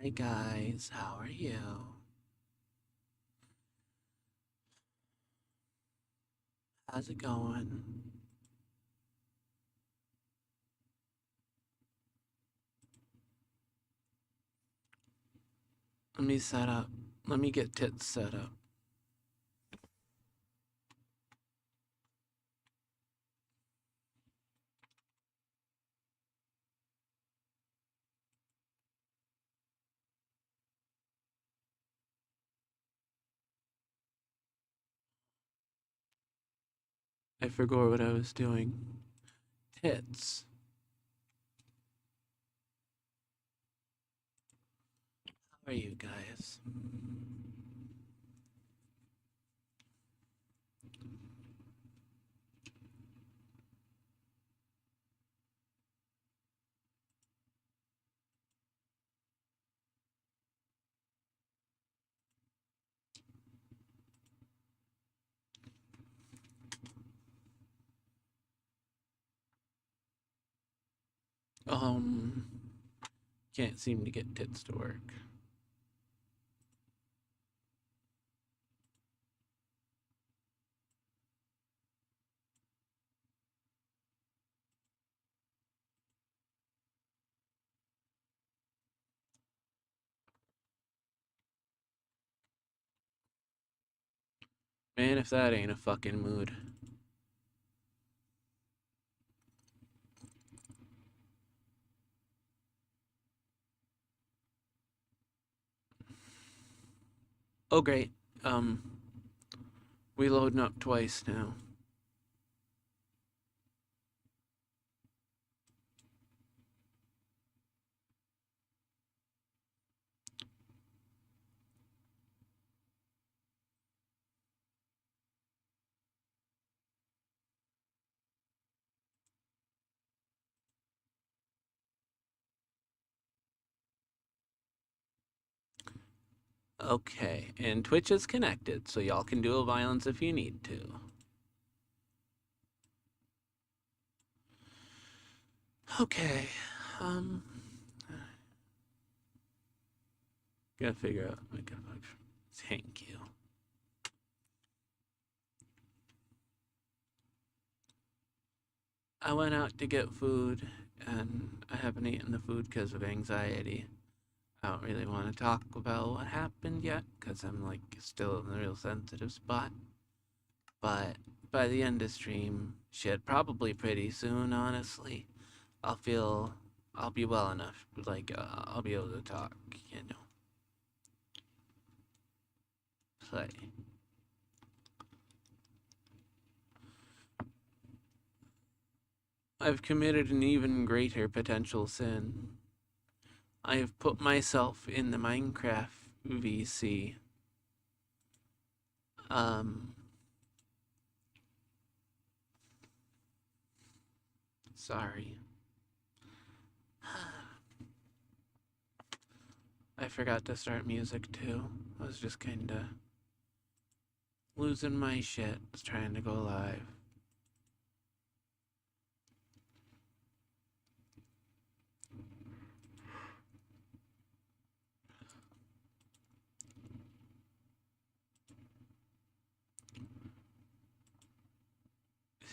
Hi guys, how are you? How's it going? Let me set up. Let me get tits set up. I forgot what I was doing. Tits. How are you guys? Um, can't seem to get tits to work. Man, if that ain't a fucking mood. Oh great. We loading up twice now. Okay, and Twitch is connected, so y'all can do a violence if you need to. Okay, um, gotta figure out my function. Thank you. I went out to get food, and I haven't eaten the food because of anxiety. I don't really want to talk about what happened yet, because I'm like still in the real sensitive spot. But by the end of stream, shit, probably pretty soon, honestly, I'll feel, I'll be well enough, like, I'll be able to talk, you know. Play. I've committed an even greater potential sin. I have put myself in the Minecraft VC. Um, sorry. I forgot to start music too. I was just kinda losing my shit, trying to go live.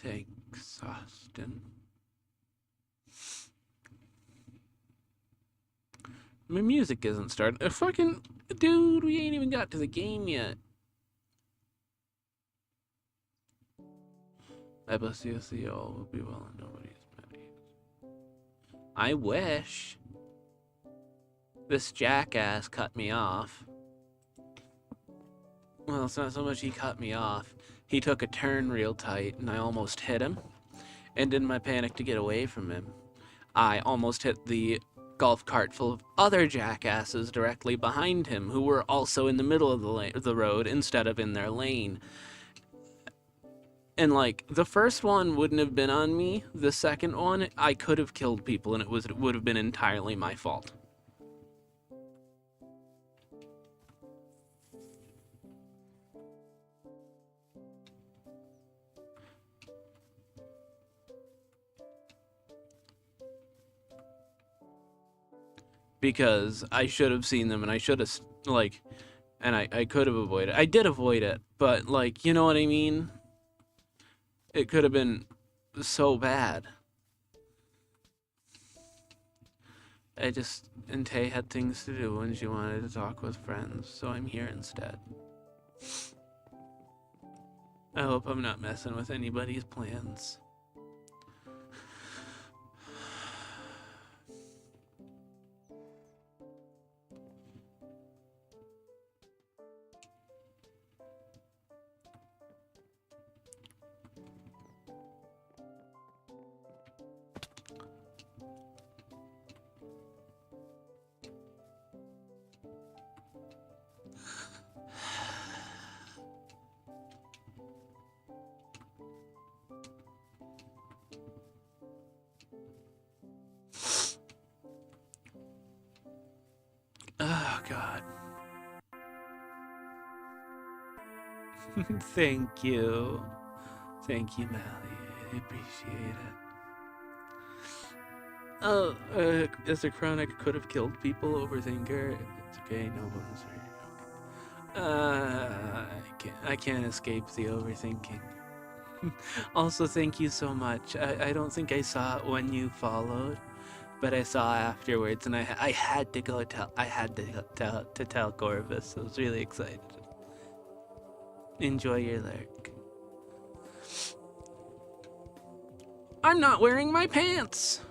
Thanks, Austin. My music isn't starting. Fucking dude, we ain't even got to the game yet. I bless you, see all will be well and nobody's mad. I wish. This jackass cut me off. Well, it's not so much he cut me off. He took a turn real tight and I almost hit him. And in my panic to get away from him, I almost hit the golf cart full of other jackasses directly behind him who were also in the middle of the road instead of in their lane. And like the first one wouldn't have been on me, the second one I could have killed people and it would have been entirely my fault. because I should have seen them and I should have, like, and I could have avoided it. I did avoid it, but, like, you know what I mean? It could have been so bad. And Tay had things to do and she wanted to talk with friends, so I'm here instead. I hope I'm not messing with anybody's plans. Oh, God. Thank you. Thank you, Mally. I appreciate it. Oh, as a chronic could have killed people, overthinker. It's okay, no one's hurt. I can't escape the overthinking. Also, thank you so much. I don't think I saw it when you followed, but I saw afterwards, and I had to go tell. I had to tell Corvus. I was really excited. Enjoy your lurk. I'm not wearing my pants.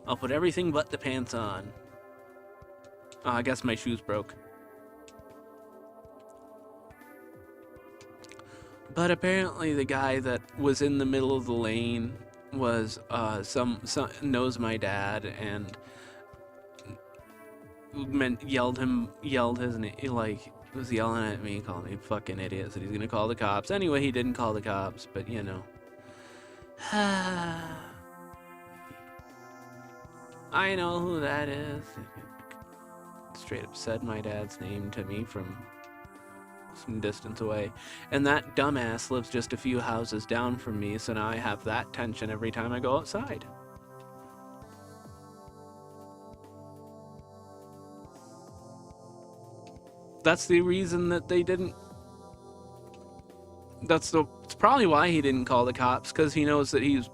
I'll put everything but the pants on. Oh, I guess my shoes broke. But apparently the guy that was in the middle of the lane was some knows my dad and yelled his name, like was yelling at me, calling me fucking idiot, said he's gonna call the cops. Anyway, he didn't call the cops, but you know. I know who that is. Straight up said my dad's name to me from some distance away. And that dumbass lives just a few houses down from me, so now I have that tension every time I go outside. That's the reason that they didn't... It's probably why he didn't call the cops, because he knows that he's,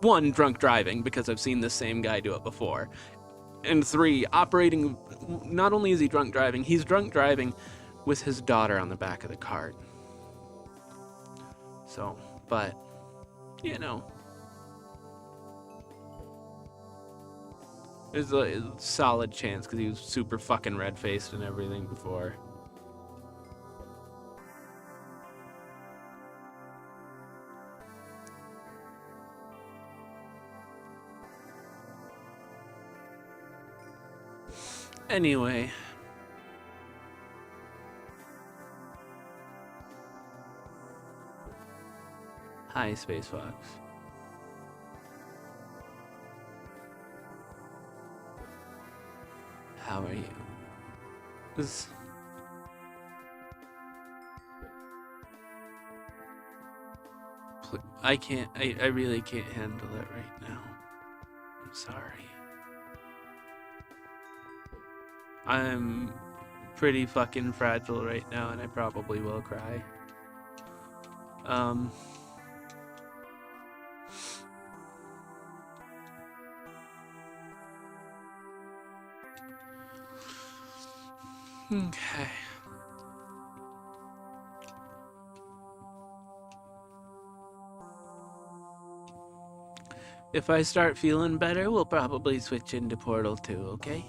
1, drunk driving, because I've seen this same guy do it before. And 3, operating... Not only is he drunk driving, he's drunk driving with his daughter on the back of the cart. So, but, you know. There's a solid chance, because he was super fucking red-faced and everything before. Anyway. Hi, Space Fox. How are you? I can't, I really can't handle it right now. I'm sorry. I'm pretty fucking fragile right now, and I probably will cry. Okay. If I start feeling better, we'll probably switch into Portal 2, okay?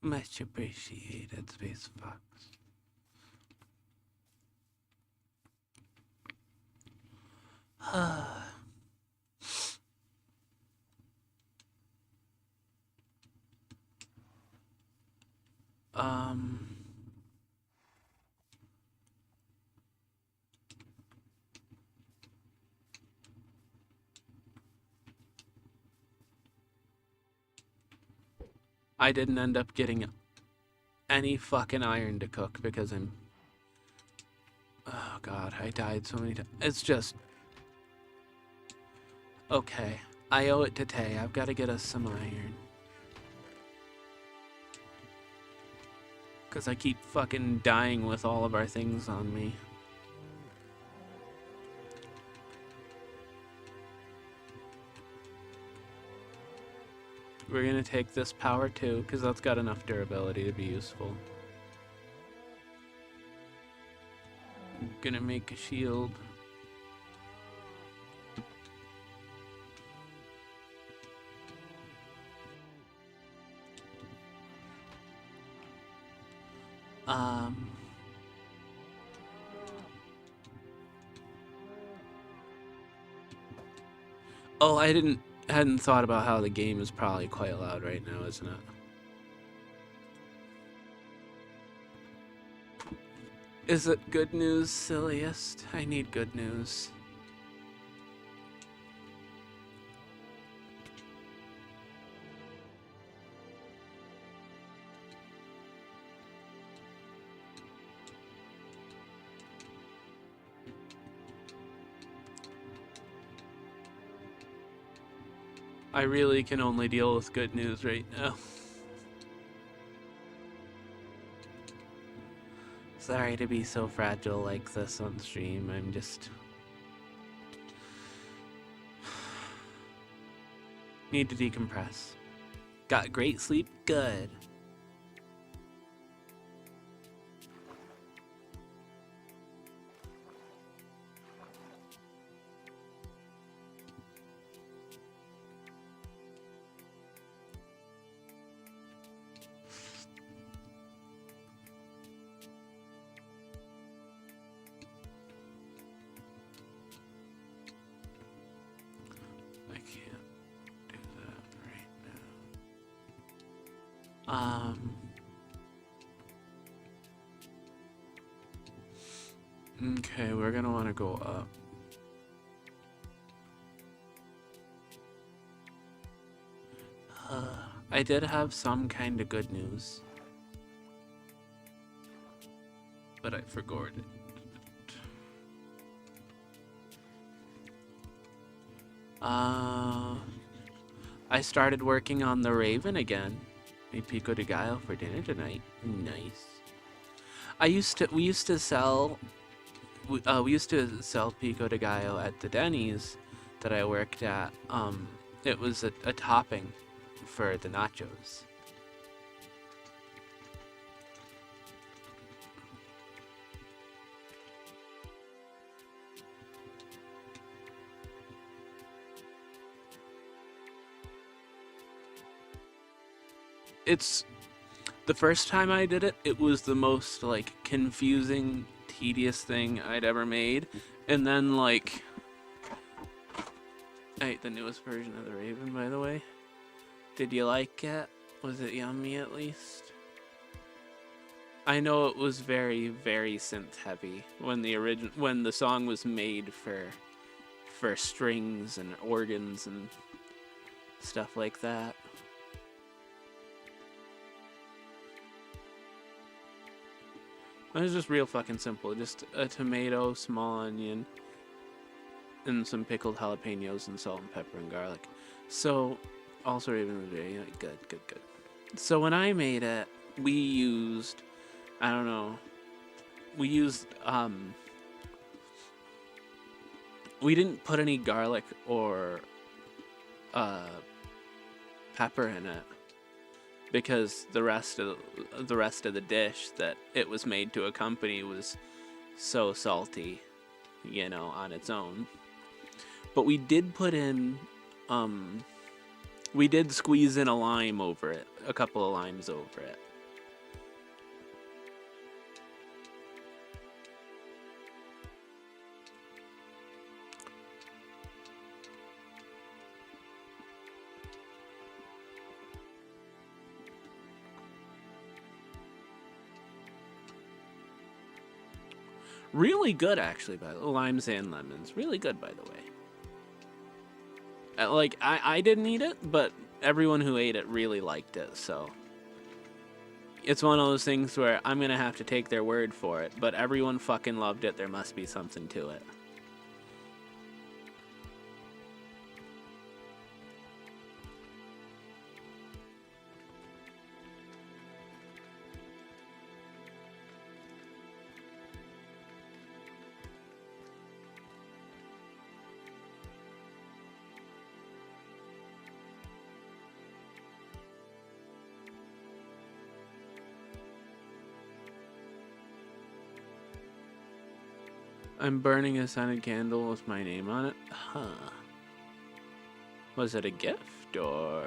Much appreciated, Space Fox. I didn't end up getting any fucking iron to cook because oh god, I died so many times. It's just Okay, I owe it to Tay. I've got to get us some iron. Because I keep fucking dying with all of our things on me. We're gonna take this power too, because that's got enough durability to be useful. I'm gonna make a shield. Oh, hadn't thought about how the game is probably quite loud right now, isn't it? Is it good news, silliest? I need good news. I really can only deal with good news right now. Sorry to be so fragile like this on stream. I'm just... need to decompress. Got great sleep? Good. Okay, we're gonna want to go up. I did have some kind of good news, but I forgot it. I started working on the Raven again. Made pico de gallo for dinner tonight. Nice. We used to sell pico de gallo at the Denny's that I worked at. It was a topping for the nachos. It's the first time I did it, it was the most like confusing, tedious thing I'd ever made. And then like I ate the newest version of the Raven, by the way. Did you like it? Was it yummy at least? I know it was very, very synth heavy when the song was made for strings and organs and stuff like that. It was just real fucking simple. Just a tomato, small onion, and some pickled jalapenos and salt and pepper and garlic. So, also Raven was very good. So when I made it, we used, I don't know, we didn't put any garlic or pepper in it, because the rest of the dish that it was made to accompany was so salty, you know, on its own. But we did put in, we did squeeze in a lime over it, a couple of limes over it. Really good, actually, by the limes and lemons. Really good, by the way. Like, I didn't eat it, but everyone who ate it really liked it, so. It's one of those things where I'm gonna have to take their word for it, but everyone fucking loved it. There must be something to it. I'm burning a scented candle with my name on it. Huh. Was it a gift, or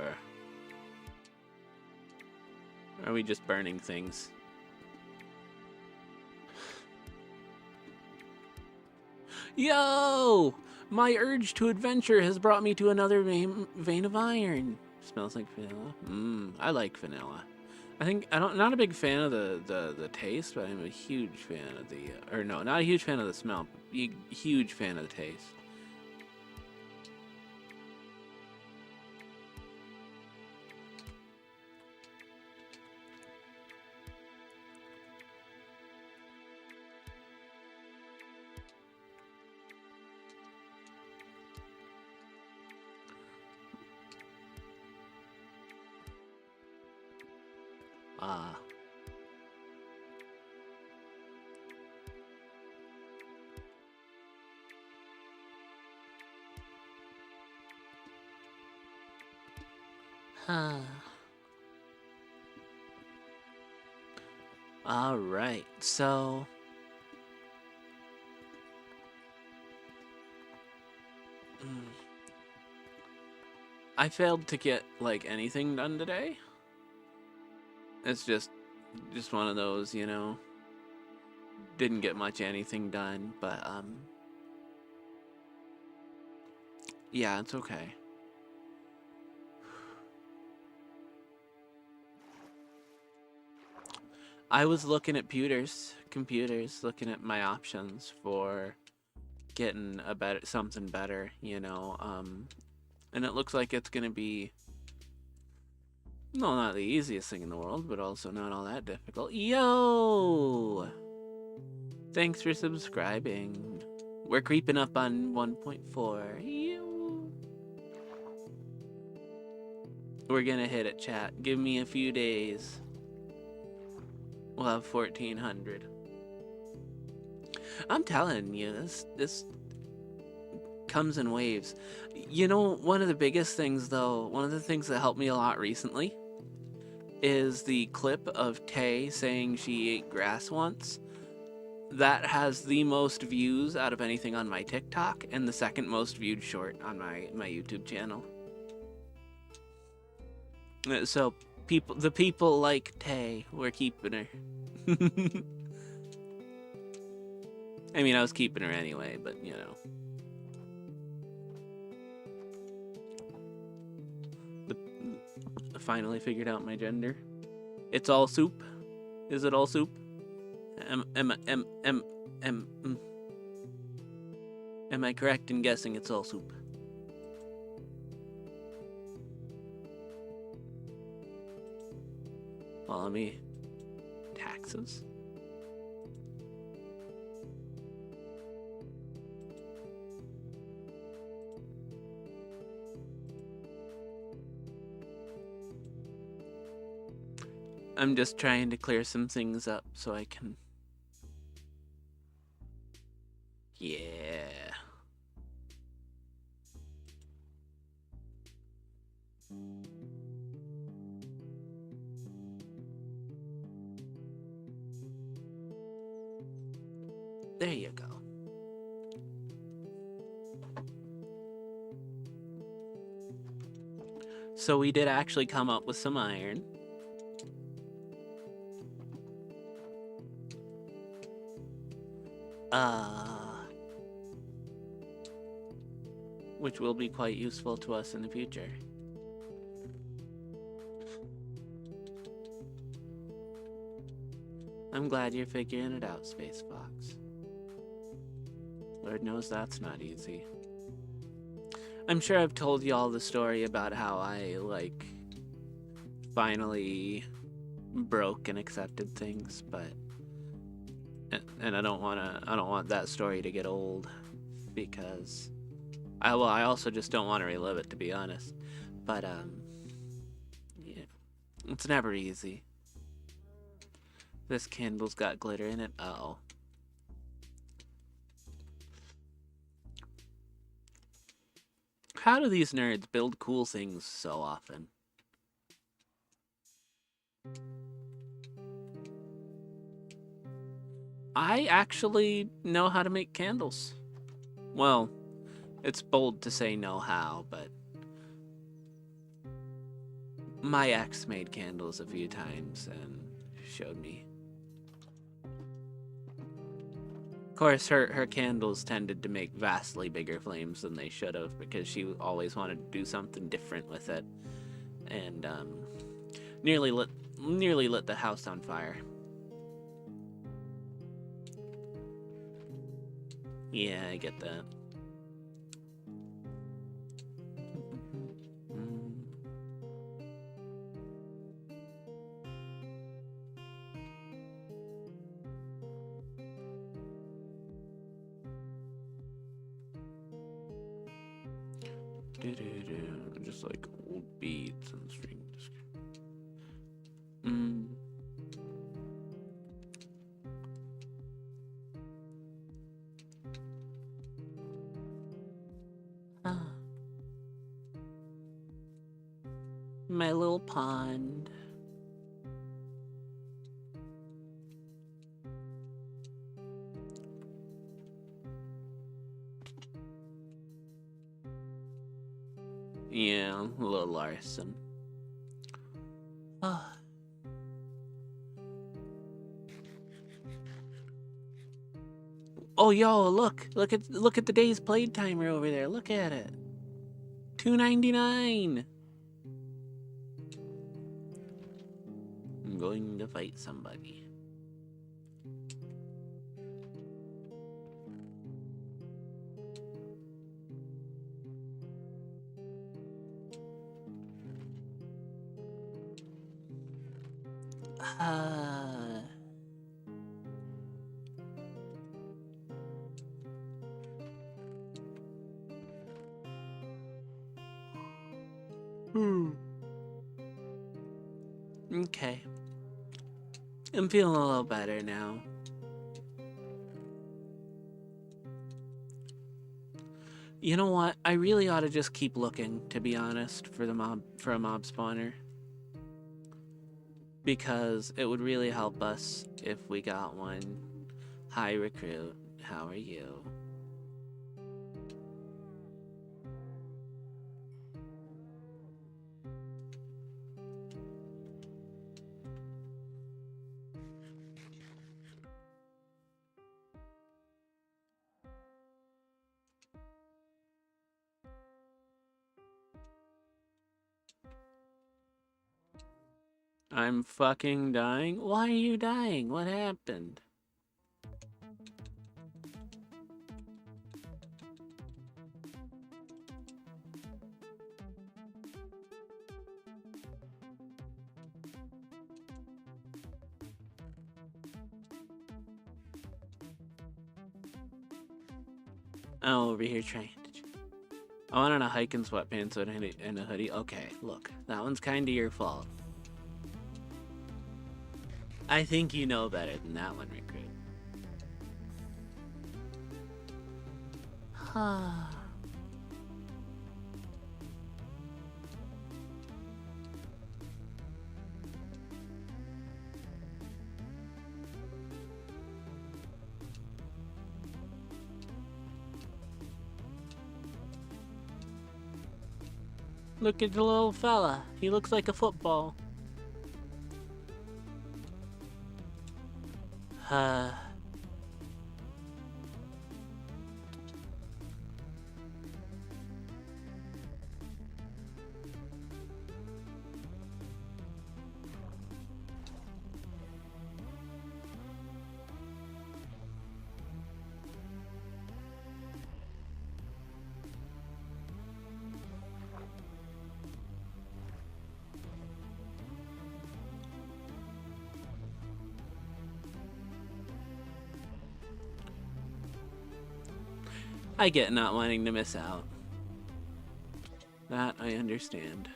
are we just burning things? Yo! My urge to adventure has brought me to another vein of iron. Smells like vanilla. I like vanilla. Not a big fan of the taste, but I'm a huge fan of the, or no, not a huge fan of the smell, but huge fan of the taste. Ah. Huh. All right, so I failed to get like anything done today. It's just one of those, you know. Didn't get much anything done, but yeah, it's okay. I was looking at computers, looking at my options for getting something better, you know. And it looks like it's gonna be, no, not the easiest thing in the world, but also not all that difficult. Yo! Thanks for subscribing. We're creeping up on 1.4. Yo! We're gonna hit it, chat. Give me a few days. We'll have 1,400. I'm telling you, this comes in waves. You know, one of the biggest things, though, one of the things that helped me a lot recently is the clip of Tay saying she ate grass once. That has the most views out of anything on my TikTok and the second most viewed short on my YouTube channel. So the people like Tay, we're keeping her. I mean, I was keeping her anyway, but you know. I finally figured out my gender. It's all soup. Is it all soup? Am I correct in guessing it's all soup? Follow me. Taxes. I'm just trying to clear some things up so I can... Yeah. There you go. So we did actually come up with some iron. Which will be quite useful to us in the future. I'm glad you're figuring it out, Space Fox. Lord knows that's not easy. I'm sure I've told y'all the story about how I, like, finally broke and accepted things, but... And I don't want that story to get old, because... I also just don't want to relive it, to be honest. But, yeah. It's never easy. This candle's got glitter in it. Uh-oh. How do these nerds build cool things so often? I actually know how to make candles. Well, it's bold to say know how, but my ex made candles a few times and showed me. Of course, her candles tended to make vastly bigger flames than they should have because she always wanted to do something different with it, and nearly lit the house on fire. Yeah, I get that. Just like old beads and strings. Ah. My little pond. Yeah, a little Larson. Ah. Oh, yo, look at the day's played timer over there. Look at it. $2.99. I'm going to fight somebody. Okay. I'm feeling a little better now. You know what? I really ought to just keep looking, to be honest, for a mob spawner. Because it would really help us if we got one. Hi, recruit. How are you? I'm fucking dying? Why are you dying? What happened? I'm over here trying to... I went on a hike in sweatpants and a hoodie. Okay, look. That one's kinda your fault. I think you know better than that one, recruit. Look at the little fella. He looks like a football. I get not wanting to miss out. That I understand.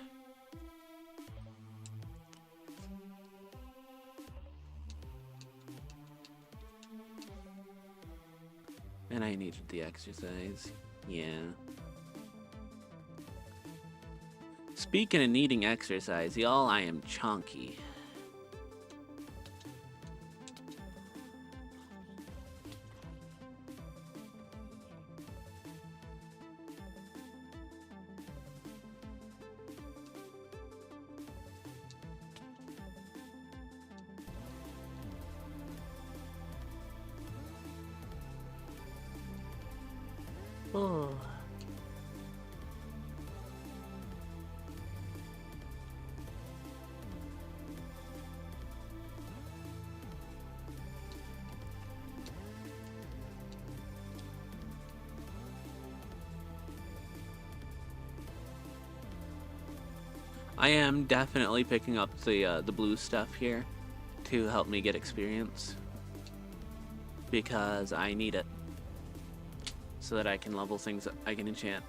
And I needed the exercise. Yeah. Speaking of needing exercise, y'all, I am chunky. Oh. I am definitely picking up the blue stuff here to help me get experience because I need it so that I can level things I can enchant.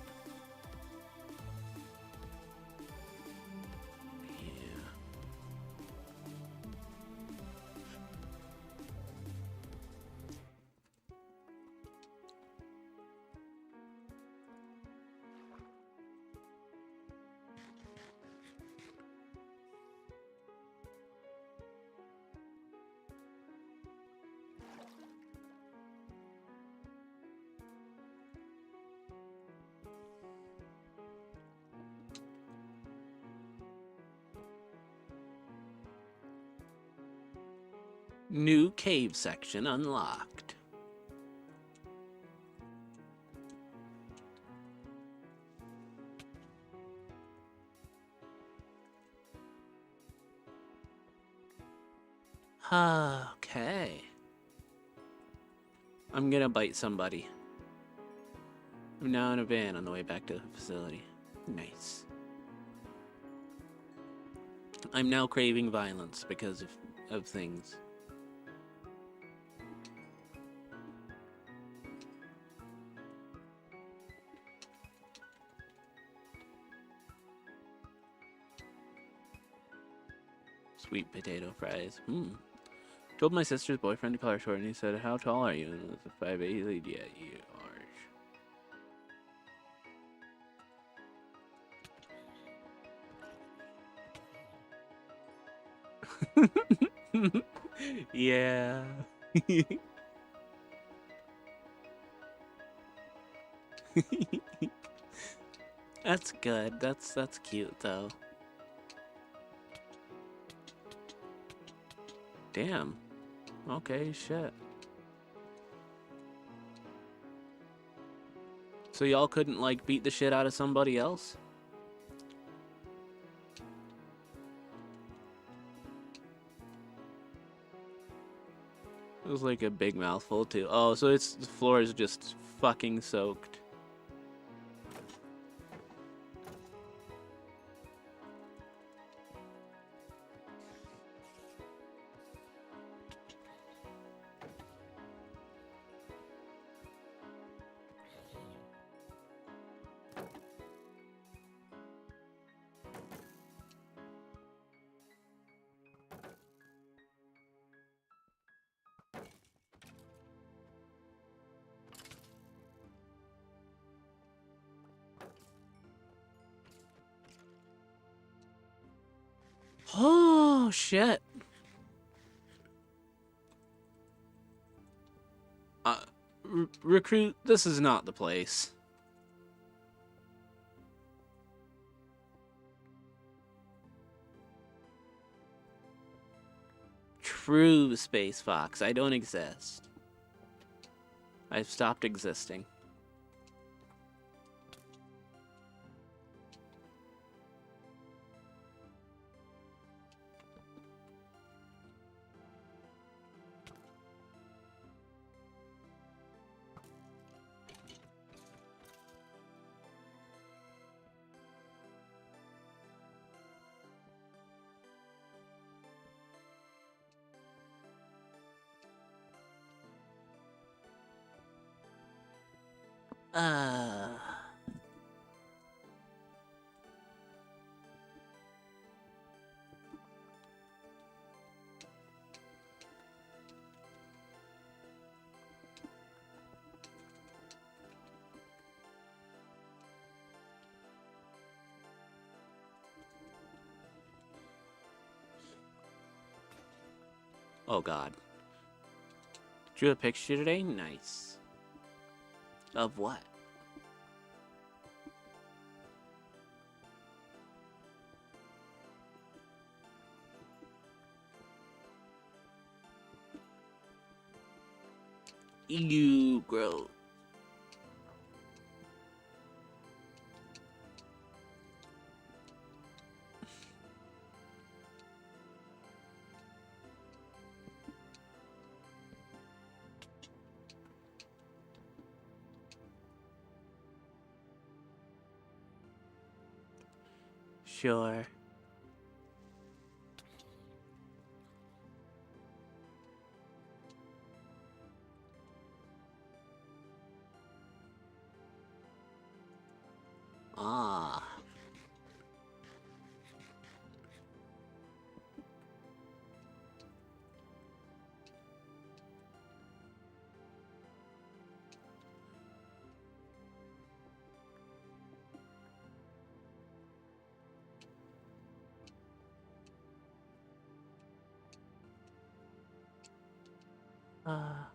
Yeah. New cave section unlocked. Okay. I'm gonna bite somebody. I'm now in a van on the way back to the facility. Nice. I'm now craving violence because of things. Sweet potato fries. Told my sister's boyfriend to call her short, and he said, "How tall are you?" And it was a 5'8". Like, yeah, you are. Yeah. That's good. That's cute though. Damn. Okay, shit. So y'all couldn't like beat the shit out of somebody else? It was like a big mouthful too. Oh, so the floor is just fucking soaked. Oh shit. Recruit, this is not the place. True Space Fox, I don't exist. I've stopped existing. Uh... Oh god. Drew a picture today? Nice. Of what? You grow. Sure. Ah. Ah.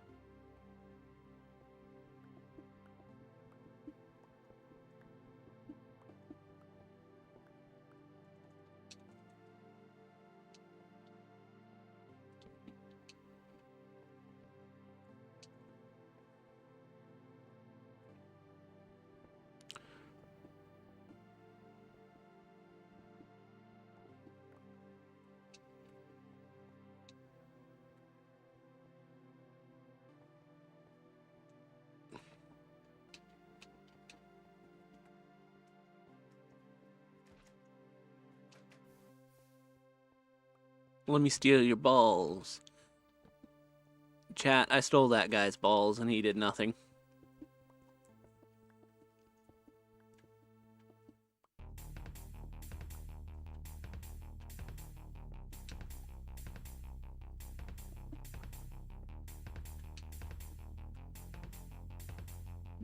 Let me steal your balls. Chat, I stole that guy's balls and he did nothing.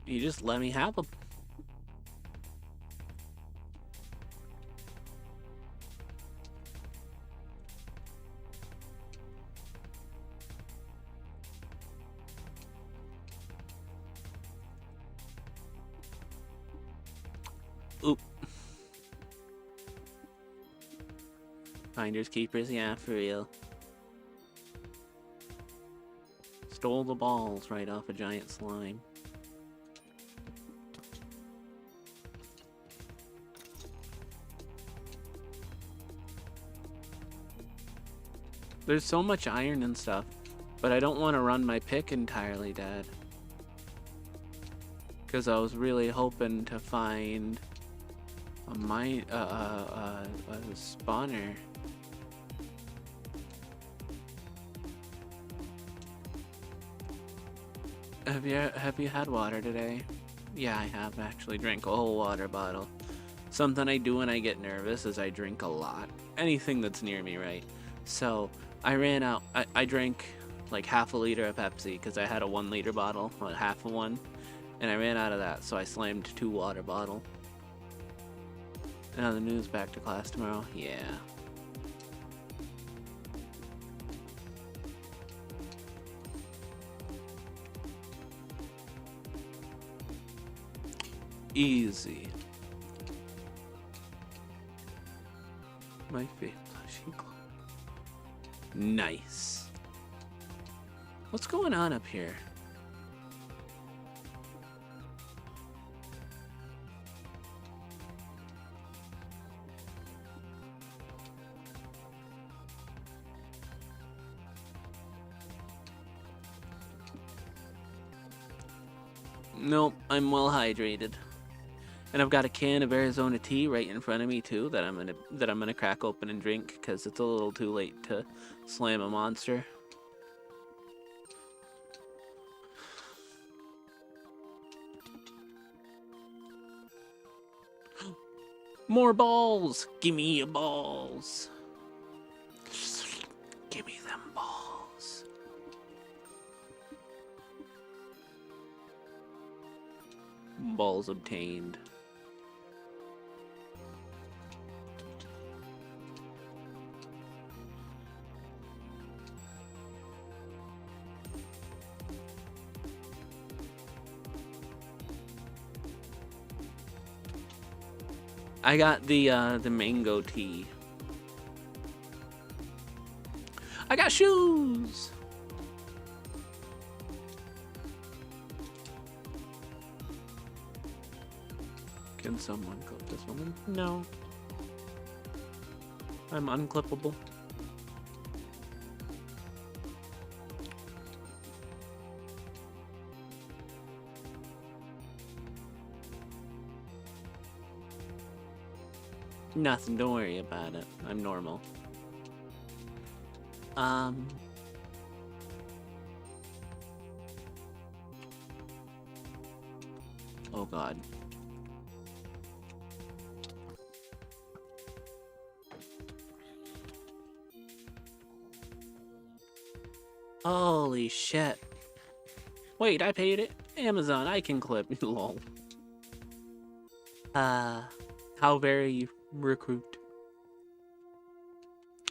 You just let me have them. Oop. Finders keepers, yeah, for real. Stole the balls right off a giant slime. There's so much iron and stuff, but I don't want to run my pick entirely, Dad. Because I was really hoping to find a spawner. Have you had water today? Yeah, I have actually drank a whole water bottle. Something I do when I get nervous is I drink a lot. Anything that's near me, right? So I ran out. I drank like half a liter of Pepsi because I had a 1 liter bottle, well, half of one, and I ran out of that. So I slammed 2 water bottle. Now the news, back to class tomorrow. Yeah. Easy. My favorite blushing glow. Nice. What's going on up here? Nope, I'm well hydrated. And I've got a can of Arizona tea right in front of me too that I'm gonna crack open and drink because it's a little too late to slam a monster. More balls! Gimme your balls! Gimme them balls. Balls obtained. I got the mango tea. I got shoes. Can someone clip this woman? No. I'm unclippable. Nothing, don't worry about it. I'm normal. Um... Oh god. Holy shit. Wait, I paid it? Amazon, I can clip. Lol. How very recruit.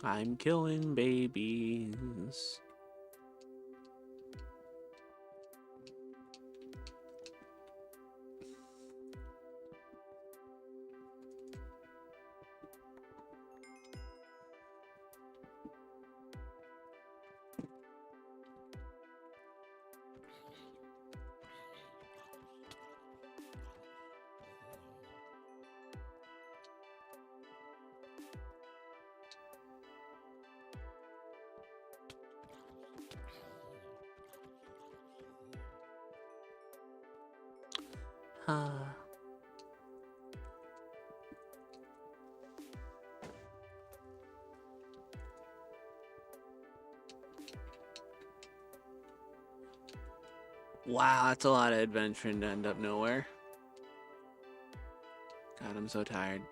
I'm killing babies. Wow, that's a lot of adventuring to end up nowhere. God, I'm so tired.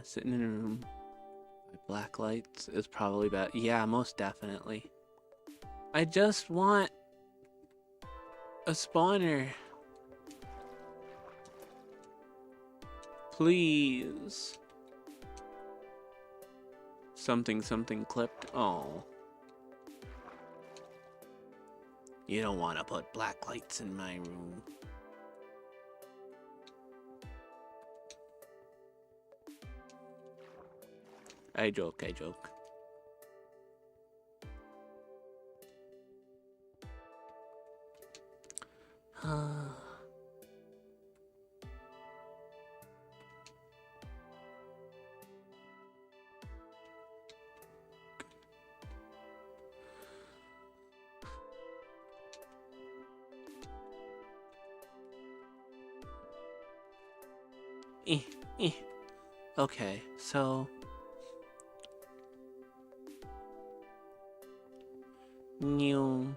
Sitting in a room with black lights is probably bad. Yeah, most definitely. I just want a spawner. Please. Something clipped. Oh. You don't want to put black lights in my room. I joke, I joke. Okay, so... New...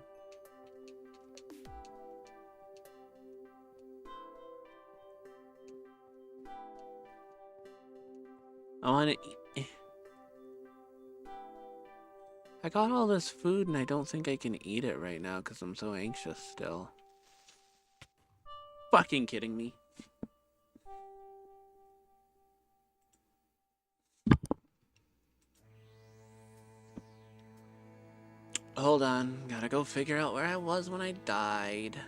I want to eat... I got all this food and I don't think I can eat it right now because I'm so anxious still. Fucking kidding me. Hold on, gotta go figure out where I was when I died.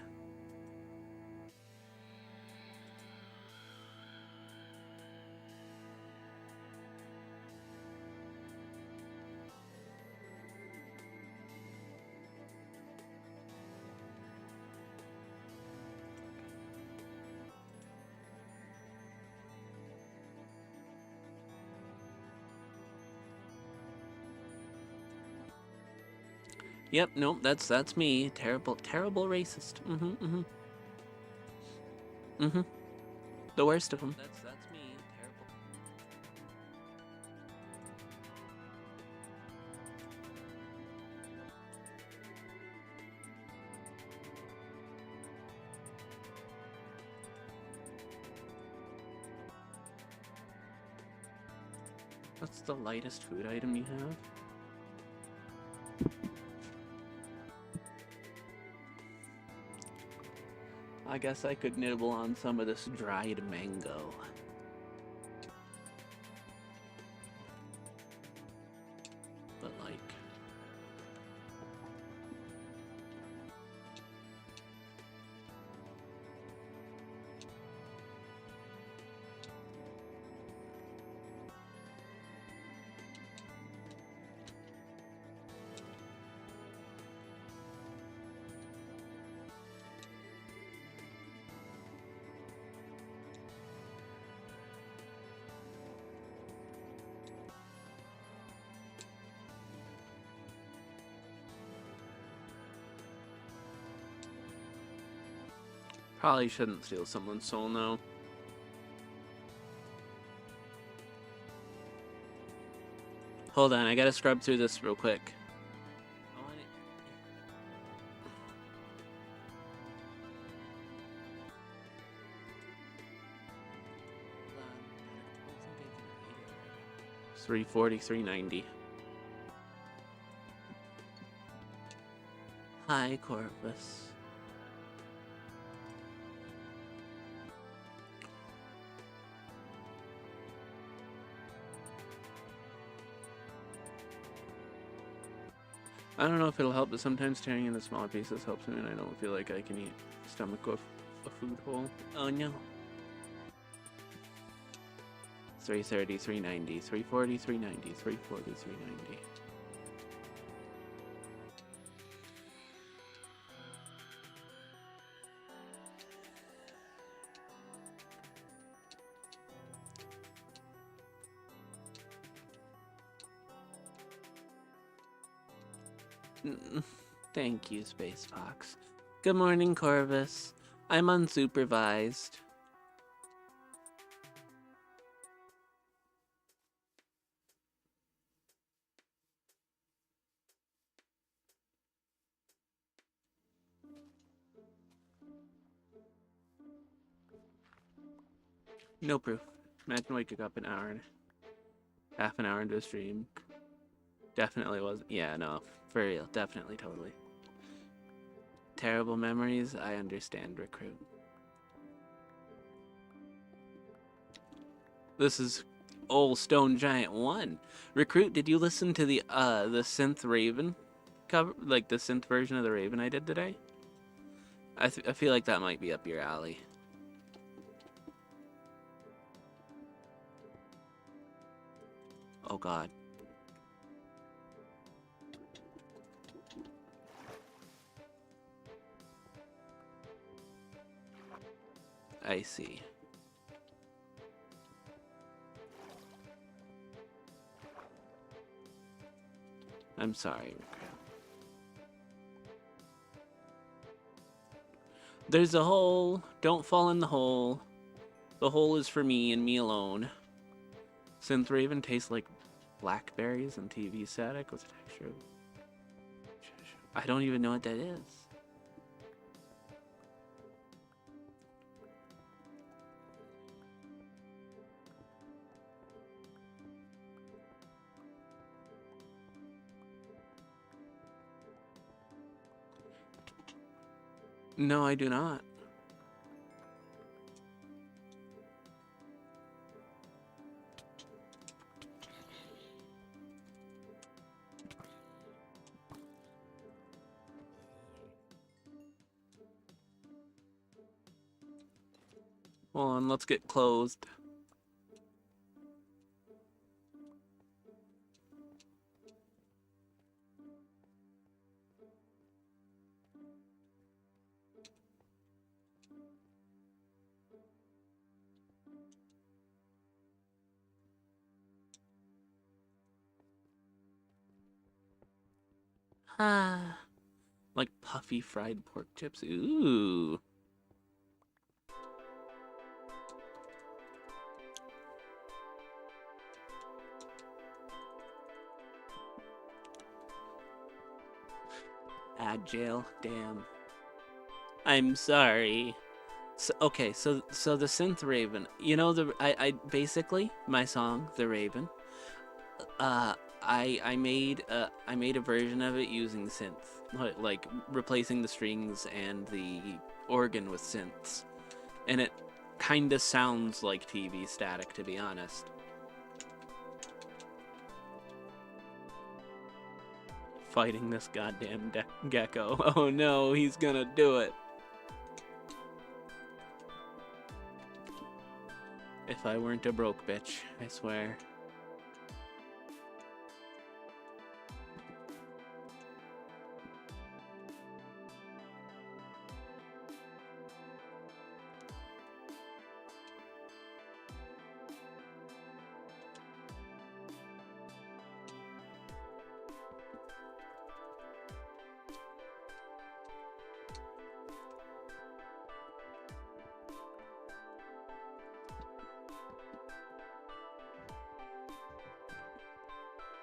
Yep, nope, that's me. Terrible racist. The worst of them. That's me. Terrible. What's the lightest food item you have? I guess I could nibble on some of this dried mango. But like... Probably shouldn't steal someone's soul now. Hold on, I gotta scrub through this real quick. $340, $390. Hi, Corvus. I don't know if it'll help, but sometimes tearing into smaller pieces helps me, and I don't feel like I can eat stomach with a food hole. Oh no. 330, 390, 340, 390, 340, 390. Thank you, Space Fox. Good morning, Corvus. I'm unsupervised. No proof. Imagine waking up half an hour into a stream. Definitely wasn't. Yeah, no, for real. Definitely, totally. Terrible memories. I understand, Recruit. This is old Stone Giant 1. Recruit, did you listen to the Synth Raven cover, like the synth version of the Raven I did today? I feel like that might be up your alley. Oh God. I see. I'm sorry, Recruit. There's a hole. Don't fall in the hole. The hole is for me and me alone. Synth Raven tastes like blackberries and TV static with texture. I don't even know what that is. No, I do not. Hold on, let's get closed. Ah, like puffy fried pork chips. Ooh. Jail. Damn. I'm sorry. So, okay, so the Synth Raven. You know I basically my song The Raven. I made a version of it using synth, like replacing the strings and the organ with synths, and it kind of sounds like TV static, to be honest. Fighting this goddamn gecko. Oh no, he's gonna do it. If I weren't a broke bitch, I swear.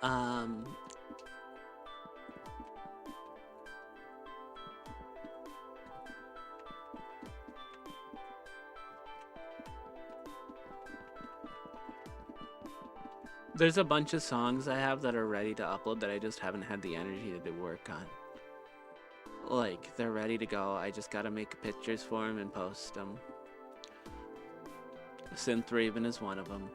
Um, there's a bunch of songs I have that are ready to upload that I just haven't had the energy to work on. Like, they're ready to go. I just gotta make pictures for them and post them. Synth Raven is one of them.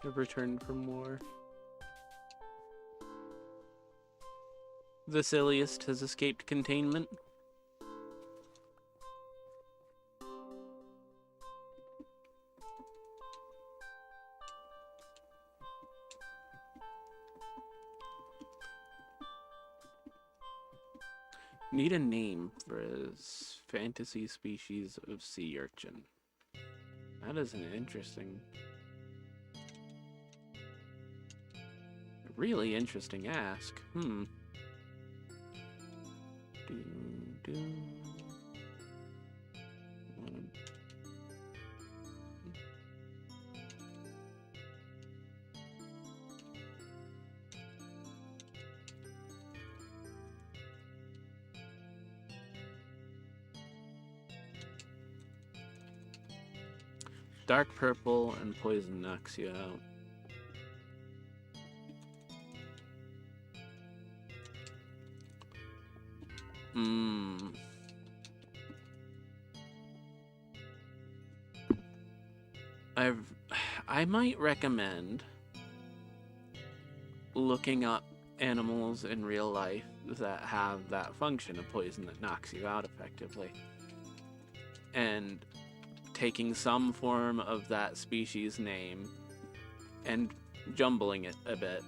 I've returned from war. The silliest has escaped containment. Need a name for his fantasy species of sea urchin. That is an interesting... really interesting ask. Dark purple and poison knocks you out. I might recommend looking up animals in real life that have that function of poison that knocks you out effectively, and taking some form of that species name and jumbling it a bit.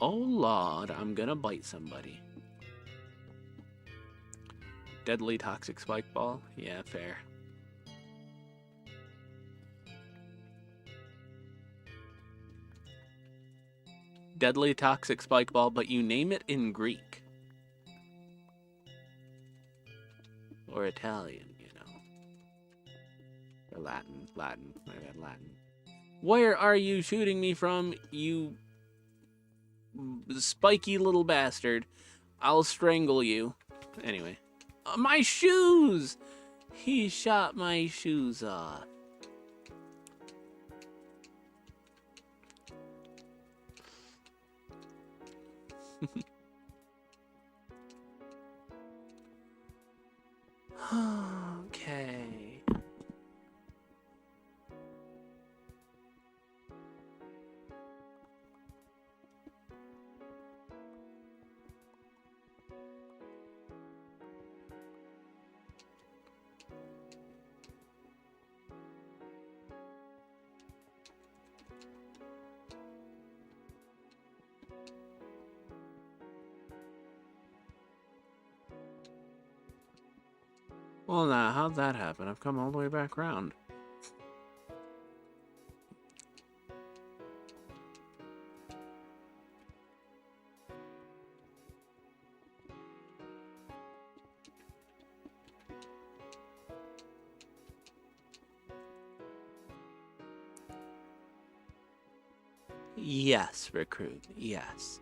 Oh Lord, I'm gonna bite somebody. Deadly toxic spike ball? Yeah, fair. Deadly toxic spike ball, but you name it in Greek. Or Italian, you know. Or Latin. My bad, Latin. Where are you shooting me from, you spiky little bastard? I'll strangle you. Anyway. My shoes! He shot my shoes off. Okay. Well, now, how'd that happen? I've come all the way back around. Yes, recruit, yes.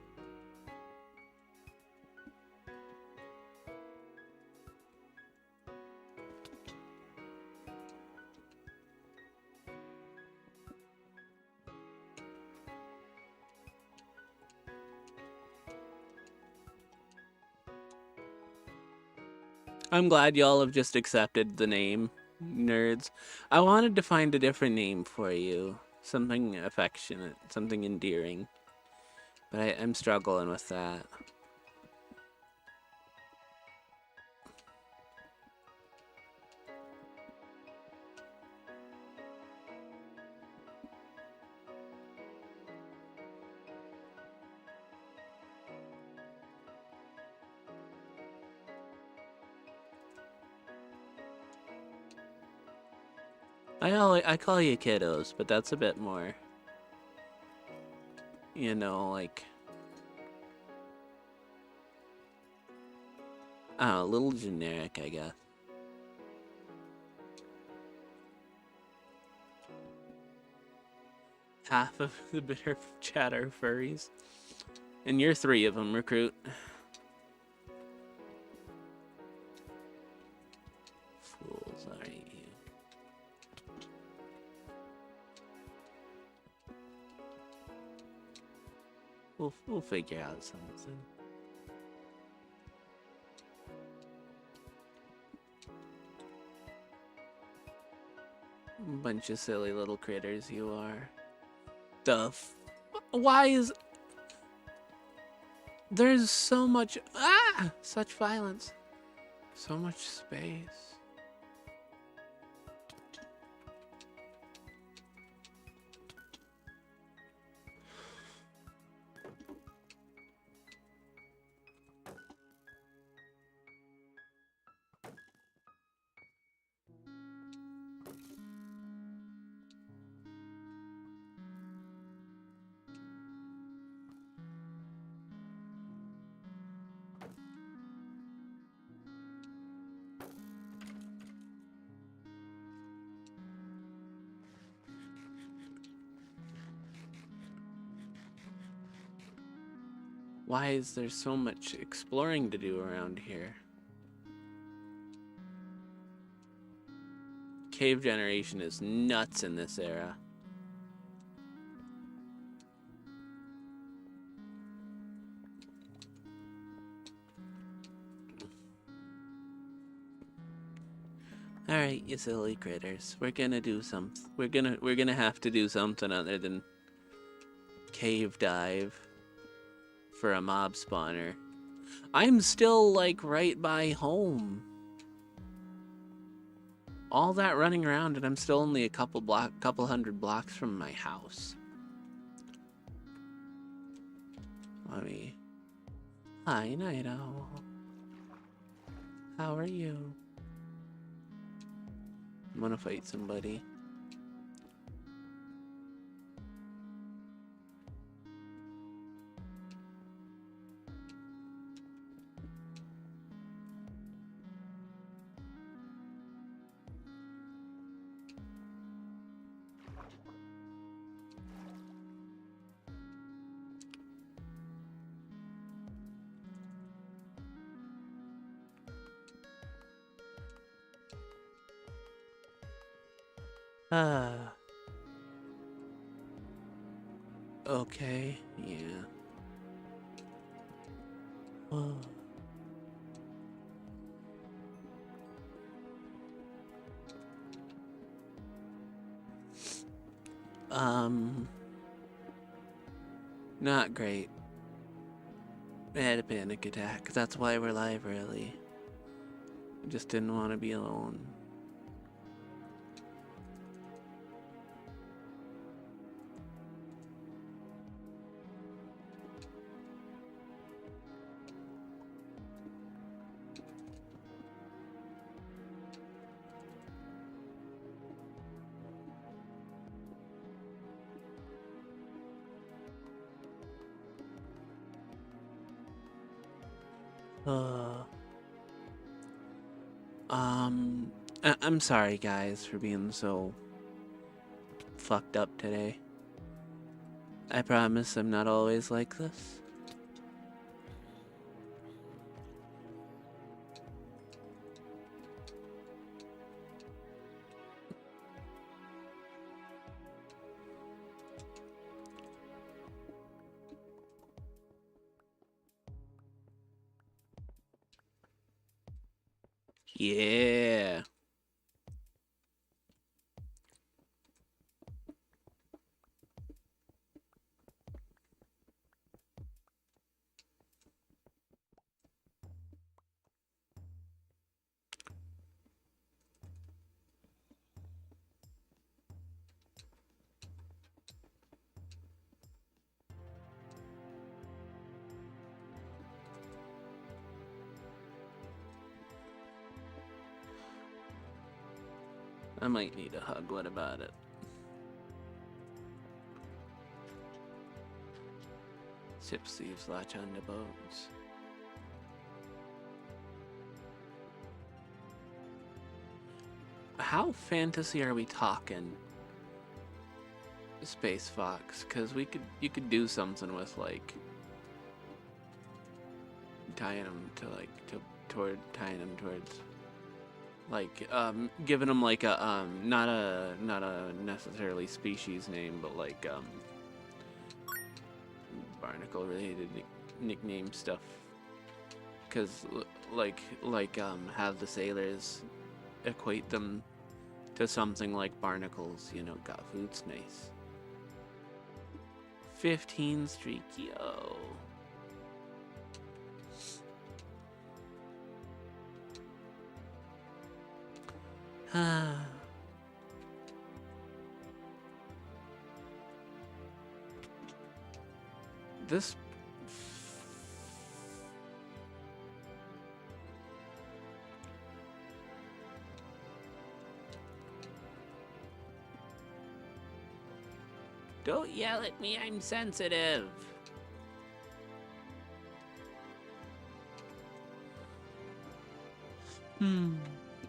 I'm glad y'all have just accepted the name, nerds. I wanted to find a different name for you. Something affectionate, something endearing. But I'm struggling with that. I call you kiddos, but that's a bit more, like, I don't know, a little generic, I guess. Half of the bitter chatter furries. And you're 3 of them, recruit. Fools, are you? We'll figure out something. Bunch of silly little critters you are. Why is... There's so much... Such violence. So much space. Why is there so much exploring to do around here? Cave generation is nuts in this era. All right, you silly critters. We're gonna do something. We're gonna have to do something other than cave dive for a mob spawner. I'm still like right by home. All that running around and I'm still only a couple hundred blocks from my house. Hi, Night Owl. How are you? I'm gonna fight somebody. Okay, yeah. Oh. Not great. I had a panic attack. That's why we're live early. I just didn't want to be alone. I'm sorry guys for being so fucked up today. I promise I'm not always like this. Yeah. I might need a hug. What about it? Sip sleeves latch on the bones. How fantasy are we talking? Space Fox, because you could do something with like tying them to like tying them towards like giving them like a not a necessarily species name, but like barnacle related nickname stuff, because like have the sailors equate them to something like barnacles, you know. Got food's nice. 15 streak, yo. This don't yell at me, I'm sensitive.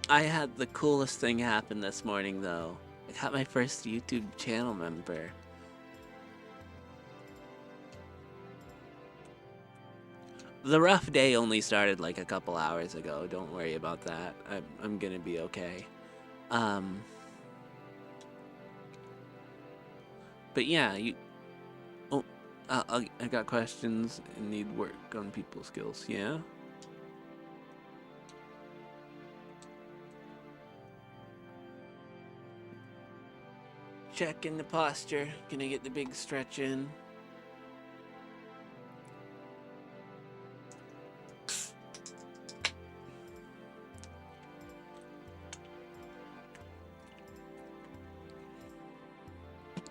I had the coolest thing happen this morning though. I got my first YouTube channel member. The rough day only started like a couple hours ago. Don't worry about that. I'm gonna be okay. But yeah, you. Oh, I got questions and need work on people skills. Yeah. Checking the posture. Gonna get the big stretch in.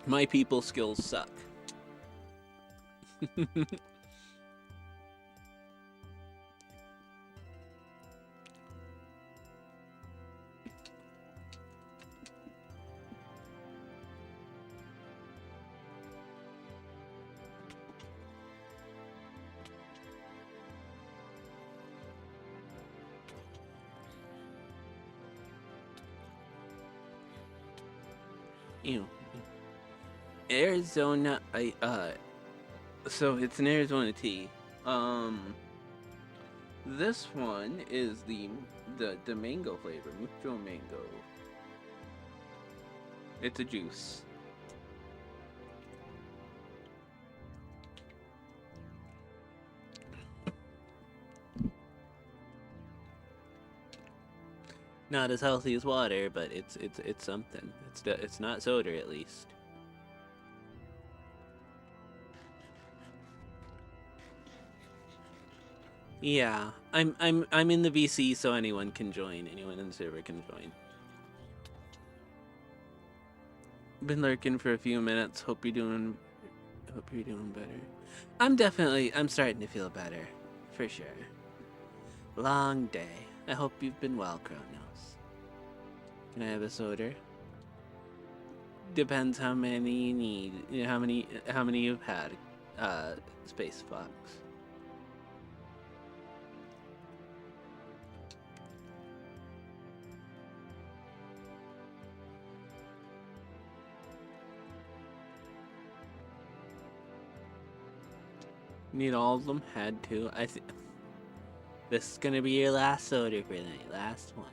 My people skills suck. Ew. Arizona, so it's an Arizona tea. This one is the mango flavor, mucho mango. It's a juice. Not as healthy as water, but it's something. It's not soda, at least. Yeah, I'm in the VC, so anyone can join. Anyone in the server can join. Been lurking for a few minutes. Hope you're doing better. I'm starting to feel better, for sure. Long day. I hope you've been well, Kronos. Can I have a soda? Depends how many you need. You know, how many you've had. Space Fox. Need all of them? Had to. This is gonna be your last soda for the night. Last one.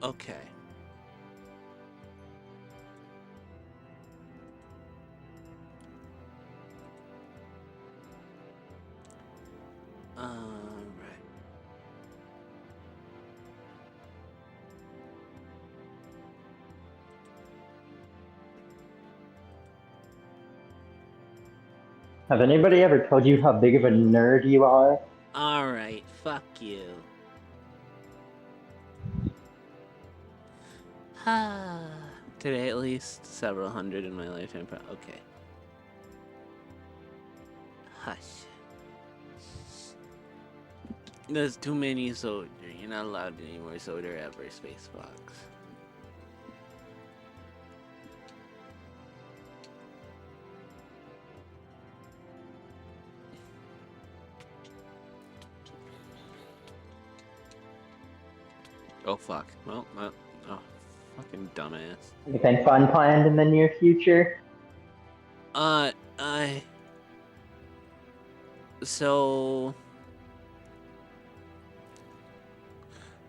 Okay. Right. Has anybody ever told you how big of a nerd you are? Alright, fuck you. Today at least several hundred in my lifetime. Okay. Hush. There's too many soldier. You're not allowed any more soldier ever, Space Fox. Oh fuck. Well, oh, fucking dumbass. Anything fun planned in the near future? I so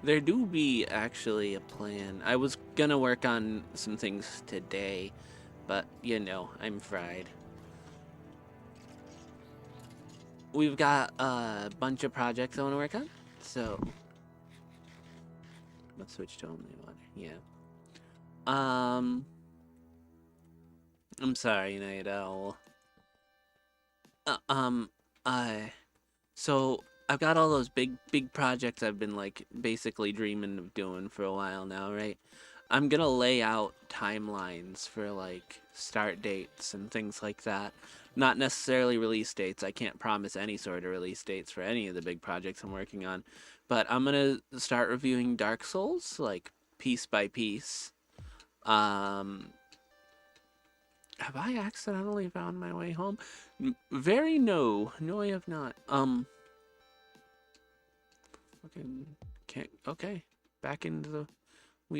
there do be actually a plan. I was gonna work on some things today, but you know, I'm fried. We've got a bunch of projects I want to work on, so let's switch to only one. Yeah. Um, I'm sorry, Night Owl. Uh, um, I so I've got all those big projects I've been like basically dreaming of doing for a while now, right? I'm gonna lay out timelines for like start dates and things like that. Not necessarily release dates. I can't promise any sort of release dates for any of the big projects I'm working on. But I'm gonna start reviewing Dark Souls, like piece by piece. Um have I accidentally found my way home? Very no. No, I have not. Fucking can't okay. Back into the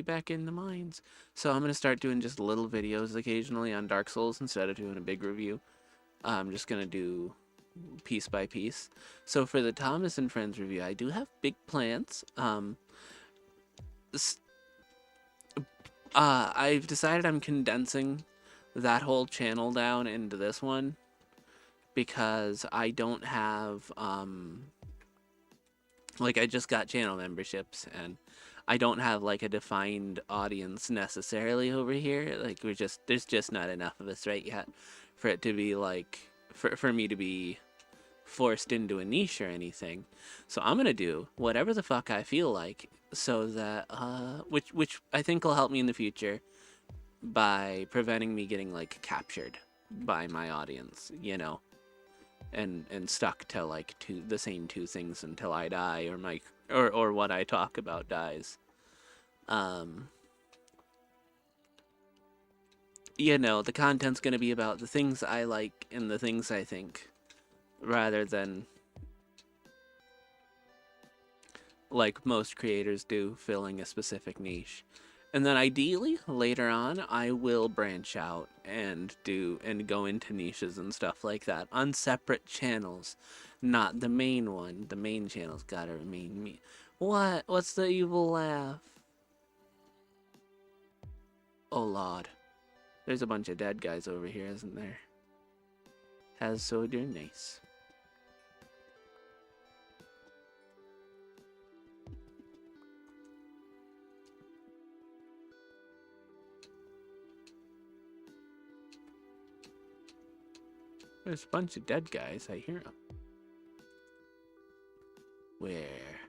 back in the mines. So I'm gonna start doing just little videos occasionally on Dark Souls instead of doing a big review. I'm just gonna do piece by piece. So for the Thomas and Friends review, I do have big plans. I've decided I'm condensing that whole channel down into this one because I don't have like I just got channel memberships and I don't have like a defined audience necessarily over here. Like there's just not enough of us right yet for it to be like for me to be forced into a niche or anything. So I'm gonna do whatever the fuck I feel like so that which I think will help me in the future by preventing me getting like captured by my audience, you know, and stuck to like the same two things until I die or my or what I talk about dies. Um you know, the content's going to be about the things I like and the things I think rather than like most creators do, filling a specific niche. And then ideally later on I will branch out and go into niches and stuff like that on separate channels, not the main one. The main channel's got to remain me. What's the evil laugh? Oh lord. There's a bunch of dead guys over here, isn't there? Has so dear nice. There's a bunch of dead guys. I hear them. Where?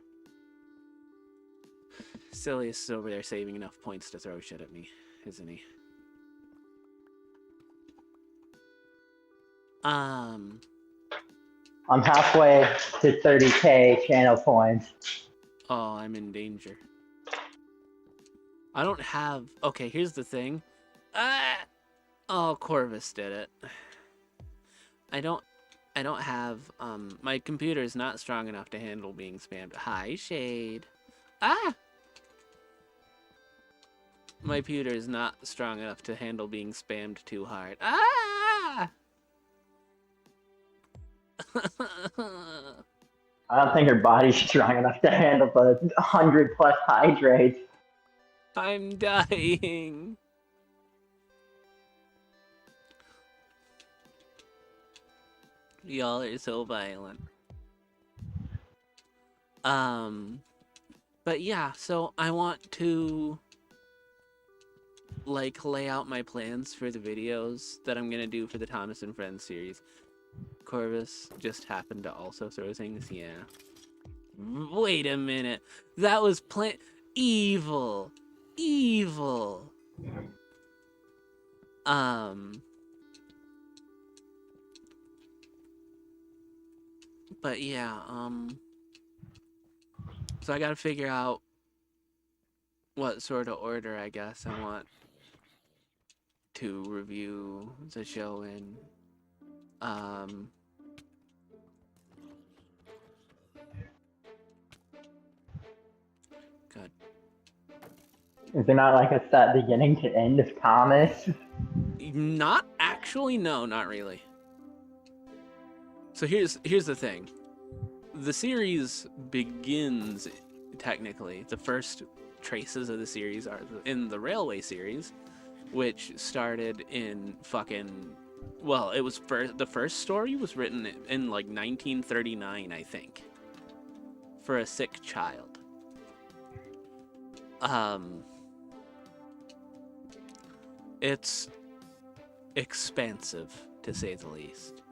Silius is over there saving enough points to throw shit at me, isn't he? I'm halfway to 30k channel points. Oh, I'm in danger. I don't have... Okay, here's the thing. Ah! Oh, Corvus did it. I don't have... My computer is not strong enough to handle being spammed. Hi, Shade. Ah! My computer is not strong enough to handle being spammed too hard. Ah! I don't think her body's strong enough to handle the 100 plus hydrates. I'm dying. Y'all are so violent. But yeah, so I want to like lay out my plans for the videos that I'm gonna do for the Thomas and Friends series. Corvus just happened to also throw things, yeah. Wait a minute. That was evil. Evil. But yeah, So I gotta figure out what sort of order I guess I want to review the show in. Um, good. Is there not like a set beginning to end of Thomas? Not actually, no, not really. So here's the thing. The series begins technically. The first traces of the series are in the Railway series, which started in fucking. Well, it was the first story was written in like 1939, I think, for a sick child. Um, it's expansive to say the least.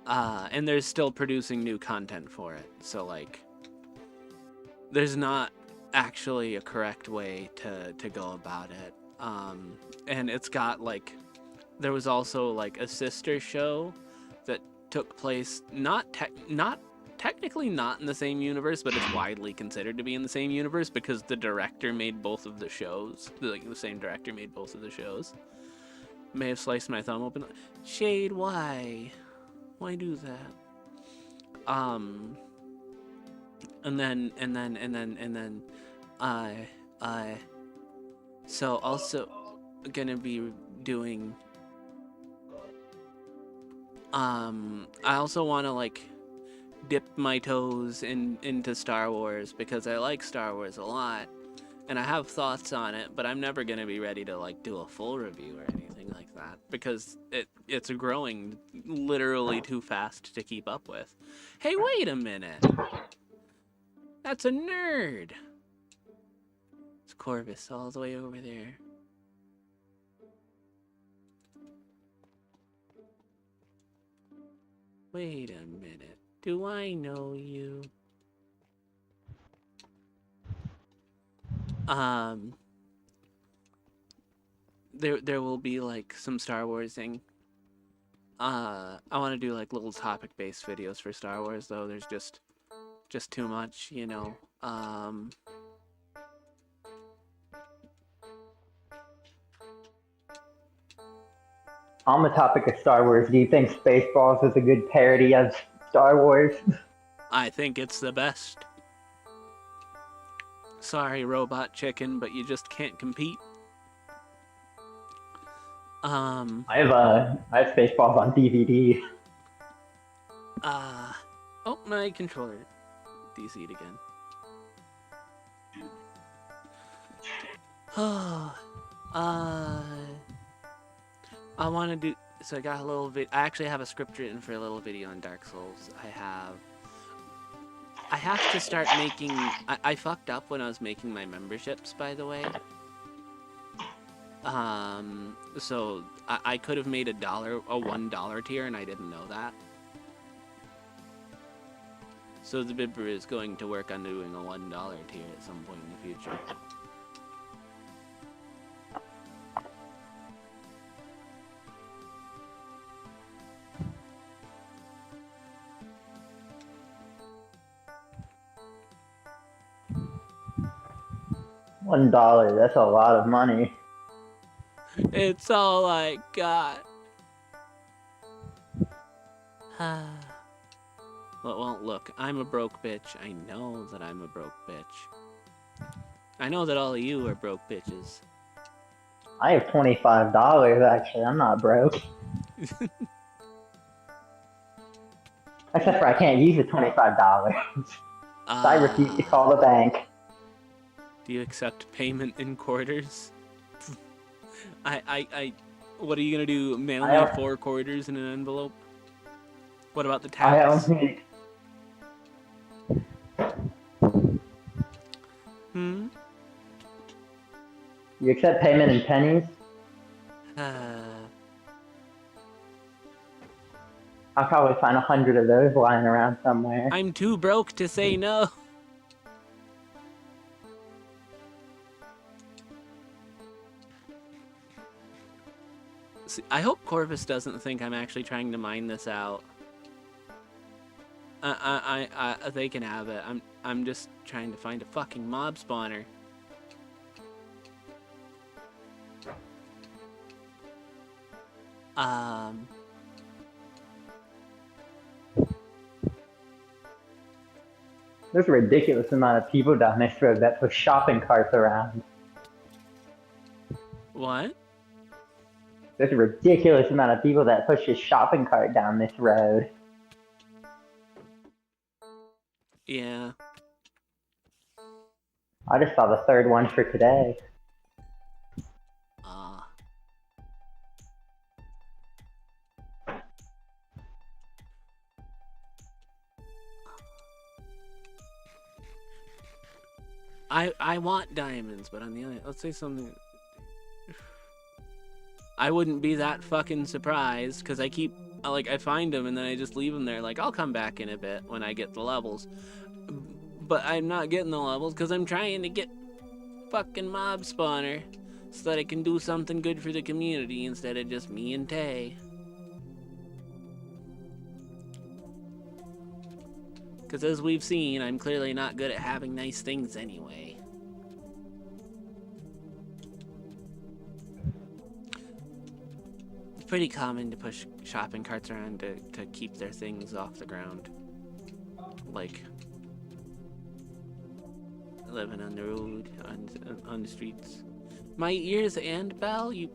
And they're still producing new content for it. So like, there's not actually a correct way to go about it. And it's got like, there was also like a sister show that took place not technically not in the same universe, but it's widely considered to be in the same universe because the director made both of the shows. Like the same director made both of the shows. May have sliced my thumb open. Shade, why? Why do that? And then I so also gonna be doing I also want to like dip my toes into Star Wars because I like Star Wars a lot and I have thoughts on it, but I'm never gonna be ready to like do a full review or anything like that because it's growing literally too fast to keep up with. Hey, wait a minute. That's a nerd. It's Corvus all the way over there. Wait a minute. Do I know you? There will be like some Star Wars thing. I want to do like little topic-based videos for Star Wars though. There's just too much, you know. On the topic of Star Wars, do you think Spaceballs is a good parody of Star Wars? I think it's the best. Sorry, Robot Chicken, but you just can't compete. I have Spaceballs on DVD. Oh, my controller DC'd again. I want to do. So I got a little bit. I actually have a script written for a little video on Dark Souls. I have to start making. I fucked up when I was making my memberships, by the way. So I could have made a $1 tier, and I didn't know that. So the Bibber is going to work on doing a $1 tier at some point in the future. $1, that's a lot of money. It's all I got. Well, look, I'm a broke bitch. I know that I'm a broke bitch. I know that all of you are broke bitches. I have $25 actually. I'm not broke. Except for I can't use the $25. So I refuse to call the bank. Do you accept payment in quarters? What are you gonna do? Mail me 4 quarters in an envelope? What about the tax? You accept payment in pennies? I'll probably find 100 of those lying around somewhere. I'm too broke to say no. See, I hope Corvus doesn't think I'm actually trying to mine this out. They can have it. I'm just trying to find a fucking mob spawner. There's a ridiculous amount of people down this road that push shopping carts around. What? There's a ridiculous amount of people that push a shopping cart down this road. Yeah. I just saw the third one for today. I want diamonds, but on the other, let's say something. I wouldn't be that fucking surprised because I find them and then I just leave them there. Like, I'll come back in a bit when I get the levels, but I'm not getting the levels because I'm trying to get fucking mob spawner so that I can do something good for the community instead of just me and Tay. Because as we've seen, I'm clearly not good at having nice things anyway. It's pretty common to push shopping carts around to keep their things off the ground. Like, living on the road, on the streets. My ears and Belle, you...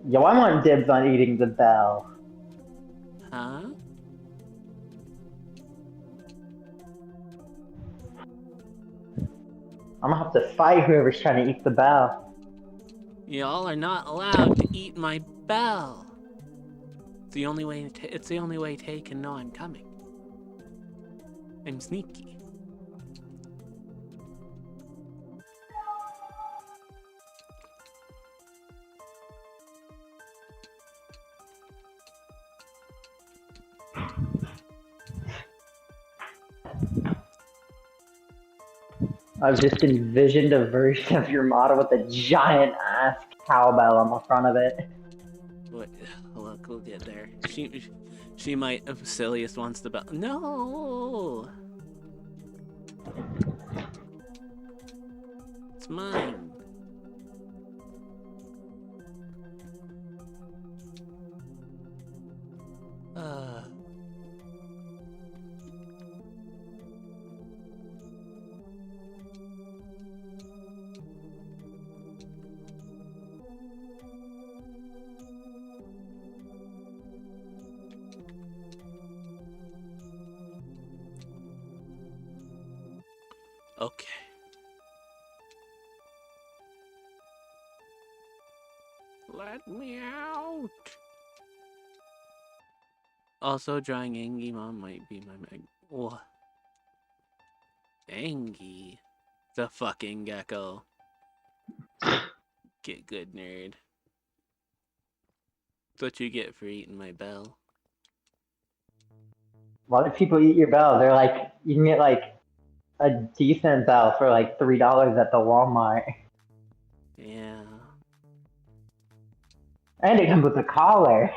Yo, I want dibs on eating the bell. Huh? I'm gonna have to fight whoever's trying to eat the bell. Y'all are not allowed to eat my bell. It's the only way Tay can know I'm coming. I'm sneaky. I've just envisioned a version of your model with a giant ass cowbell on the front of it. What? Look, we'll get there. She might have silliest wants the bell. No, it's mine. Okay. Let me out. Also, drawing Angie Mom might be my mag. What? Angie? The fucking gecko. Get good, nerd. That's what you get for eating my bell. Why do people eat your bell? They're like, you can get like a decent bell for like $3 at the Walmart. Yeah. And it comes with a collar.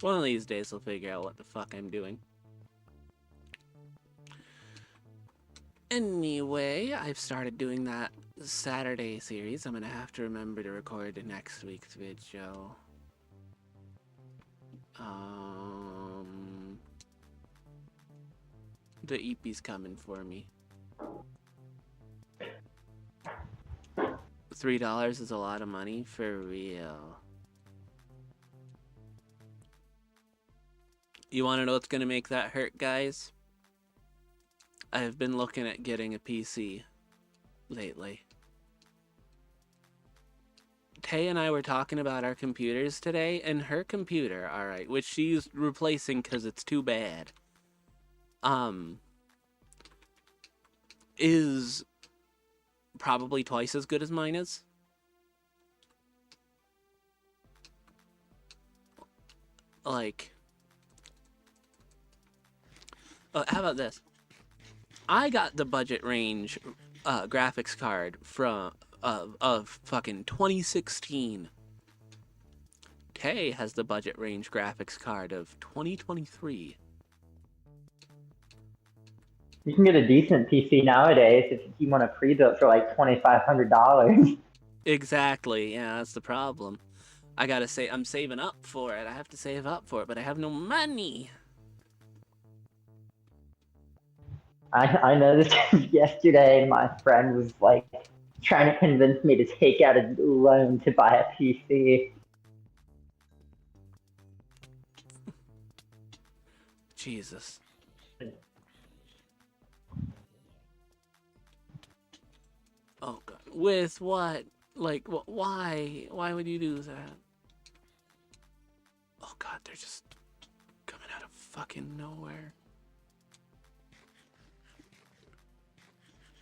One of these days I'll figure out what the fuck I'm doing. Anyway, I've started doing that Saturday series. I'm gonna have to remember to record next week's video. The EP's coming for me. $3 is a lot of money, for real. You wanna know what's gonna make that hurt, guys? I've been looking at getting a PC lately. Tay and I were talking about our computers today, and her computer, alright, which she's replacing because it's too bad, is probably twice as good as mine is. Like, how about this? I got the budget range graphics card from of fucking 2016. Tay has the budget range graphics card of 2023. You can get a decent PC nowadays if you want to pre-built for like $2,500. Exactly. Yeah, that's the problem. I gotta say, I'm saving up for it. I have to save up for it, but I have no money. I noticed yesterday my friend was like trying to convince me to take out a loan to buy a PC. Jesus. Oh god. With what? Like, why? Why would you do that? Oh god, they're just coming out of fucking nowhere.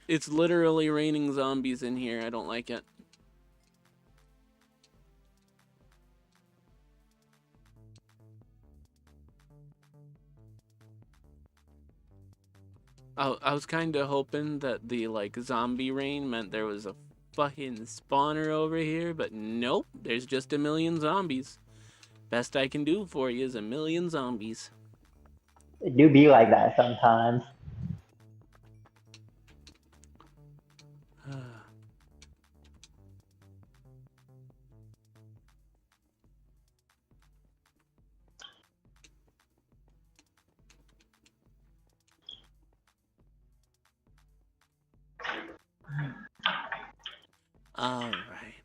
It's literally raining zombies in here. I don't like it. I was kind of hoping that the, like, zombie rain meant there was a fucking spawner over here, but nope, there's just a million zombies. Best I can do for you is a million zombies. It do be like that sometimes. All right.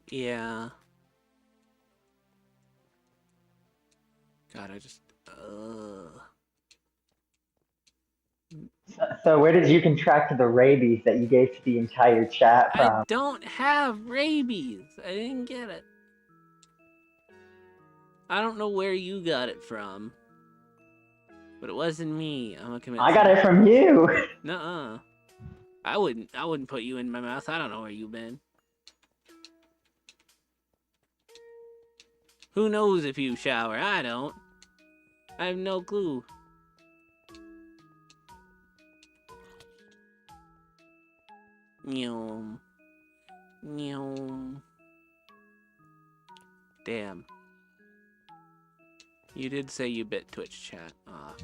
Yeah. God, I just. So where did you contract the rabies that you gave to the entire chat I from? don't have rabies. I didn't get it. I don't know where you got it from, but it wasn't me. I'm gonna commit. I got it from you. Nuh-uh. I wouldn't put you in my mouth. I don't know where you've been. Who knows if you shower? I don't. I have no clue. Nyom. Nyom. Damn. You did say you bit Twitch chat off.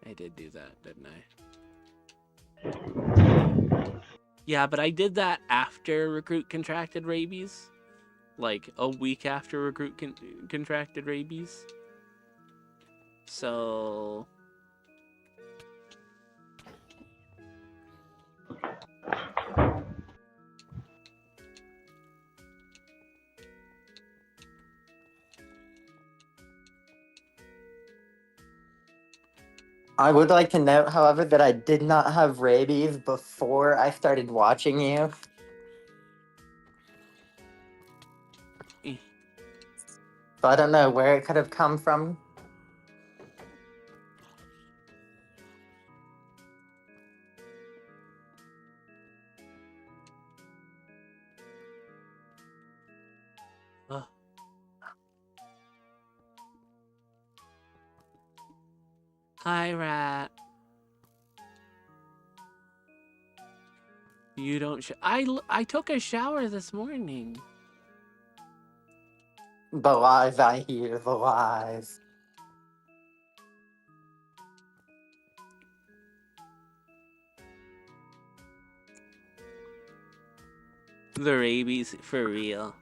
I did do that, didn't I? Yeah, but I did that after Recruit contracted rabies. Like, a week after Recruit contracted rabies. So... I would like to note, however, that I did not have rabies before I started watching you. So I don't know where it could have come from. Hi, Rat. You don't I took a shower this morning. The lies I hear, the lies. The rabies, for real.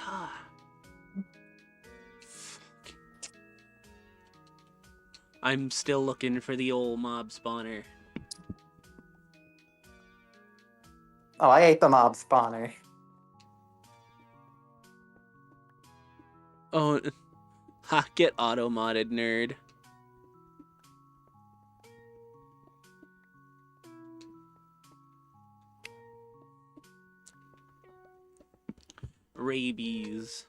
Fuck. I'm still looking for the old mob spawner. Oh, I ate the mob spawner. Oh, ha, get auto-modded, nerd. Rabies.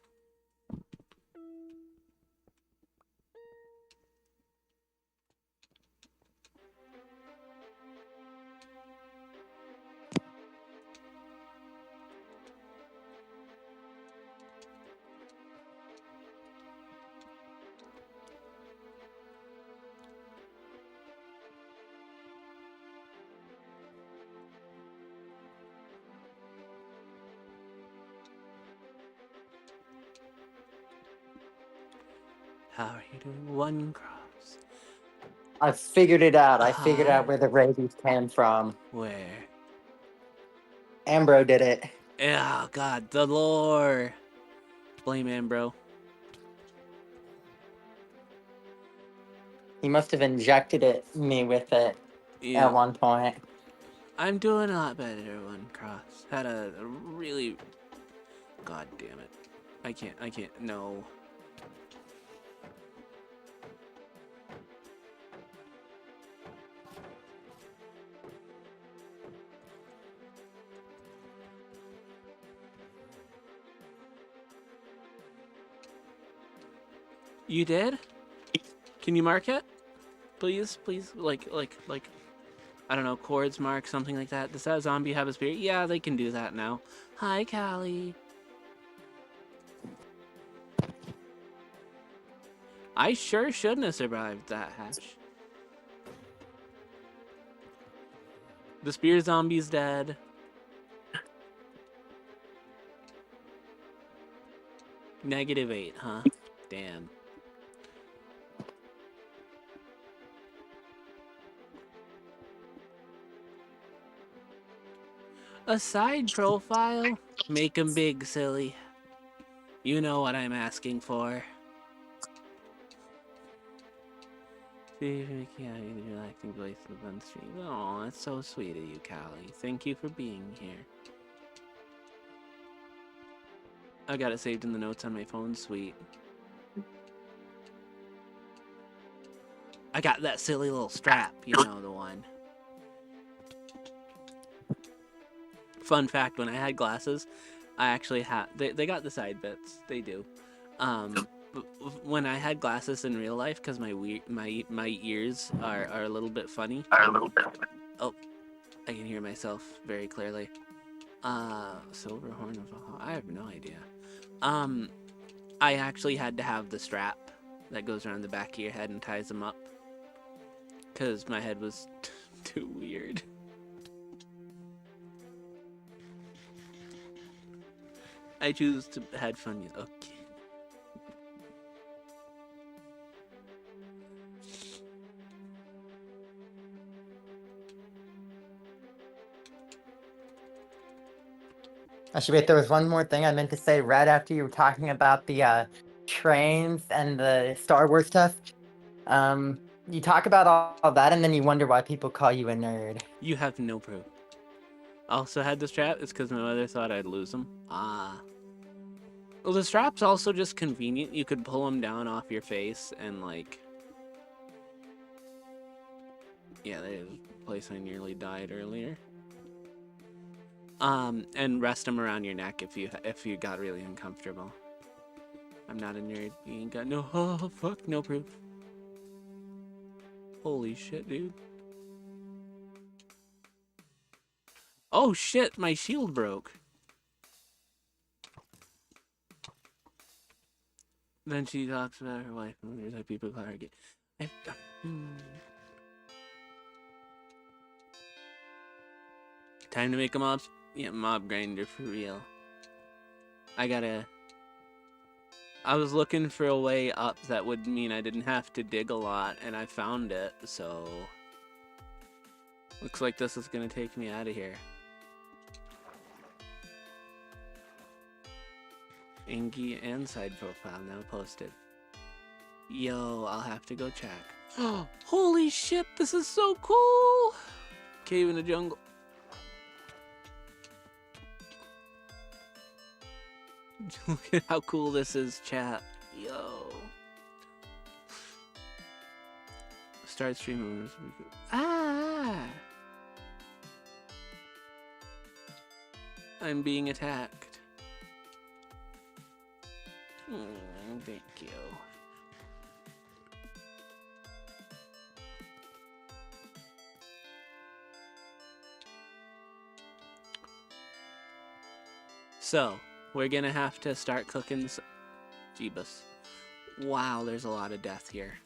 How are you doing? One cross. I figured it out. I figured out where the rabies came from. Where? Ambro did it. Oh, God, the lore. Blame Ambro. He must have injected me with it at one point. I'm doing a lot better, One cross. Had a really... God damn it. I can't, no. You did? Can you mark it? Please, like, I don't know, chords mark, something like that. Does that zombie have a spirit? Yeah, they can do that now. Hi, Callie. I sure shouldn't have survived that hatch. The spear zombie's dead. -8, huh? Damn. A side profile? Make him big, silly. You know what I'm asking for. See if you can your relaxing voice on stream. Oh, that's so sweet of you, Callie. Thank you for being here. I got it saved in the notes on my phone. Sweet. I got that silly little strap, you know, the one. Fun fact, when I had glasses, I actually had... They got the side bits. They do. When I had glasses in real life, because my ears are a little bit funny. Oh, I can hear myself very clearly. Silver horn of a... I have no idea. I actually had to have the strap that goes around the back of your head and ties them up. Because my head was too weird. I choose to had fun. Okay. Actually, wait, there was one more thing I meant to say right after you were talking about the trains and the Star Wars stuff. You talk about all that, and then you wonder why people call you a nerd. You have no proof. Also had the strap. It's because my mother thought I'd lose them. Ah. Well, the strap's also just convenient. You could pull them down off your face and, like... Yeah, there's a place I nearly died earlier. And rest them around your neck if you got really uncomfortable. I'm not a nerd. You ain't got no... Oh, fuck, no proof. Holy shit, dude. Oh, shit, my shield broke. Then she talks about her wife and wonders how people call her gay. Time to make a mob grinder for real. I was looking for a way up that would mean I didn't have to dig a lot, and I found it, so... Looks like this is gonna take me out of here. Angie and side profile now posted. Yo, I'll have to go check. Oh, holy shit, this is so cool! Cave in the jungle. Look at how cool this is, chat. Yo. Start streaming. Ah! I'm being attacked. Thank you. So, we're gonna have to start cooking Jeebus. Wow, there's a lot of death here.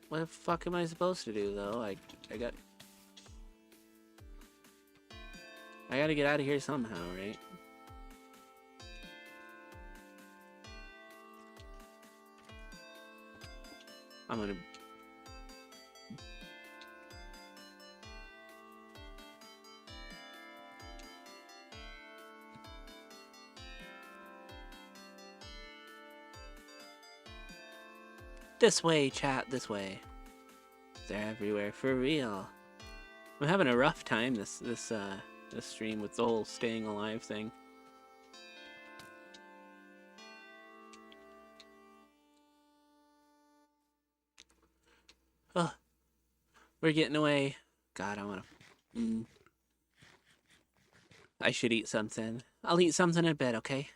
What the fuck am I supposed to do, though? I gotta get out of here somehow, right? I'm gonna... This way, chat, this way. They're everywhere, for real. I'm having a rough time this stream with the whole staying alive thing. Oh, we're getting away. God, I wanna... I should eat something. I'll eat something in a bit, okay?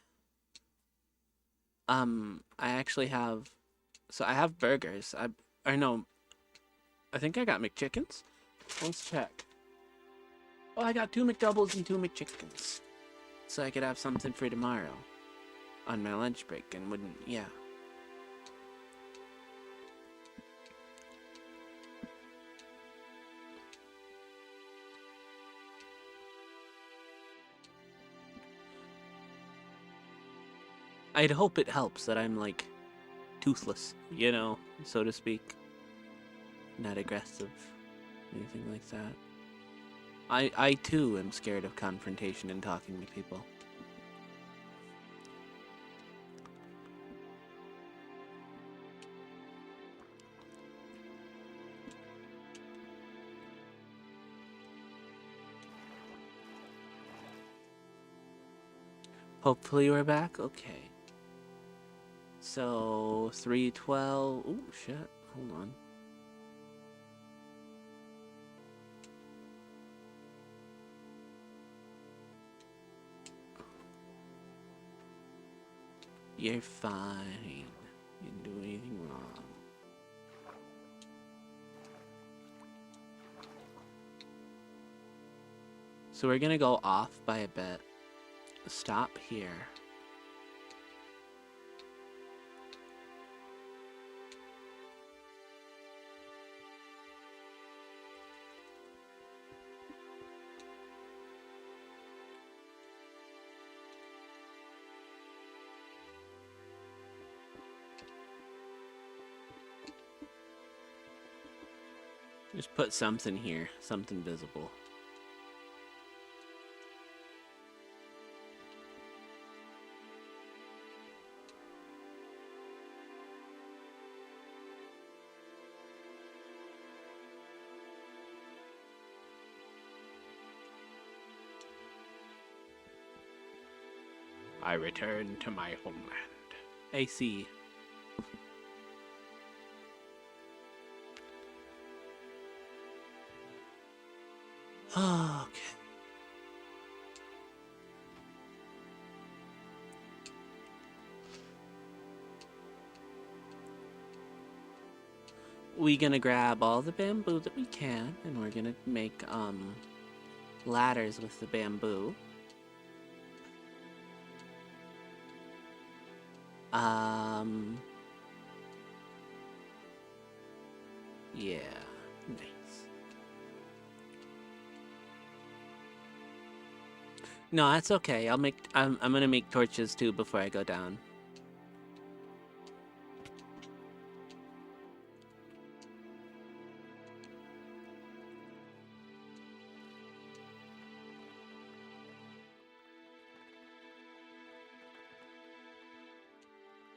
I actually have... So I have burgers. I think I got McChickens. Let's check. Oh, I got 2 McDoubles and 2 McChickens. So I could have something for tomorrow. On my lunch break and wouldn't... Yeah. I'd hope it helps that I'm, like, toothless, you know, so to speak. Not aggressive, anything like that. I too am scared of confrontation and talking to people. Hopefully we're back? Okay. So, 312... Oh, shit. Hold on. You're fine. You didn't do anything wrong. So we're gonna go off by a bit. Stop here. Just put something here, something visible. I return to my homeland. AC. Okay. We're gonna grab all the bamboo that we can, and we're gonna make ladders with the bamboo. Yeah, nice. No, that's okay. I'm gonna make torches too before I go down.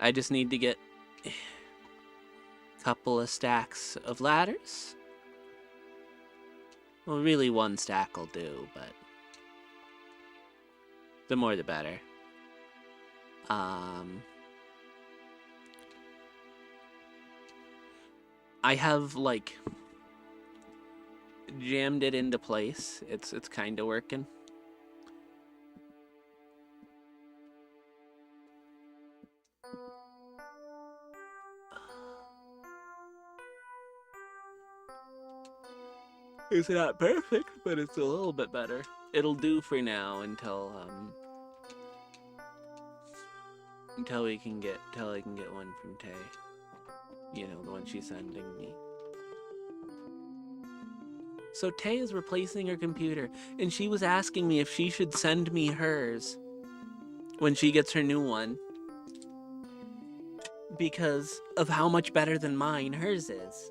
I just need to get a couple of stacks of ladders. Well, really one stack will do, but the more the better. I have like jammed it into place. It's kind of working. It's not perfect, but it's a little bit better. It'll do for now until I can get one from Tay. You know, the one she's sending me. So Tay is replacing her computer, and she was asking me if she should send me hers when she gets her new one, because of how much better than mine hers is.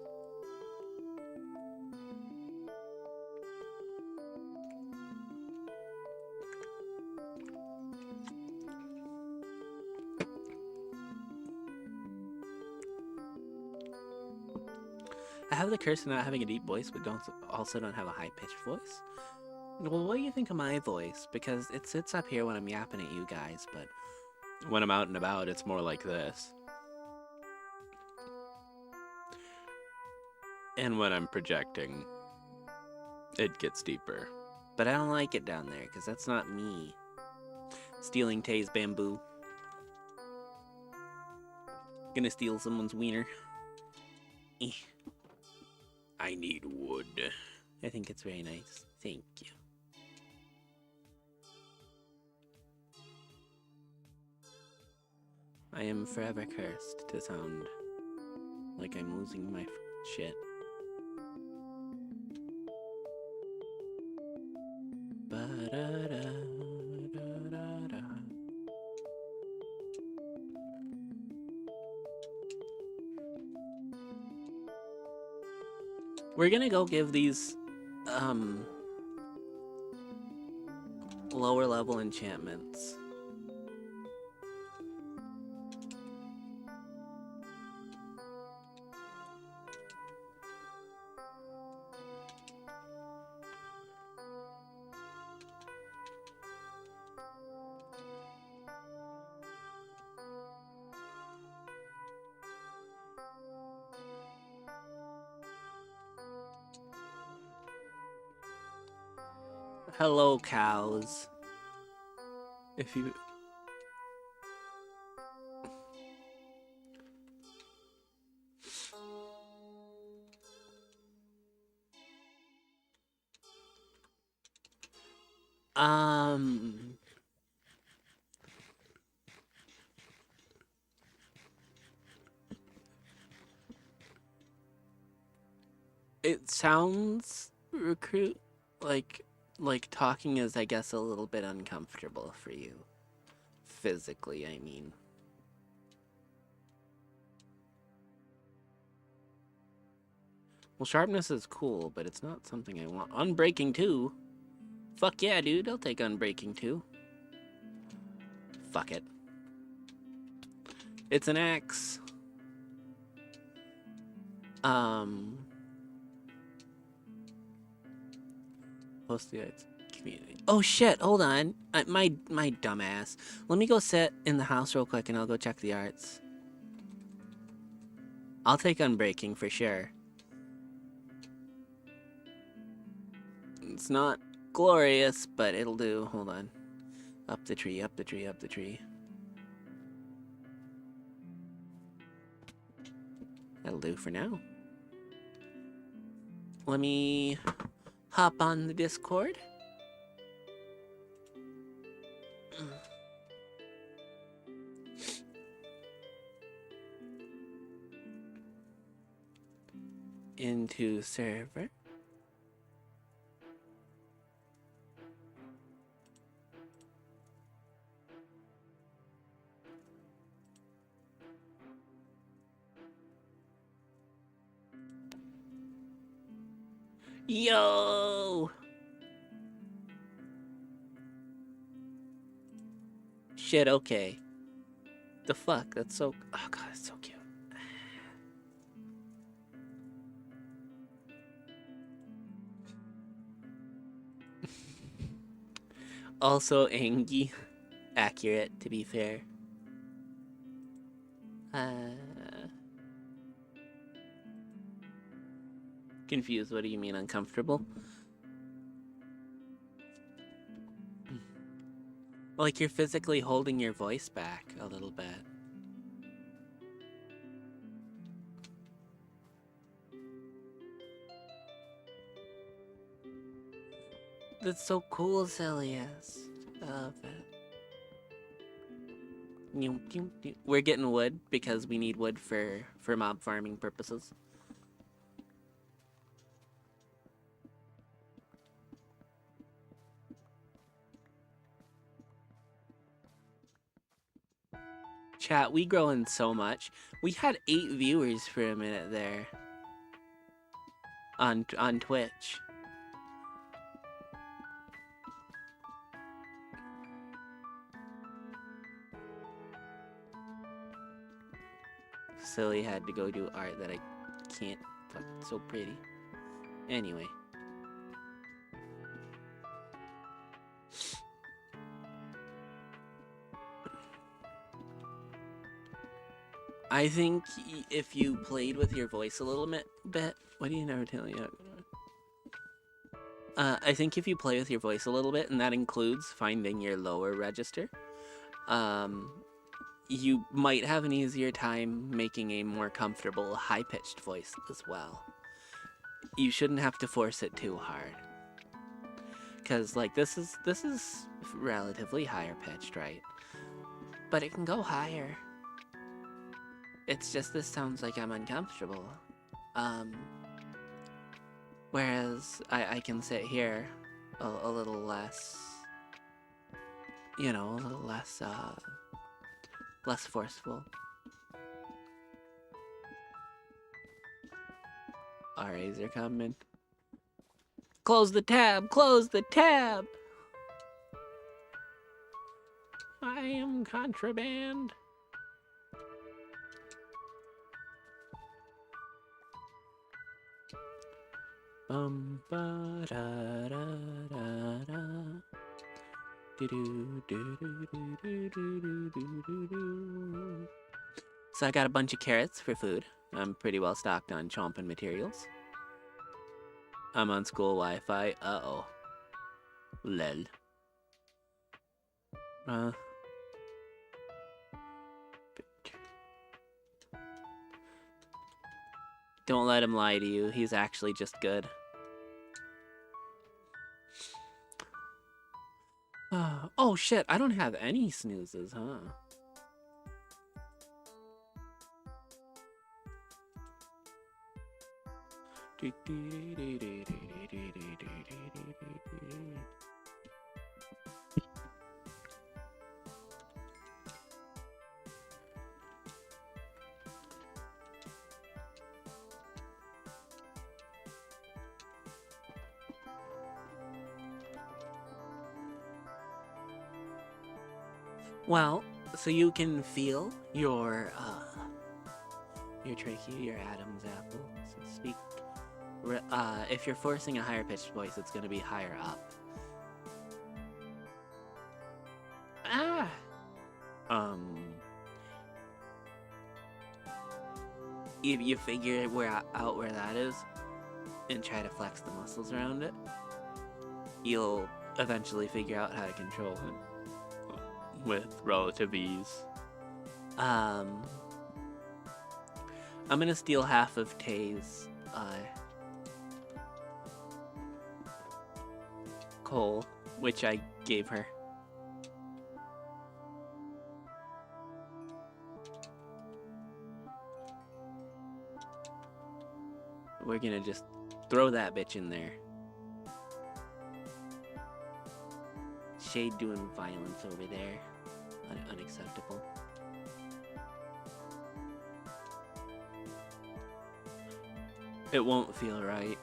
I have the curse of not having a deep voice, but also don't have a high-pitched voice. Well, what do you think of my voice? Because it sits up here when I'm yapping at you guys, but when I'm out and about, it's more like this. And when I'm projecting, it gets deeper. But I don't like it down there, because that's not me. Stealing Tay's bamboo. Gonna steal someone's wiener. I need wood. I think it's very nice. Thank you. I am forever cursed to sound like I'm losing my shit. Ba-da-da-da-da-da. We're gonna go give these lower level enchantments. Hello, cows. If you... It sounds, recruit, like talking is, I guess, a little bit uncomfortable for you. Physically, I mean. Well, sharpness is cool, but it's not something I want. Unbreaking 2? Fuck yeah, dude, I'll take Unbreaking 2. Fuck it. It's an axe. Post the arts community. Oh shit, hold on. My dumbass. Let me go sit in the house real quick and I'll go check the arts. I'll take Unbreaking for sure. It's not glorious, but it'll do. Hold on. Up the tree, up the tree, up the tree. That'll do for now. Let me hop on the Discord. Into server. Yo! Shit, okay. The fuck? That's so. Oh god, it's so cute. Also, Angie. Accurate, to be fair. Confused. What do you mean uncomfortable? Like you're physically holding your voice back a little bit. That's so cool, Celius. I love it. We're getting wood because we need wood for mob farming purposes. Chat, we growing so much. We had 8 viewers for a minute there on Twitch. Silly had to go do art that I can't. Fuck, so pretty. Anyway. I think if you played with your voice a little bit, why do you never tell me? I think if you play with your voice a little bit, and that includes finding your lower register, you might have an easier time making a more comfortable high-pitched voice as well. You shouldn't have to force it too hard. Cause like this is relatively higher pitched, right? But it can go higher. It's just this sounds like I'm uncomfortable. Whereas I can sit here a little less, you know, a little less forceful. RAs are coming. Close the tab! Close the tab! I am contraband. Ba da da da da. Do do do do do do do do do do. So I got a bunch of carrots for food. I'm pretty well stocked on chomping materials. I'm on school Wi-Fi. Uh-oh. Lel. Don't let him lie to you. He's actually just good. Oh shit, I don't have any snoozes, huh? Well, so you can feel your trachea, your Adam's apple, so to speak. If you're forcing a higher pitched voice, it's going to be higher up. If you figure out where that is and try to flex the muscles around it, you'll eventually figure out how to control it with relative ease. I'm gonna steal half of Tay's coal, which I gave her. We're gonna just throw that bitch in there. Shade doing violence over there. Unacceptable. It won't feel right.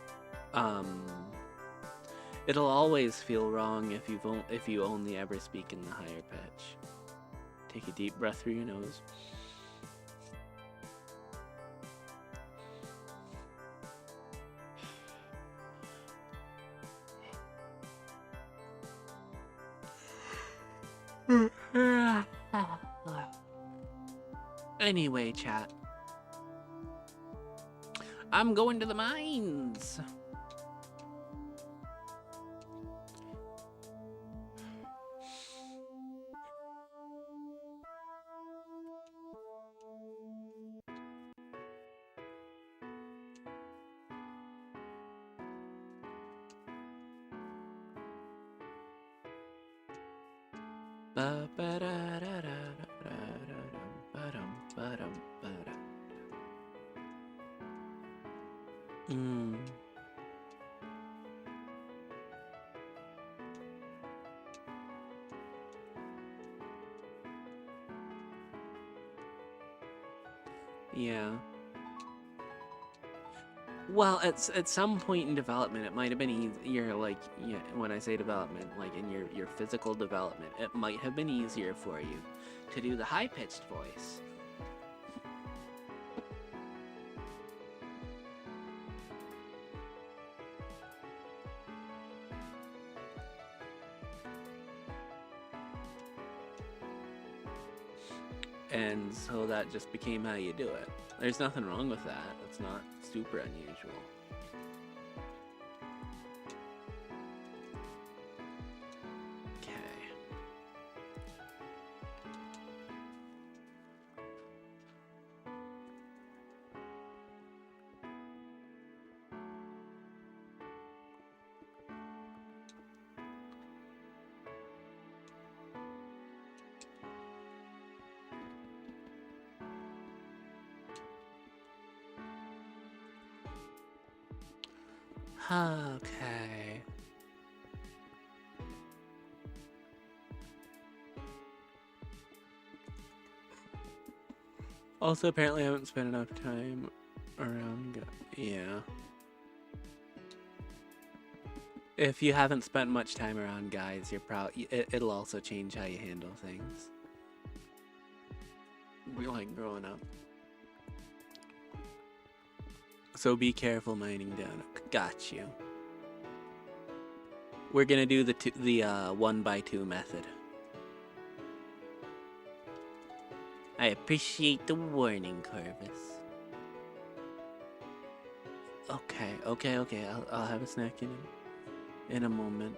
It'll always feel wrong if you only ever speak in the higher pitch. Take a deep breath through your nose. Anyway, chat. I'm going to the mines. Yeah. Well, at some point in development, it might have been easier. Like, yeah, when I say development, like in your physical development, it might have been easier for you to do the high-pitched voice. And so that just became how you do it. There's nothing wrong with that. It's not super unusual. Okay. Okay. Also, apparently I haven't spent enough time around... Yeah. If you haven't spent much time around guys, you're it'll also change how you handle things. We're like growing up. So be careful mining down. Got you. We're gonna do the 1x2 method. I appreciate the warning, Corvus. Okay. I'll have a snack in a moment.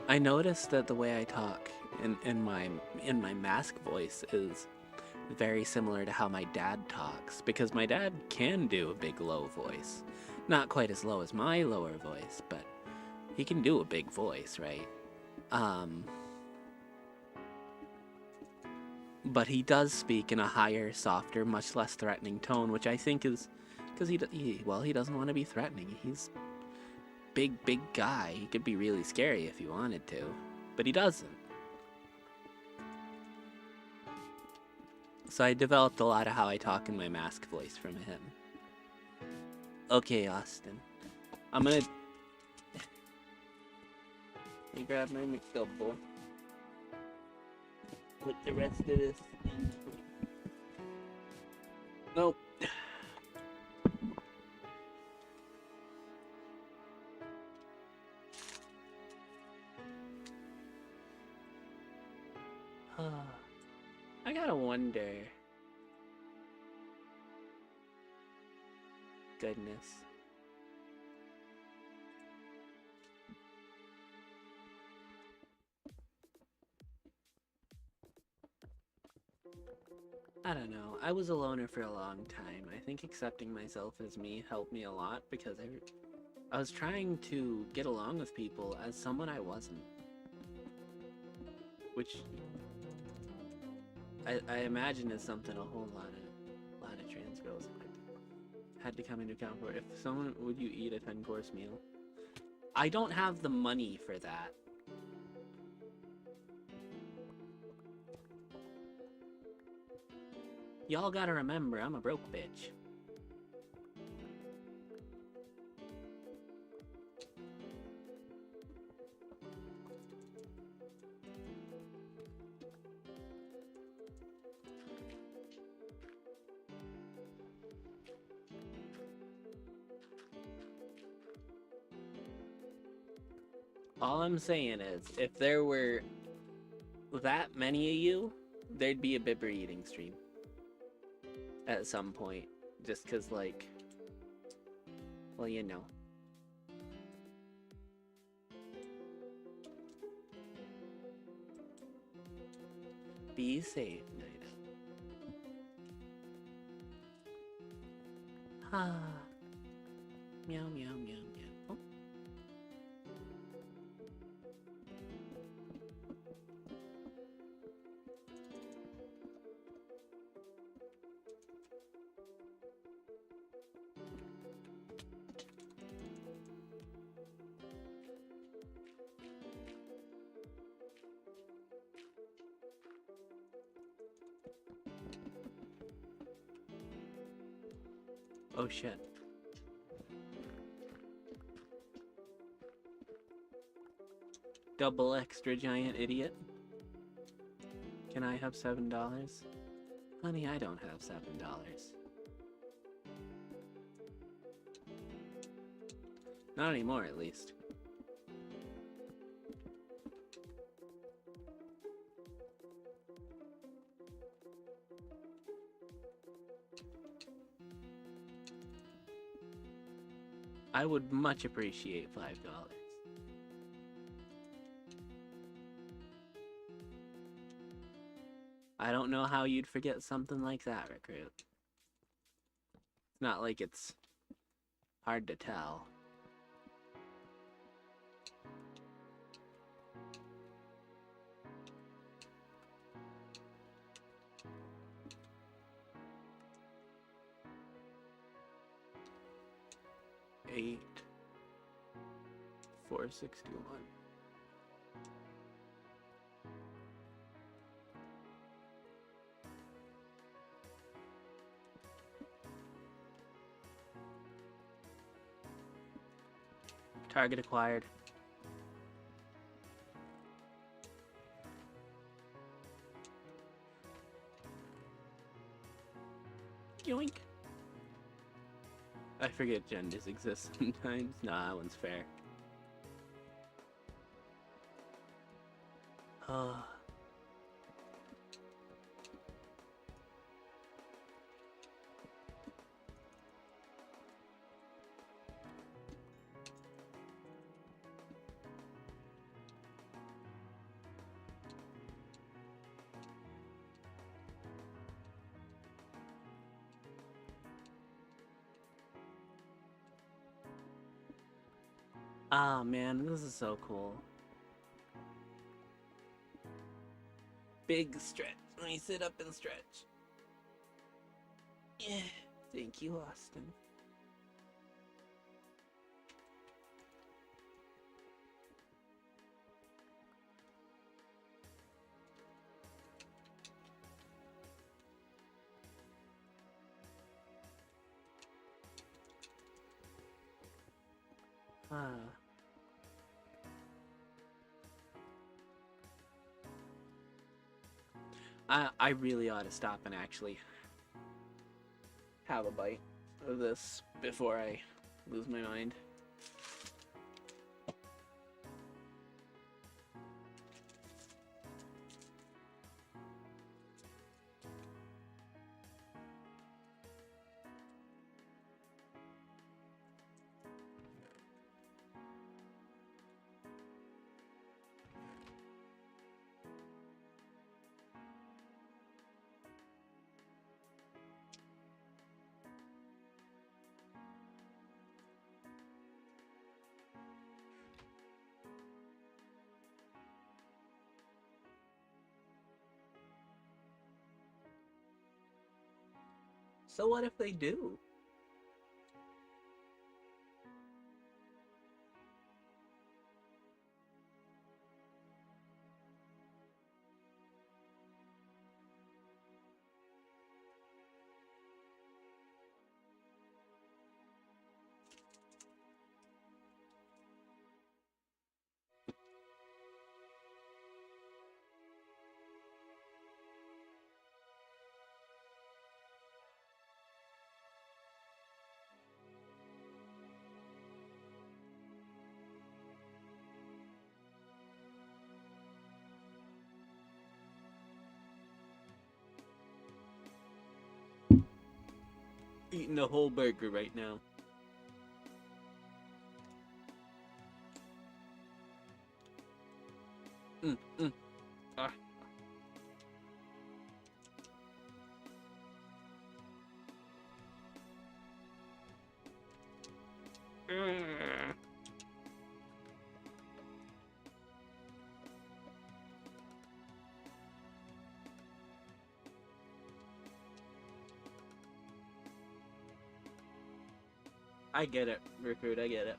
I noticed that the way I talk in my mask voice is very similar to how my dad talks, because my dad can do a big low voice. Not quite as low as my lower voice, but he can do a big voice, right? But he does speak in a higher, softer, much less threatening tone, which I think is because he doesn't want to be threatening. He's big guy. He could be really scary if he wanted to, but he doesn't. So I developed a lot of how I talk in my mask voice from him. Okay, Austin. I'm gonna... Let me grab my McDouble. Put the rest of this in. Nope. I gotta wonder. Goodness. I don't know. I was a loner for a long time. I think accepting myself as me helped me a lot because I was trying to get along with people as someone I wasn't. Which I imagine is something a whole lot of trans girls had to come into account for. If someone, would you eat a 10-course meal? I don't have the money for that. Y'all gotta remember, I'm a broke bitch. All I'm saying is, if there were that many of you, there'd be a bibber eating stream at some point. Just cause, like, well, you know. Be safe, Nida. Ah. Meow, meow, meow, meow. Oh. Oh shit. Double extra giant idiot. Can I have $7? Honey, I don't have $7. Not anymore, at least. I would much appreciate $5. I don't know how you'd forget something like that, Recruit. It's not like it's hard to tell. $8, $4.61. Target acquired. Yoink. I forget genders exist sometimes. Nah, that one's fair. Ah, man, this is so cool. Big stretch. Let me sit up and stretch. Yeah, thank you, Austin. I really ought to stop and actually have a bite of this before I lose my mind. So what if they do? eating a whole burger right now. Ah. I get it, Recruit, I get it.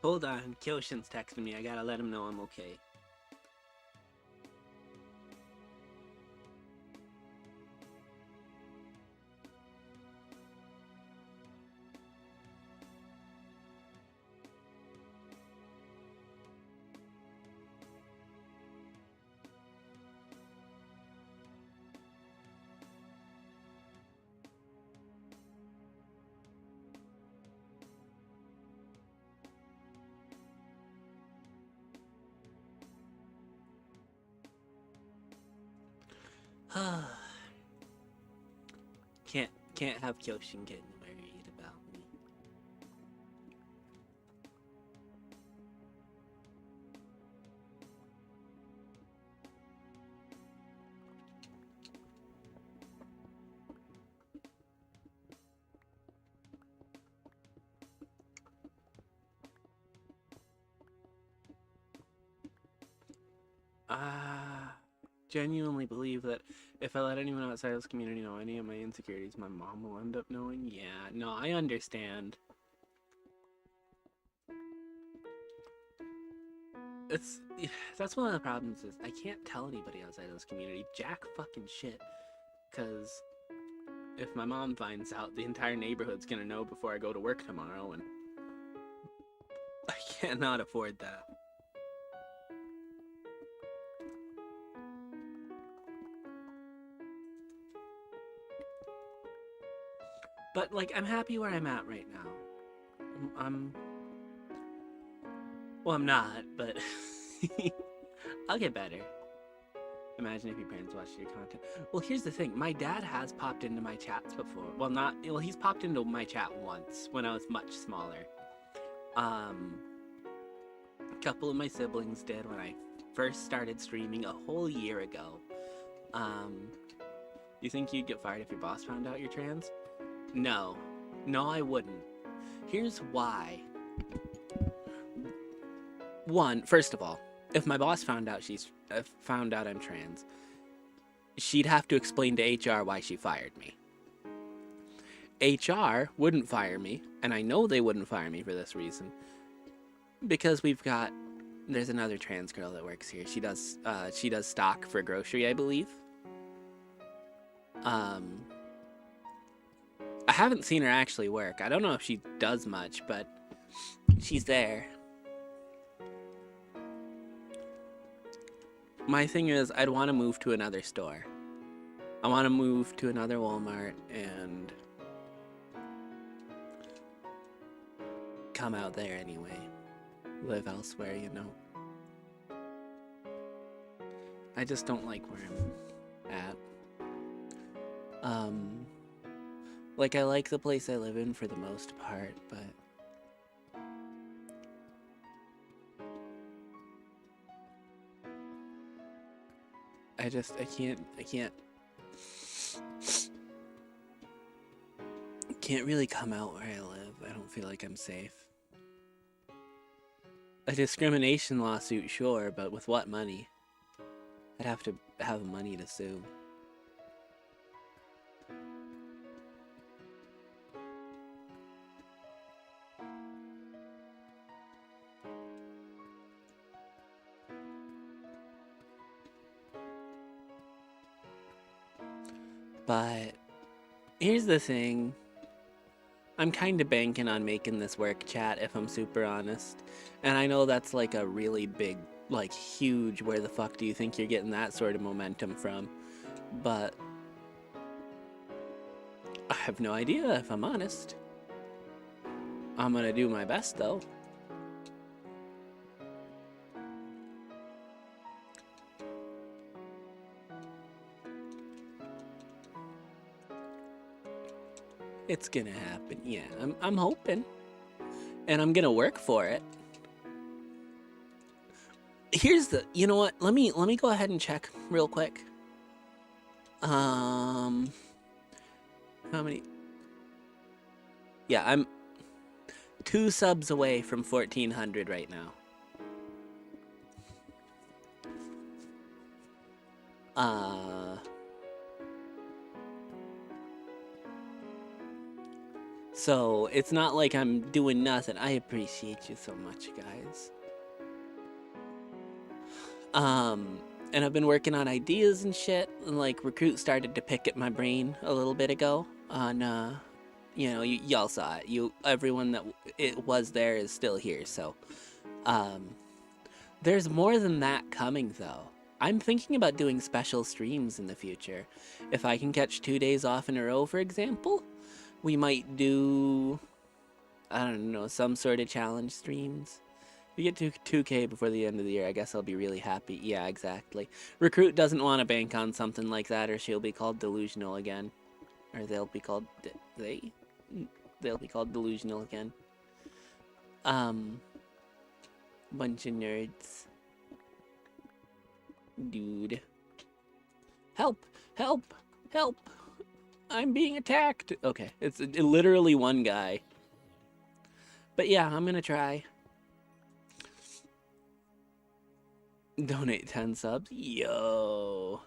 Hold on, Kyoshin's texting me. I gotta let him know I'm okay. Can't have Kyoshin getting worried about me. Genuinely believe that if I let anyone outside this community know any of my insecurities, my mom will end up knowing. Yeah, no, I understand. It's that's one of the problems is I can't tell anybody outside of this community jack fucking shit, cause if my mom finds out, the entire neighborhood's gonna know before I go to work tomorrow, and I cannot afford that. But like, I'm happy where I'm at right now. Well, I'm not, but I'll get better. Imagine if your parents watched your content. Well, here's the thing. My dad has popped into my chats before. Well, he's popped into my chat once when I was much smaller. A couple of my siblings did when I first started streaming a whole year ago. You think you'd get fired if your boss found out you're trans? No. No, I wouldn't. Here's why. One, first of all, if my boss found out I'm trans, she'd have to explain to HR why she fired me. HR wouldn't fire me, and I know they wouldn't fire me for this reason, because there's another trans girl that works here. She does stock for grocery, I believe. I haven't seen her actually work. I don't know if she does much, but she's there. My thing is, I'd want to move to another store. I want to move to another Walmart and come out there anyway. Live elsewhere, you know. I just don't like where I'm at. Like, I like the place I live in for the most part, but I can't really come out where I live. I don't feel like I'm safe. A discrimination lawsuit, sure, but with what money? I'd have to have money to sue. But here's the thing. I'm kind of banking on making this work, chat, if I'm super honest. And I know that's like a really big, like huge, where the fuck do you think you're getting that sort of momentum from? But I have no idea, if I'm honest. I'm gonna do my best, though. It's gonna happen, yeah. I'm hoping. And I'm gonna work for it. Here's the, you know what? Let me go ahead and check real quick. How many? Yeah, I'm 2 subs away from 1400 right now. So it's not like I'm doing nothing. I appreciate you so much, guys. And I've been working on ideas and shit, and like Recruit started to pick at my brain a little bit ago on you know, y'all saw it. Everyone that it was there is still here, so there's more than that coming though. I'm thinking about doing special streams in the future. If I can catch 2 days off in a row, for example, we might do, I don't know, some sort of challenge streams. We get to 2K before the end of the year, I guess I'll be really happy. Yeah, exactly. Recruit doesn't want to bank on something like that, or she'll be called delusional again. Or they'll be called, they'll be called delusional again. Bunch of nerds. Dude. Help! Help! Help! I'm being attacked! Okay, it's literally one guy. But yeah, I'm gonna try. Donate 10 subs? Yo!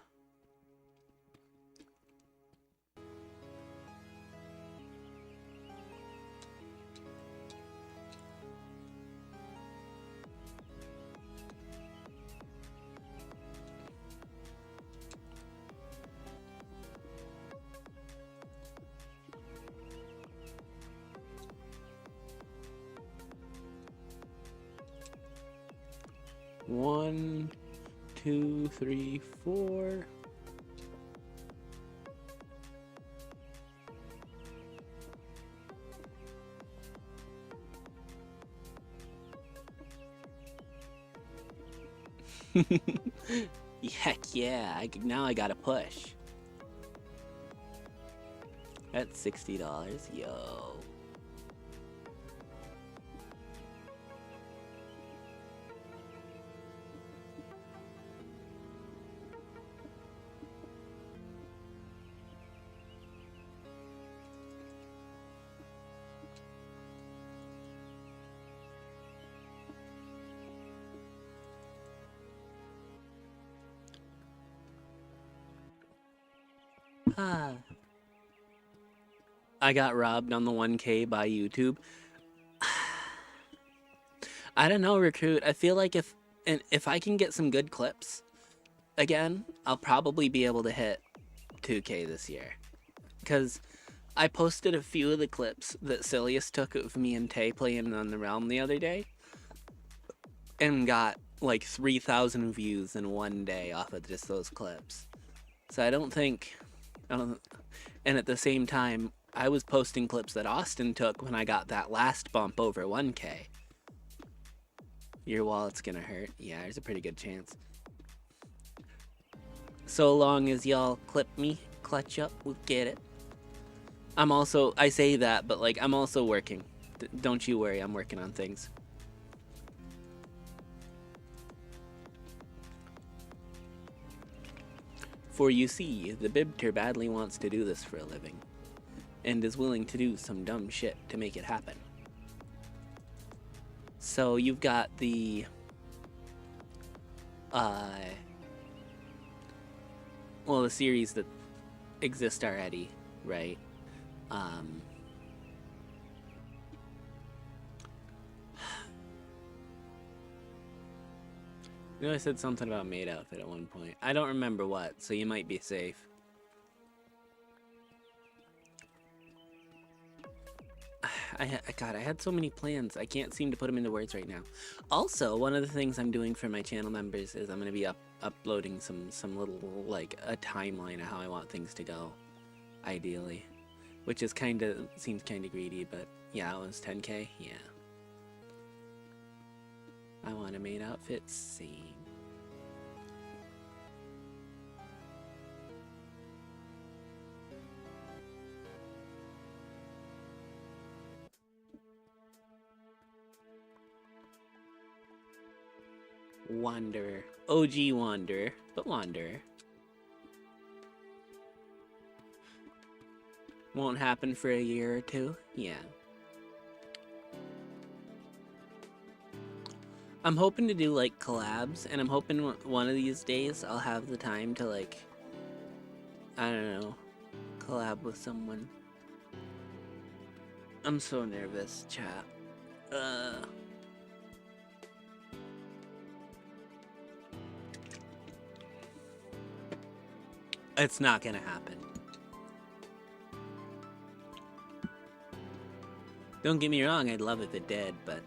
One, 2, 3, 4. Heck yeah, now I gotta push. That's $60, yo. I got robbed on the 1K by YouTube. I don't know, Recruit. I feel like if I can get some good clips again, I'll probably be able to hit 2K this year. Because I posted a few of the clips that Silius took of me and Tay playing on the Realm the other day, and got like 3,000 views in one day off of just those clips. So and at the same time, I was posting clips that Austin took when I got that last bump over 1K. Your wallet's gonna hurt. Yeah, there's a pretty good chance. So long as y'all clip me, clutch up, we'll get it. I say that, but like, I'm also working. Don't you worry, I'm working on things. For you see, the Bibter badly wants to do this for a living. and is willing to do some dumb shit to make it happen. So you've got the the series that exist already, right? You know, I said something about maid outfit at one point. I don't remember what, so you might be safe. God, I had so many plans. I can't seem to put them into words right now. Also, one of the things I'm doing for my channel members is I'm going to be uploading some little, like, a timeline of how I want things to go, ideally. Which is seems kind of greedy, but yeah, it was 10K, yeah. I want a maid outfit, same. Wanderer. OG Wanderer, but Wanderer. Won't happen for a year or two? Yeah. I'm hoping to do, like, collabs, and I'm hoping one of these days I'll have the time to, like, I don't know, collab with someone. I'm so nervous, chat. It's not gonna happen. Don't get me wrong, I'd love if it did, but...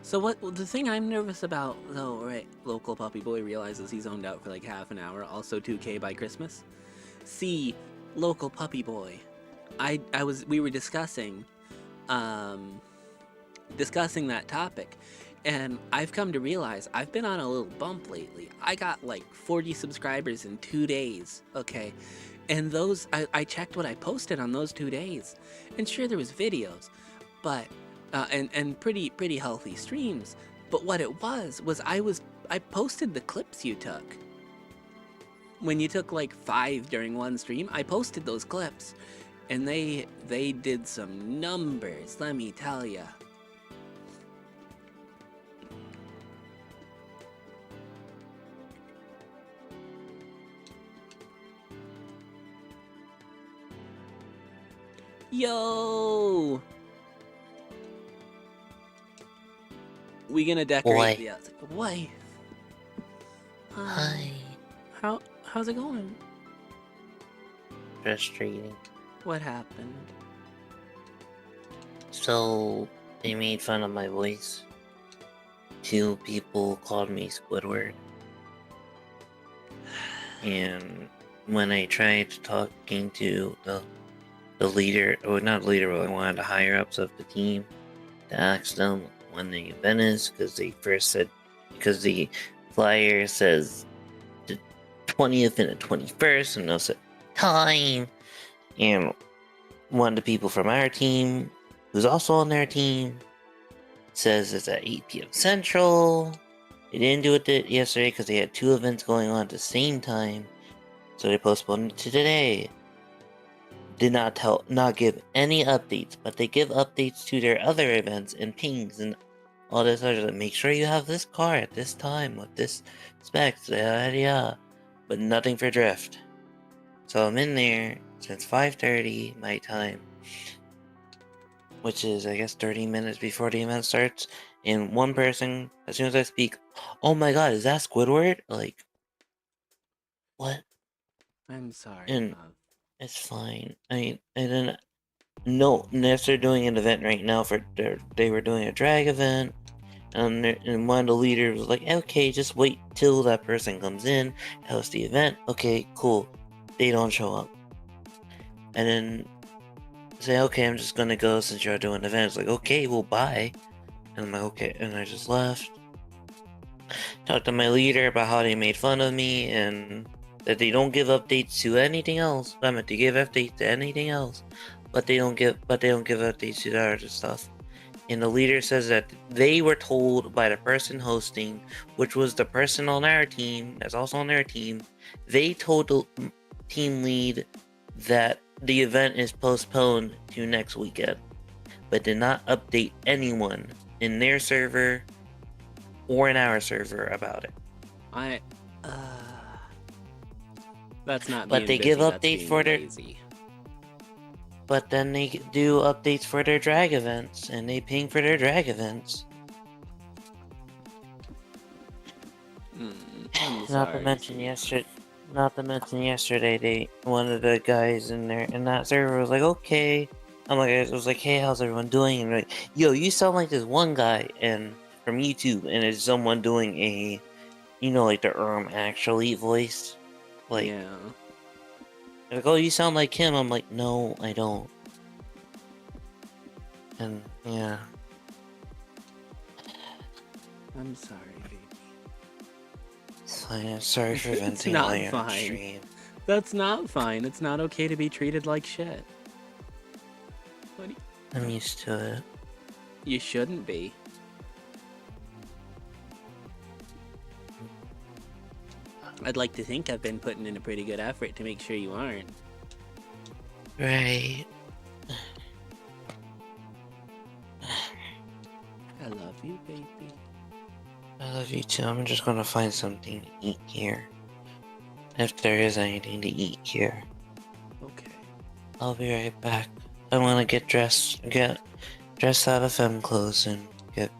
So the thing I'm nervous about, though, right, local puppy boy realizes he's zoned out for like half an hour, also 2K by Christmas. See, local puppy boy, we were discussing that topic, and I've come to realize I've been on a little bump lately. I got like 40 subscribers in 2 days, okay? And those, I checked what I posted on those 2 days, and sure, there was videos, but, and pretty healthy streams, but what it was I posted the clips you took. When you took like 5 during one stream, I posted those clips, and they did some numbers, let me tell ya. Yo! We gonna decorate the outside. Wife. Hi. How's it going? Frustrating. What happened? So, they made fun of my voice. 2 people called me Squidward. And when I tried talking to the leader, or not leader, but one of the higher ups of the team, to ask them when the event is, because they first said, because the flyer says the 20th and the 21st, and they'll say time. And one of the people from our team, who's also on their team, says it's at 8 p.m. Central. They didn't do it yesterday because they had 2 events going on at the same time, so they postponed it to today. Did not give any updates, but they give updates to their other events and pings and all this other stuff. Make sure you have this car at this time with this specs, yeah, but nothing for drift. So I'm in there since 5:30 my time, which is I guess 30 minutes before the event starts. And one person, as soon as I speak, oh my god, is that Squidward? Like, what? I'm sorry, And love. it's fine. I didn't. No, unless they're doing an event right now they were doing a drag event, and one of the leaders was like, okay, just wait till that person comes in, host the event. Okay, cool. They don't show up, and then say, okay, I'm just gonna go since you're doing an event. It's like, okay, well, bye. And I'm like, okay, and I just left. Talked to my leader about how they made fun of me and that they don't give updates to anything else. I meant to give updates to anything else, but they don't give updates to the other stuff. And the leader says that they were told by the person hosting, which was the person on our team, that's also on their team, they told the team lead that the event is postponed to next weekend, but did not update anyone in their server or in our server about it. That's not But being they busy, give that's updates being for their- lazy. But then they do updates for their drag events, and they ping for their drag events. I'm Not sorry, to mention sweetie. yesterday, one of the guys in that server was like, "Okay." It was like, "Hey, how's everyone doing?" And like, "Yo, you sound like this one guy and from YouTube," and it's someone doing a, like the actually voice, like, Yeah. like, "Oh, you sound like him." I'm like, "No, I don't." And yeah, I'm sorry, baby. so, yeah, sorry for It's venting not while you're on fine. stream. That's not fine. It's not okay to be treated like shit. What do I'm used to it. you shouldn't be. I'd like to think I've been putting in a pretty good effort to make sure you aren't. Right. I love you, baby. I love you too. I'm just gonna find something to eat here. If there is anything to eat here. Okay. I'll be right back. I wanna get dressed out of femme clothes and get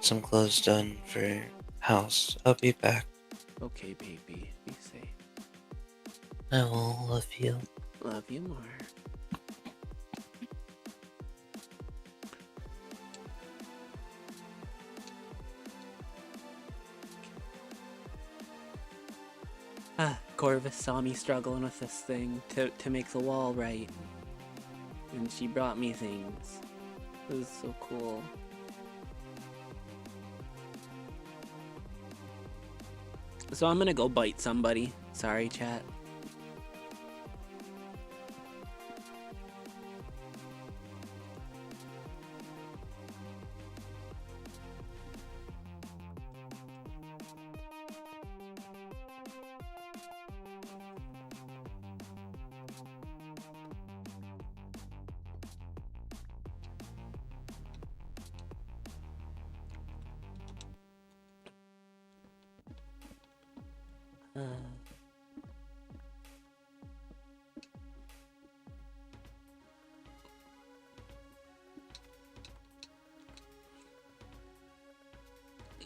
some clothes done for house. I'll be back. Okay, baby. Be safe. I will love you. Love you more. Corvus saw me struggling with this thing to make the wall right. And she brought me things. It was so cool. So I'm gonna go bite somebody. Sorry, chat.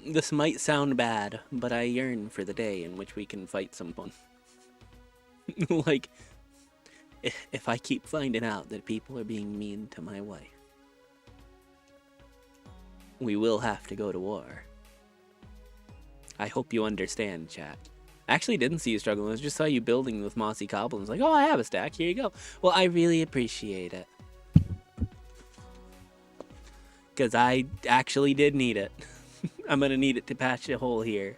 This might sound bad, but I yearn for the day in which we can fight someone. Like, if I keep finding out that people are being mean to my wife, we will have to go to war. I hope you understand, chat. I actually didn't see you struggling. I just saw you building with mossy goblins. Like, oh, I have a stack. Here you go. Well, I really appreciate it. Because I actually did need it. I'm going to need it to patch a hole here.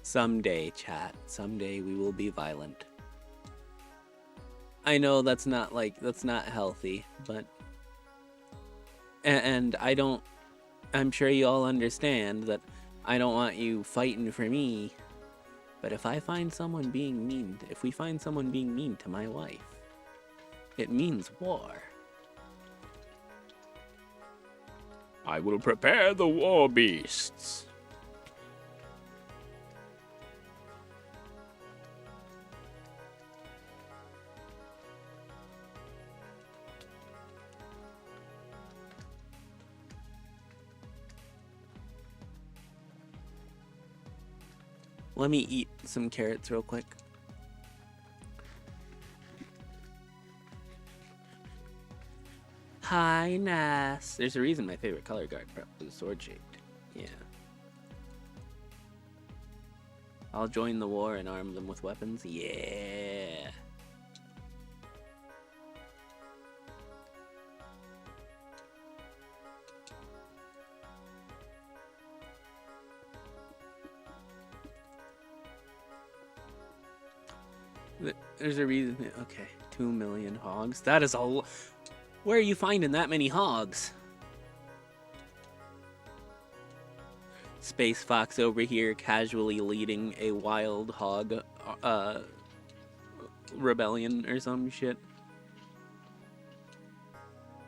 Someday, chat. Someday we will be violent. I know that's not healthy, but and I'm sure you all understand that I don't want you fighting for me. But if we find someone being mean to my wife, it means war. I will prepare the war beasts. Let me eat some carrots real quick. Hi, Nass. There's a reason my favorite color guard prep was sword-shaped. Yeah. I'll join the war and arm them with weapons. Yeah. There's a reason. Okay, 2 million hogs. That is a. Where are you finding that many hogs? Space Fox over here casually leading a wild hog rebellion or some shit.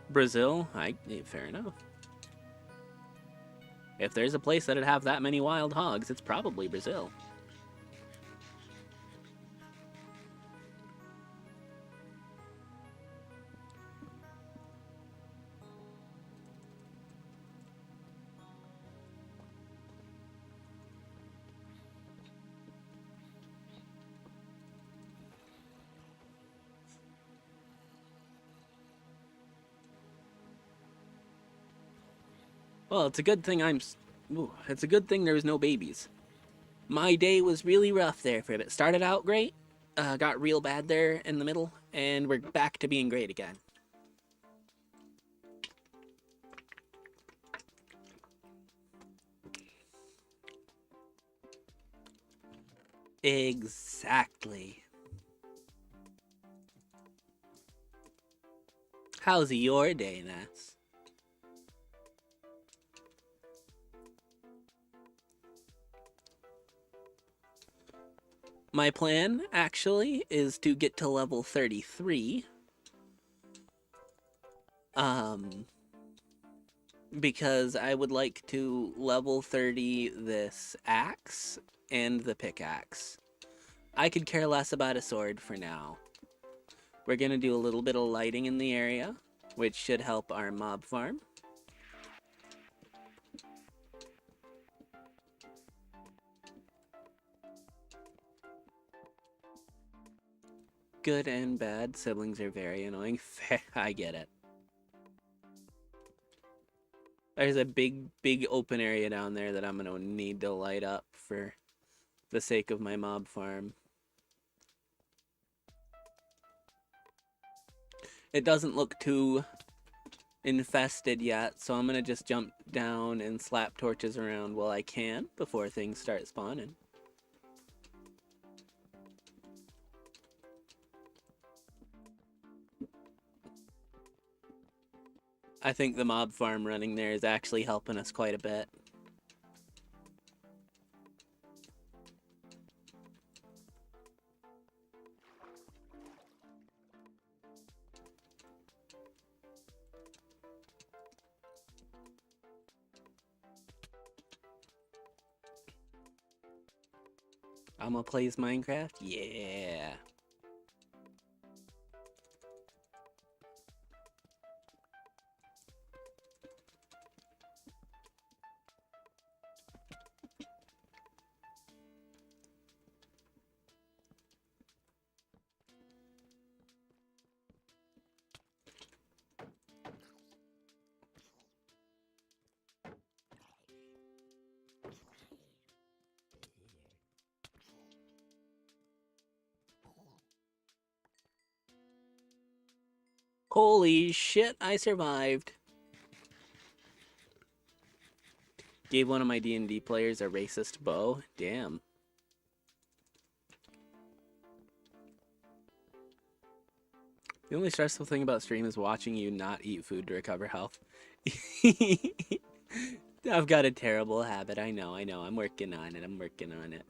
Brazil? Fair enough. If there's a place that'd have that many wild hogs, it's probably Brazil. Well, it's a good thing it's a good thing there was no babies. My day was really rough there for a bit. Started out great, got real bad there in the middle, and we're back to being great again. Exactly. How's your day, Nats? My plan, actually, is to get to level 33. Because I would like to level 30 this axe and the pickaxe. I could care less about a sword for now. We're gonna do a little bit of lighting in the area, which should help our mob farm. Good and bad. Siblings are very annoying. I get it. There's a big open area down there that I'm gonna need to light up for the sake of my mob farm. It doesn't look too infested yet, so I'm gonna just jump down and slap torches around while I can before things start spawning. I think the mob farm running there is actually helping us quite a bit. I'ma plays Minecraft? Yeah. Holy shit, I survived. Gave one of my D&D players a racist bow. Damn. The only stressful thing about stream is watching you not eat food to recover health. I've got a terrible habit. I know. I'm working on it.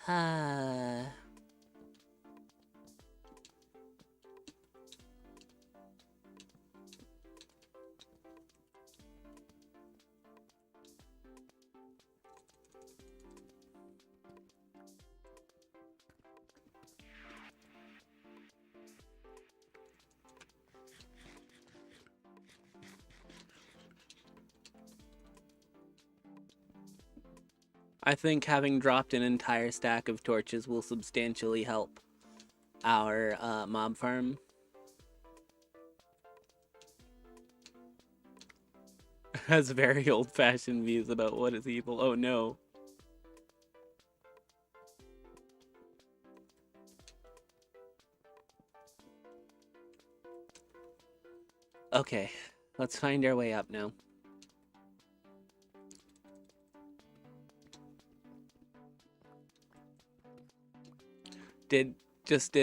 Ah. I think having dropped an entire stack of torches will substantially help our mob farm. Has very old-fashioned views about what is evil. Oh no. Okay, let's find our way up now. did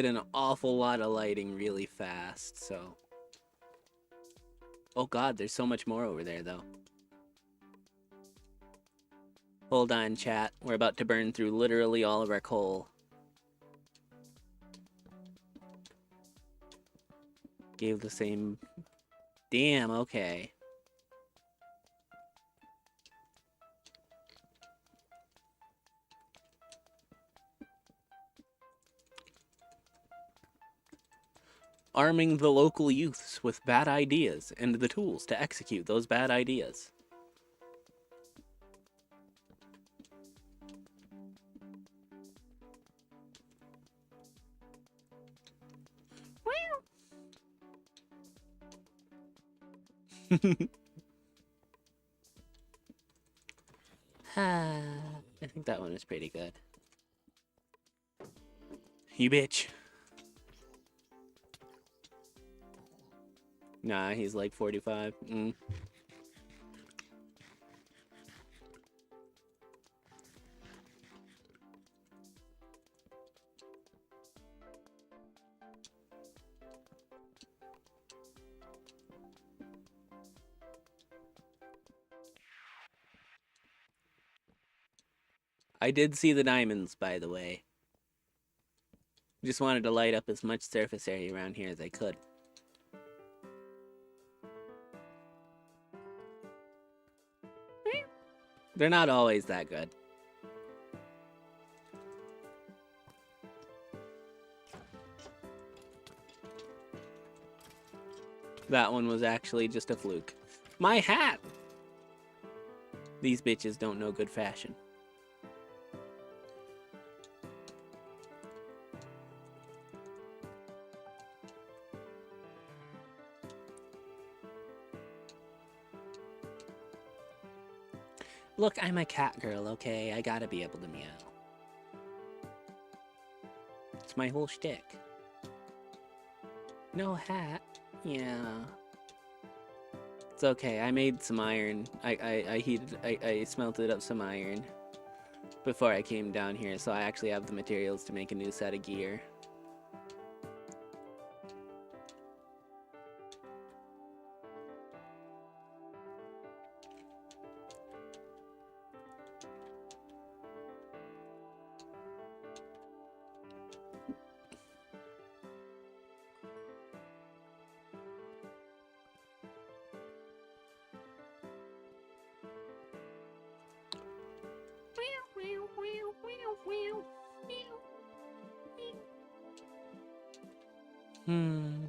an awful lot of lighting really fast, so. Oh god, there's so much more over there, though. Hold on, chat. We're about to burn through literally all of our coal. Gave the same... Damn, okay. Arming the local youths with bad ideas and the tools to execute those bad ideas. I think that one is pretty good. You bitch. Nah, he's like 45. I did see the diamonds, by the way. Just wanted to light up as much surface area around here as I could. They're not always that good. That one was actually just a fluke. My hat! These bitches don't know good fashion. Look, I'm a cat girl, okay? I gotta be able to meow. It's my whole shtick. No hat? Yeah. It's okay, I made some iron. I smelted up some iron before I came down here, so I actually have the materials to make a new set of gear. Hmm.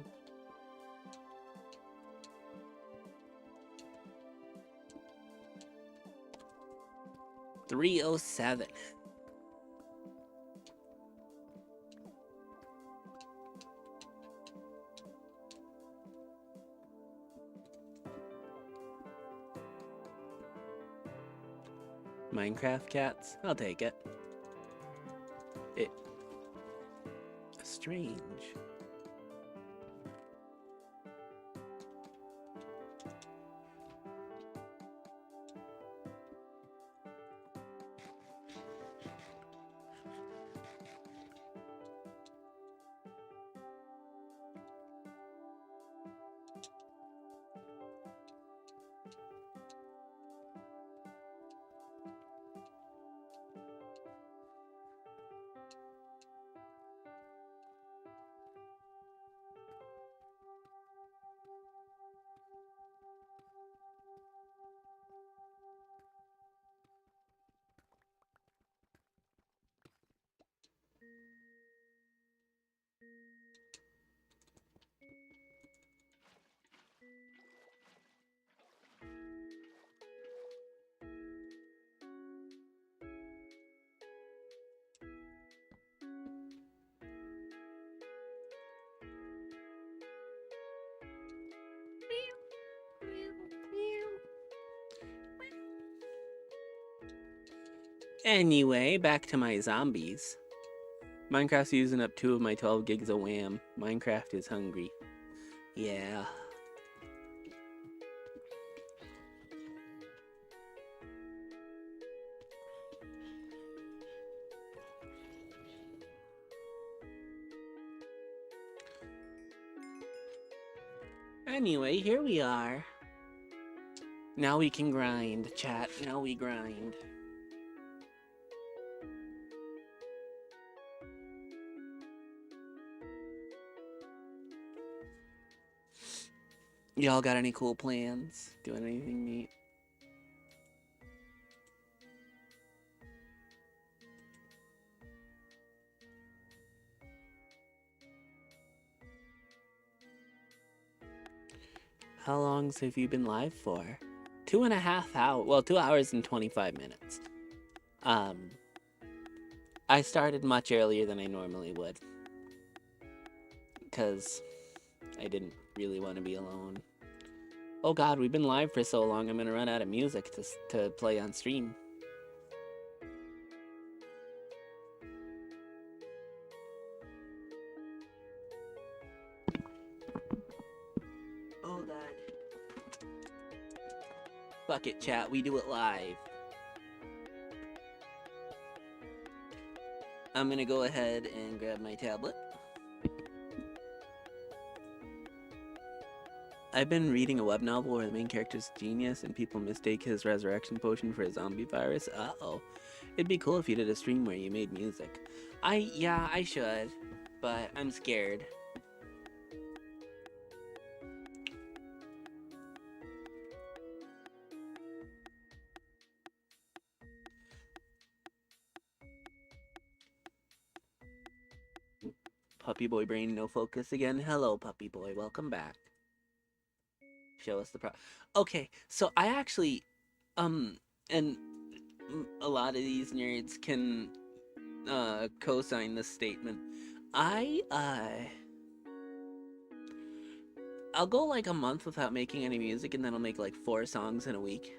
$307. Minecraft cats? I'll take it. Strange. Anyway, back to my zombies. Minecraft's using up 2 of my 12 gigs of RAM. Minecraft is hungry. Yeah. Anyway, here we are. Now we can grind, chat. Now we grind. Y'all got any cool plans? Doing anything neat? How long have you been live for? 2.5 hours. Well, 2 hours and 25 minutes. I started much earlier than I normally would. Because I didn't really want to be alone. Oh god, we've been live for so long, I'm gonna run out of music to play on stream. Oh god. Fuck it, chat, we do it live. I'm gonna go ahead and grab my tablet. I've been reading a web novel where the main character's a genius and people mistake his resurrection potion for a zombie virus. Uh-oh. It'd be cool if you did a stream where you made music. Yeah, I should, but I'm scared. Puppy boy brain, no focus again. Hello, puppy boy, welcome back. Show us the Okay, so I actually, and a lot of these nerds can, co-sign this statement. I'll go like a month without making any music, and then I'll make like 4 songs in a week.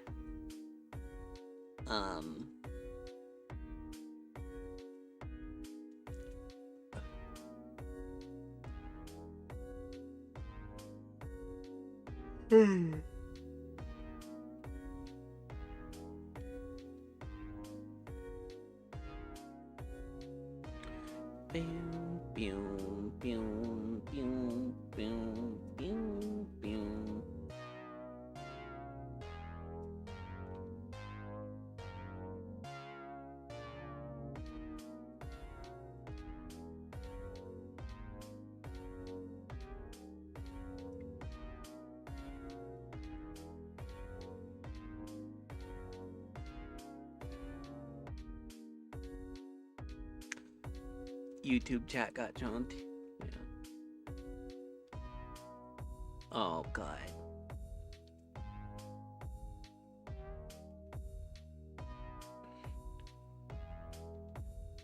YouTube chat got jumped. Yeah. Oh god.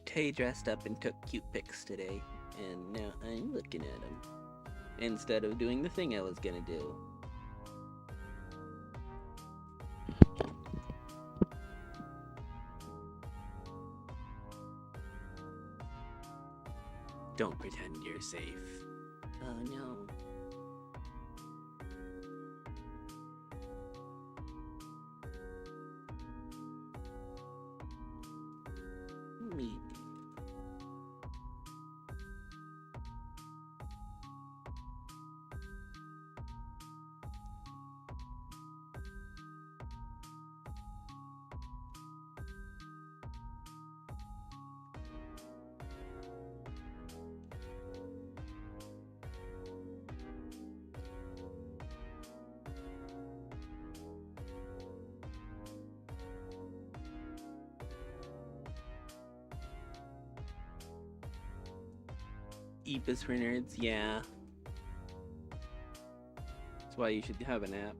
Tay dressed up and took cute pics today, and now I'm looking at him instead of doing the thing I was gonna do. Don't pretend you're safe. Oh no. Me. Eep is for nerds, yeah. That's why you should have an app.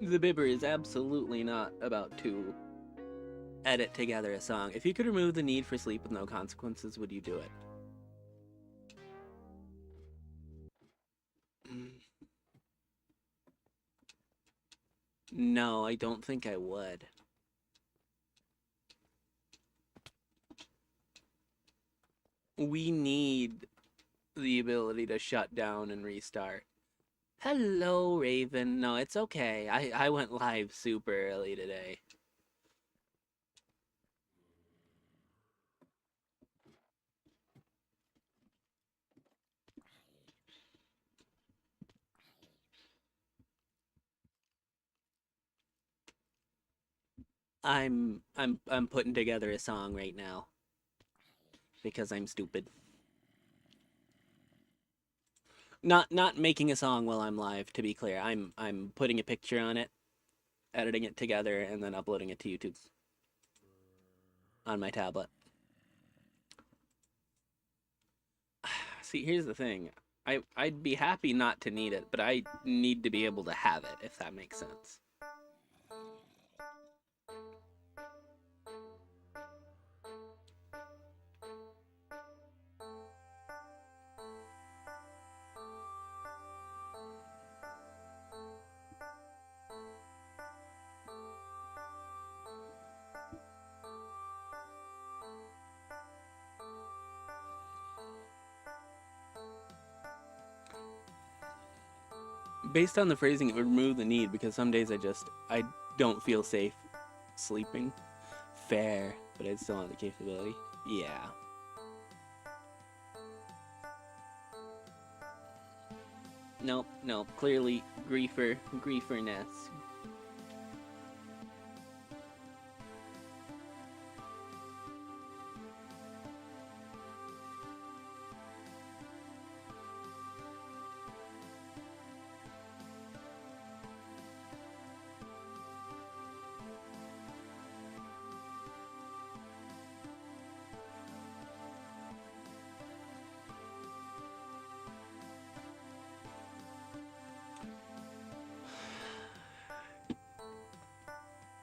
The Bibber is absolutely not about to edit together a song. If you could remove the need for sleep with no consequences, would you do it? No, I don't think I would. We need the ability to shut down and restart. Hello, Raven. No, it's okay. I went live super early today. I'm putting together a song right now because I'm stupid. Not making a song while I'm live, to be clear. I'm putting a picture on it, editing it together, and then uploading it to YouTube on my tablet. See, here's the thing. I'd be happy not to need it, but I need to be able to have it, if that makes sense. Based on the phrasing, it would remove the need because some days I don't feel safe sleeping. Fair, but I'd still have the capability. Yeah. Nope. Clearly, grieferness.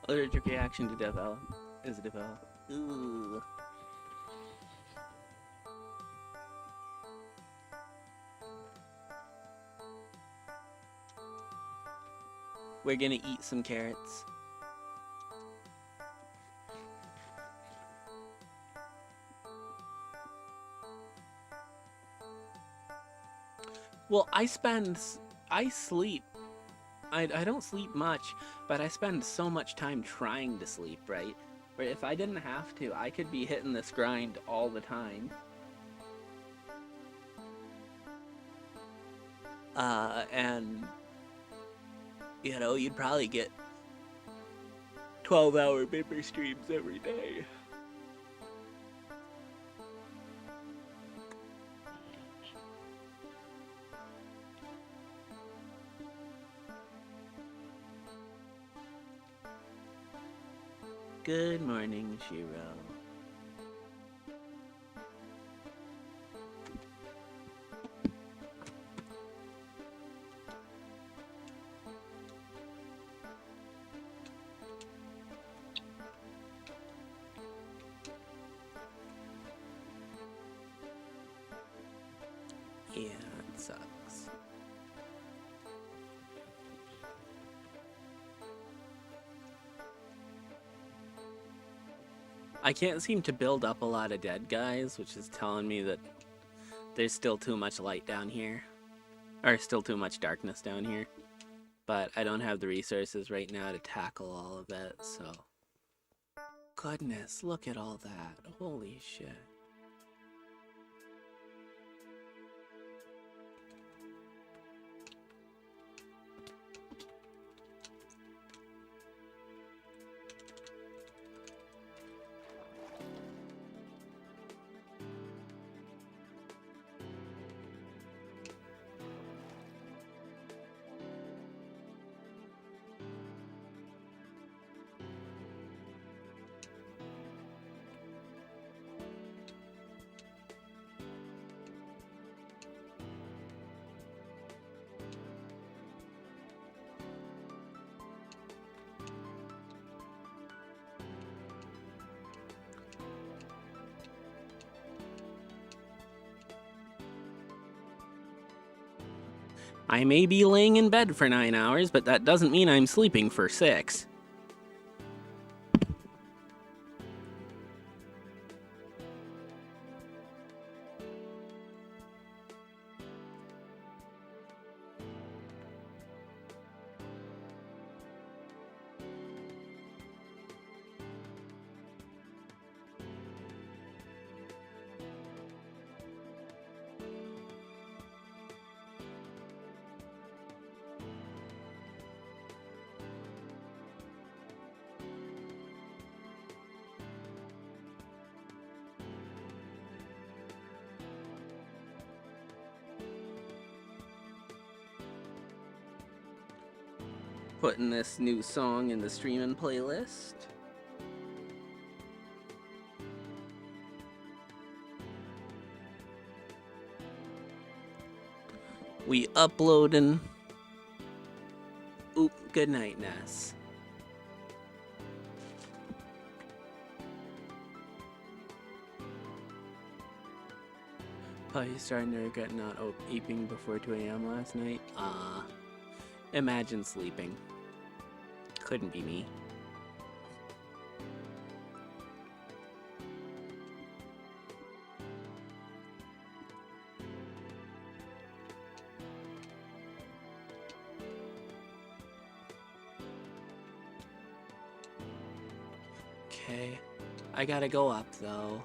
Allergic reaction to develop is developed. Ooh. We're gonna eat some carrots. Well, I sleep. I don't sleep much, but I spend so much time trying to sleep, right? Where if I didn't have to, I could be hitting this grind all the time. And you know, you'd probably get 12-hour paper streams every day. Good morning, Shiro. Yeah, it sucks. I can't seem to build up a lot of dead guys, which is telling me that there's still too much light down here. Or still too much darkness down here. But I don't have the resources right now to tackle all of it, so... Goodness, look at all that. Holy shit. I may be laying in bed for 9 hours, but that doesn't mean I'm sleeping for 6. Putting this new song in the streaming playlist. We uploading. Oop, good night, Ness. Probably starting to regret not eating before 2 a.m. last night. Imagine sleeping. Couldn't be me. Okay, I gotta go up though.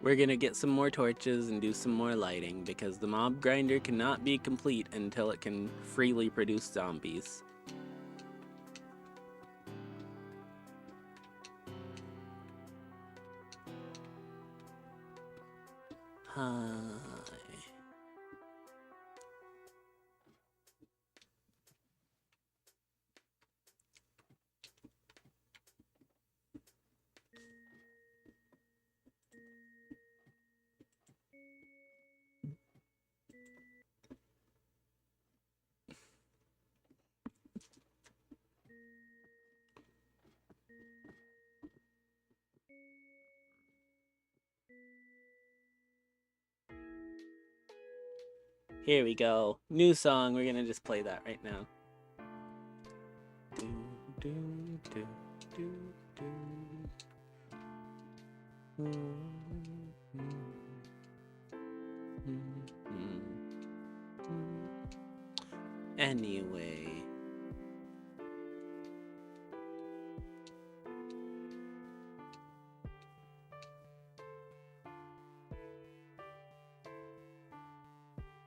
We're gonna get some more torches and do some more lighting because the mob grinder cannot be complete until it can freely produce zombies. Hi. Here we go. New song. We're gonna just play that right now. Do, do, do, do, do. Anyway.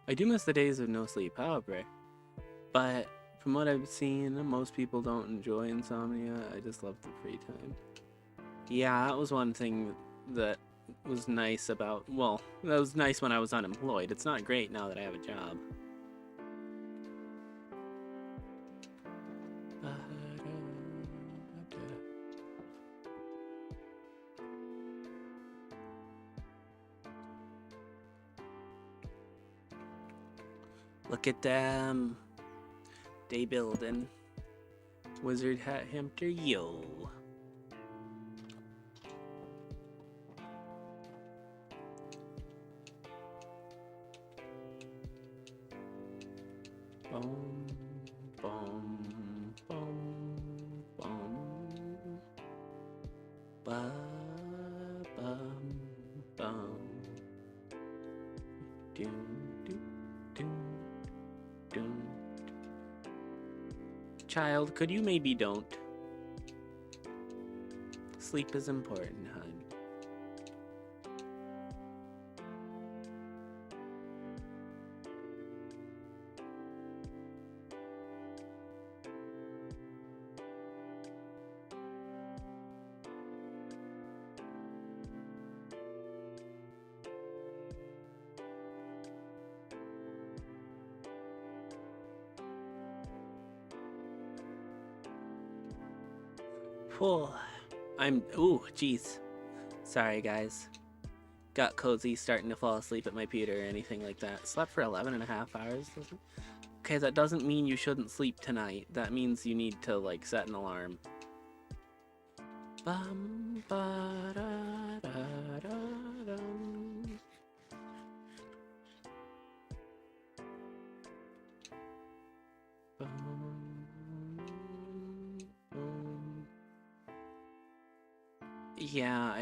I do miss the days of no sleep, however. But from what I've seen, most people don't enjoy insomnia. I just love the free time. Yeah, that was one thing that was nice about, well, that was nice when I was unemployed. It's not great now that I have a job. Look at them. They building. Wizard Hat Hamster, yo. Boom, boom, boom, boom. Ba, bum, bum. Do, do, do, do. Child, could you maybe don't? Sleep is important, hon. Ooh, jeez. Sorry, guys. Got cozy starting to fall asleep at my pewter or anything like that. Slept for 11 and a half hours. Okay, that doesn't mean you shouldn't sleep tonight. That means you need to, like, set an alarm. Bum, ba, da, da, da, dum. Yeah,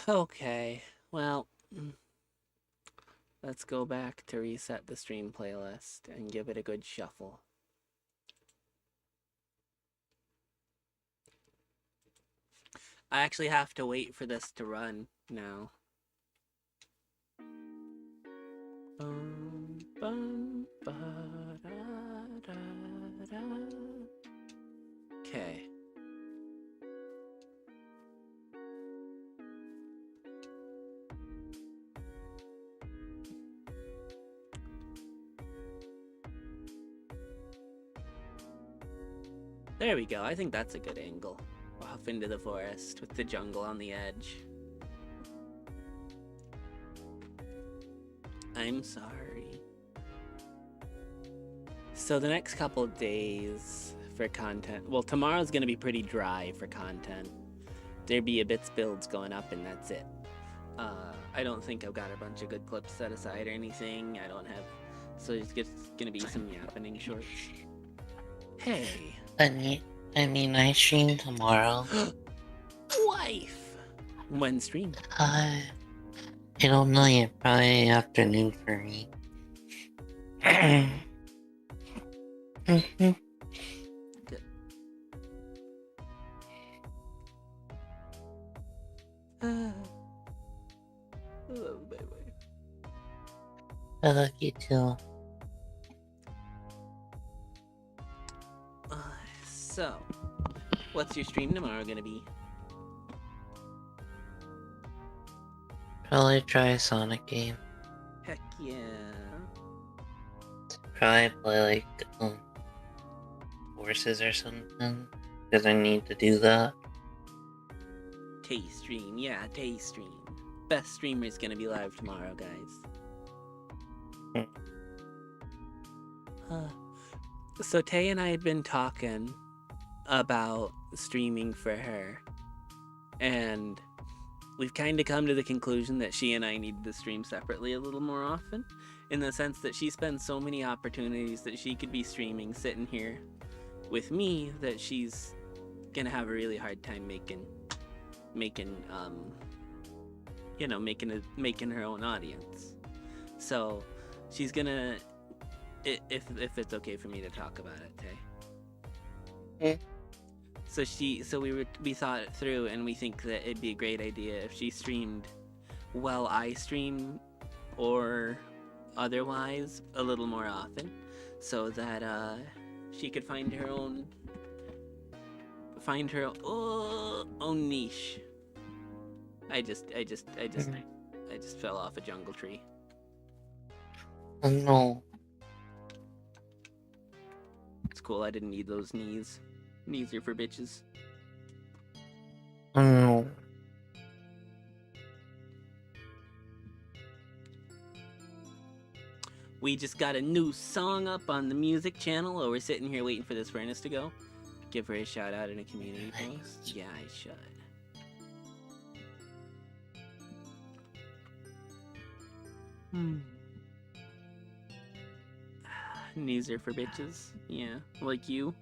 okay, well, let's go back to reset the stream playlist and give it a good shuffle. I actually have to wait for this to run now. Okay. There we go. I think that's a good angle. Off into the forest with the jungle on the edge. I'm sorry. So the next couple days for content, well, tomorrow's gonna be pretty dry for content. There'd be a bits builds going up and that's it. I don't think I've got a bunch of good clips set aside or anything. I don't have, so it's just gonna be some happening shorts. Hey. I mean, I stream tomorrow. Wife! When stream? I don't know yet. Probably afternoon for me. Good. Oh, baby. I love you too. So, what's your stream tomorrow gonna be? Probably try a Sonic game. Heck yeah. Probably play like horses or something. Because I need to do that. Tay stream, yeah, Tay stream. Best streamer's gonna be live tomorrow, guys. So Tay and I had been talking about streaming for her, and we've kind of come to the conclusion that she and I need to stream separately a little more often, in the sense that she spends so many opportunities that she could be streaming sitting here with me that she's gonna have a really hard time making her own audience. So she's gonna, if it's okay for me to talk about it, Tay. So we thought it through, and we think that it'd be a great idea if she streamed while I stream, or otherwise a little more often, so that she could find her own niche. I just fell off a jungle tree. Oh no. It's cool. I didn't need those knees. Knees are for bitches. Oh no. We just got a new song up on the music channel while we're sitting here waiting for this furnace to go. Give her a shout out in a community post. Yeah, I should. Knees are for bitches. Yeah, like you.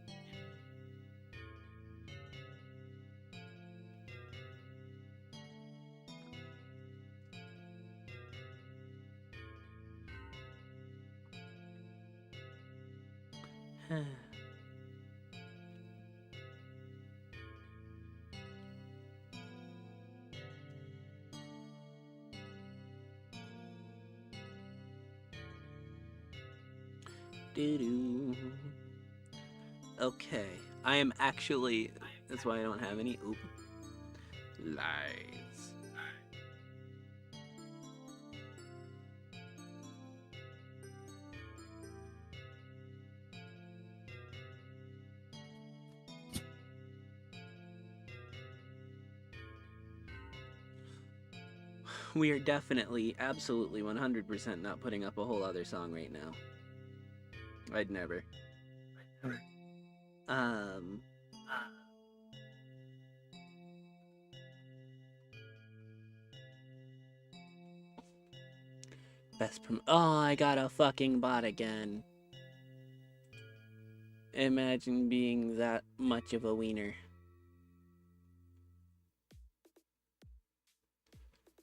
Doo-doo. Okay, I am actually. That's why I don't have any. Oop. Lies. We are definitely, absolutely, 100% not putting up a whole other song right now. I'd never. Oh, I got a fucking bot again. Imagine being that much of a wiener.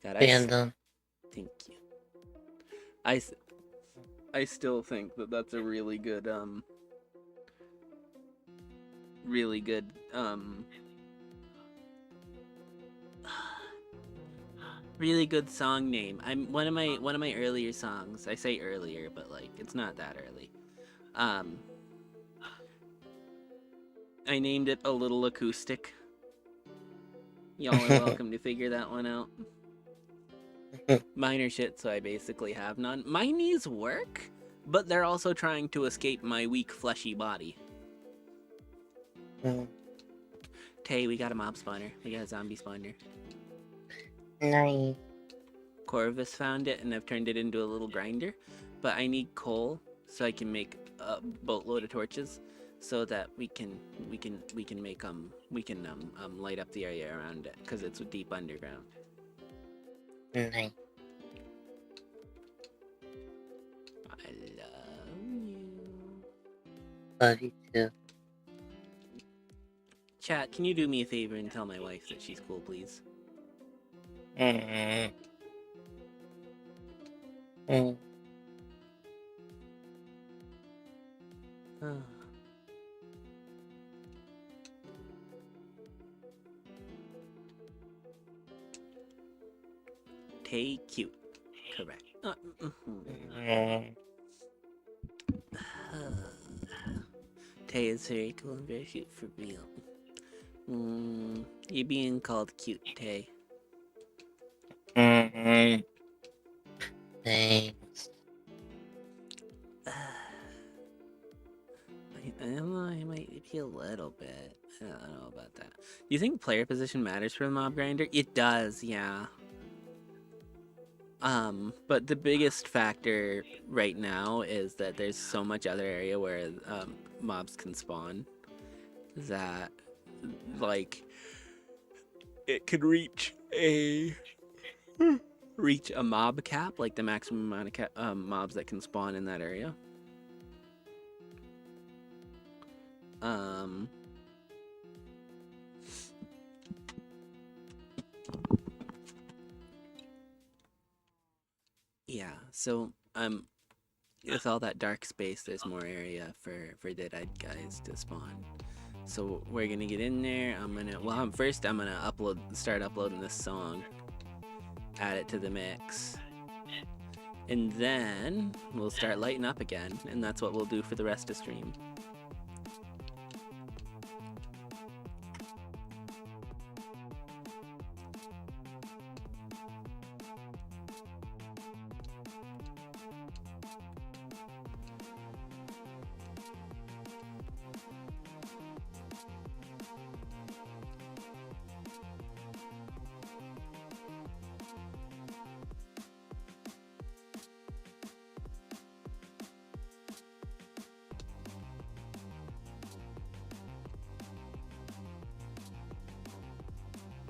God, Fandom. Thank you. I still think that that's a really good Really good song name. I'm one of my earlier songs. I say earlier, but like it's not that early. Um, I named it A Little Acoustic. Y'all are welcome to figure that one out. Minor shit, so I basically have none. My knees work, but they're also trying to escape my weak, fleshy body. Tay, we got a mob spawner. We got a zombie spawner. Nice. Corvus found it, and I've turned it into a little grinder. But I need coal so I can make a boatload of torches, so that we can make light up the area around it, because it's deep underground. Nice. I love you. Love you too. Chat, can you do me a favor and tell my wife that she's cool, please? Mm. Mm. Tay cute. Correct. Mm. Tay is very cool and very cute for real. You're being called cute, Tay. Mm. Thanks. I don't know, I might be a little bit. I don't know about that. Do you think player position matters for the mob grinder? It does, yeah. But the biggest factor right now is that there's so much other area where mobs can spawn that, like, it could reach a mob cap, like the maximum amount of mobs that can spawn in that area. Yeah, so with all that dark space, there's more area for dead-eyed guys to spawn. So we're gonna get in there. I'm gonna start uploading this song, add it to the mix, and then we'll start lighting up again, and that's what we'll do for the rest of stream.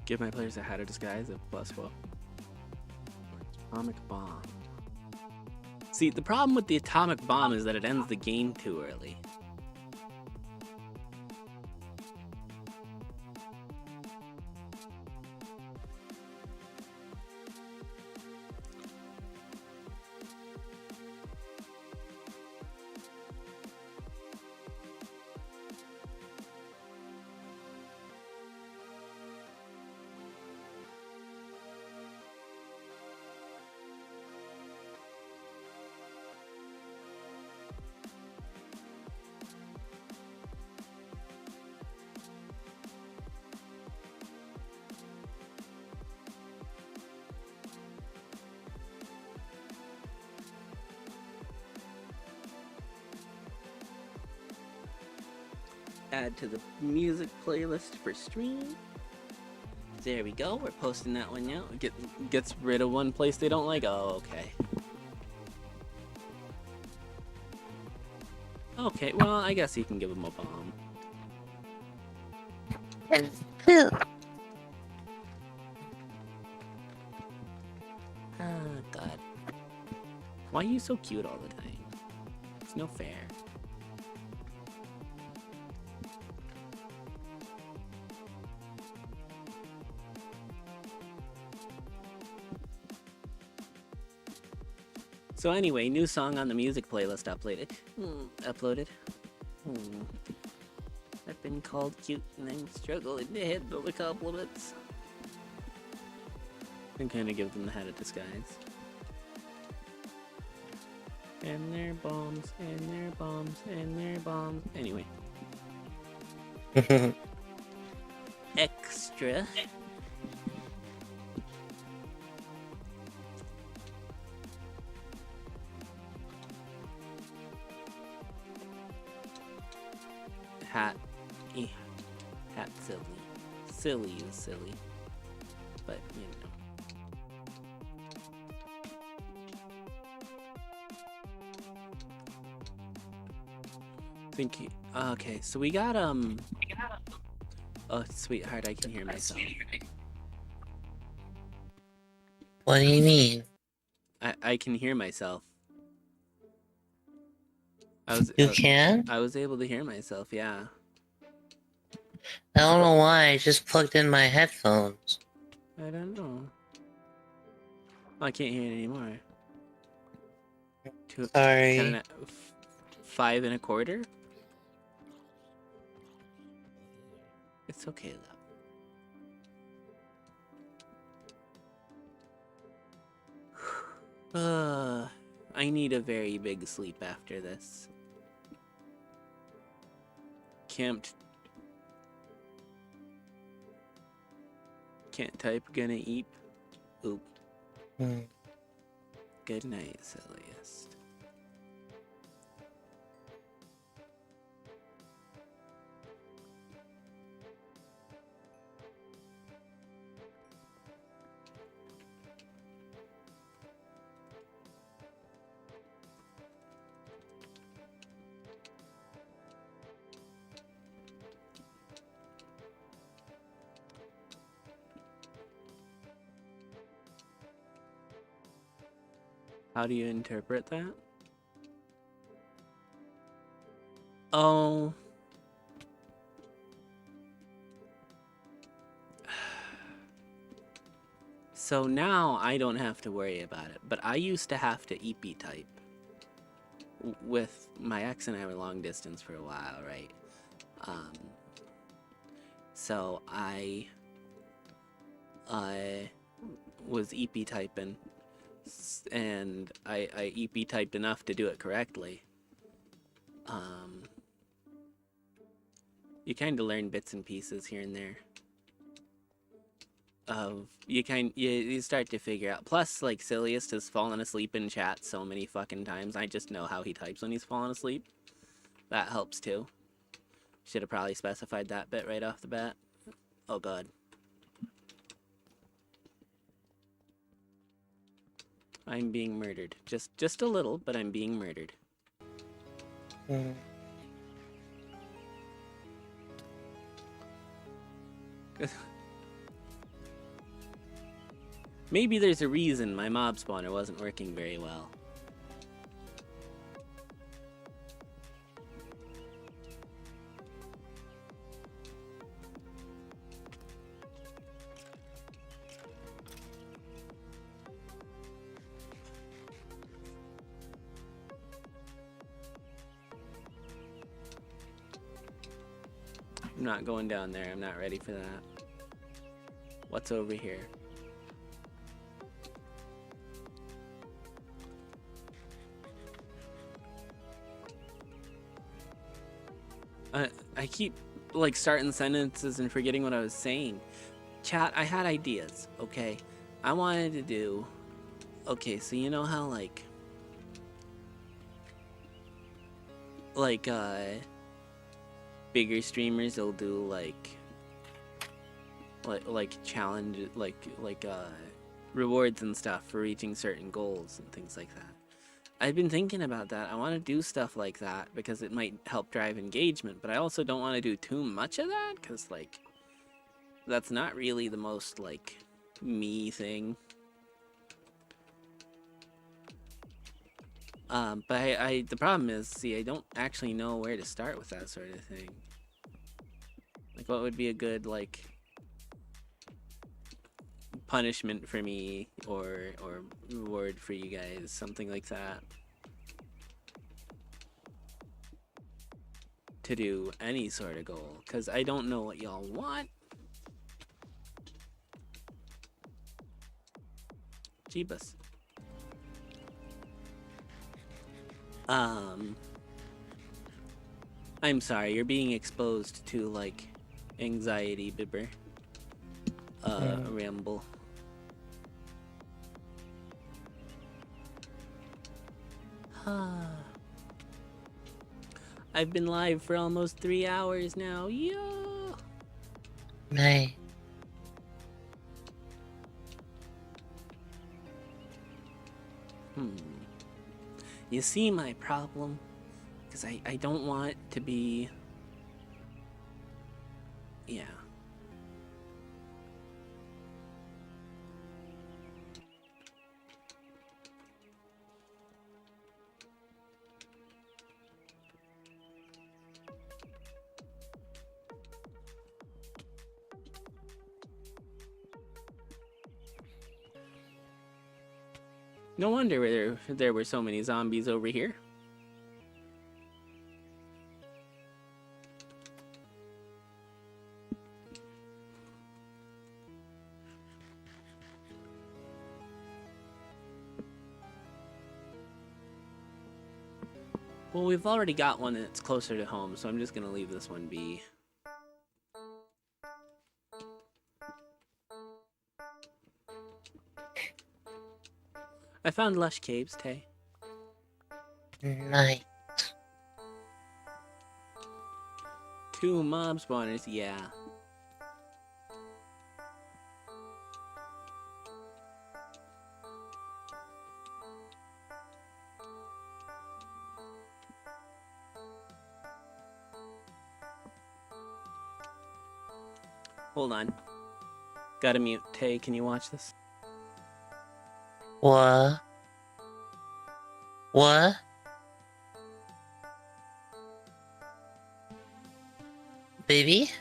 Give my players a hat of disguise of +4. Atomic bomb. See, the problem with the atomic bomb is that it ends the game too early. Add to the music playlist for stream. There we go. We're posting that one now. Gets rid of one place they don't like. Oh, okay. Okay, well, I guess you can give them a bomb. Oh, God. Why are you so cute all the time? It's no fair. So anyway, new song on the music playlist uploaded. I've been called cute and I'm struggling to handle the compliments. And kind of give them the head of disguise. And their bombs, and their bombs, and their bombs. Anyway. Extra. Hat. Hat silly. Silly is silly. But, you know. Think. Okay, so we got, Oh, sweetheart, I can hear myself. What do you mean? I can hear myself. You can? I was able to hear myself, yeah. I don't know why. I just plugged in my headphones. I don't know. I can't hear it anymore. Sorry. 5 1/4? It's okay, love. I need a very big sleep after this. Can't type, gonna eat. Oop. Good night, silliest. How do you interpret that? Oh. So now I don't have to worry about it, but I used to have to EP type. With my ex and I were long distance for a while, right? So I was EP typing, and I EP typed enough to do it correctly. You kind of learn bits and pieces here and there. You start to figure out. Plus, like, Silliest has fallen asleep in chat so many fucking times. I just know how he types when he's fallen asleep. That helps too. Should have probably specified that bit right off the bat. Oh god. I'm being murdered. Just a little, but I'm being murdered. Maybe there's a reason my mob spawner wasn't working very well. I'm not going down there. I'm not ready for that. What's over here? I keep, like, starting sentences and forgetting what I was saying. Chat, I had ideas, okay? I wanted to do... Okay, so you know how, like, bigger streamers, they'll do, like challenge, rewards and stuff for reaching certain goals and things like that. I've been thinking about that. I want to do stuff like that because it might help drive engagement, but I also don't want to do too much of that because, like, that's not really the most, like, me thing. But the problem is, see, I don't actually know where to start with that sort of thing. Like, what would be a good, like, punishment for me or reward for you guys, something like that, to do any sort of goal, because I don't know what y'all want. Jeebus. I'm sorry, you're being exposed to, like, anxiety, Bibber. Ramble. I've been live for almost 3 hours now. Yo! May. You see my problem? Because I don't want it to be... Yeah. No wonder there were so many zombies over here. Well, we've already got one that's closer to home, so I'm just gonna leave this one be. I found lush caves, Tay. Nice. 2 mob spawners, yeah. Hold on. Gotta mute. Tay, can you watch this? What? What? Baby?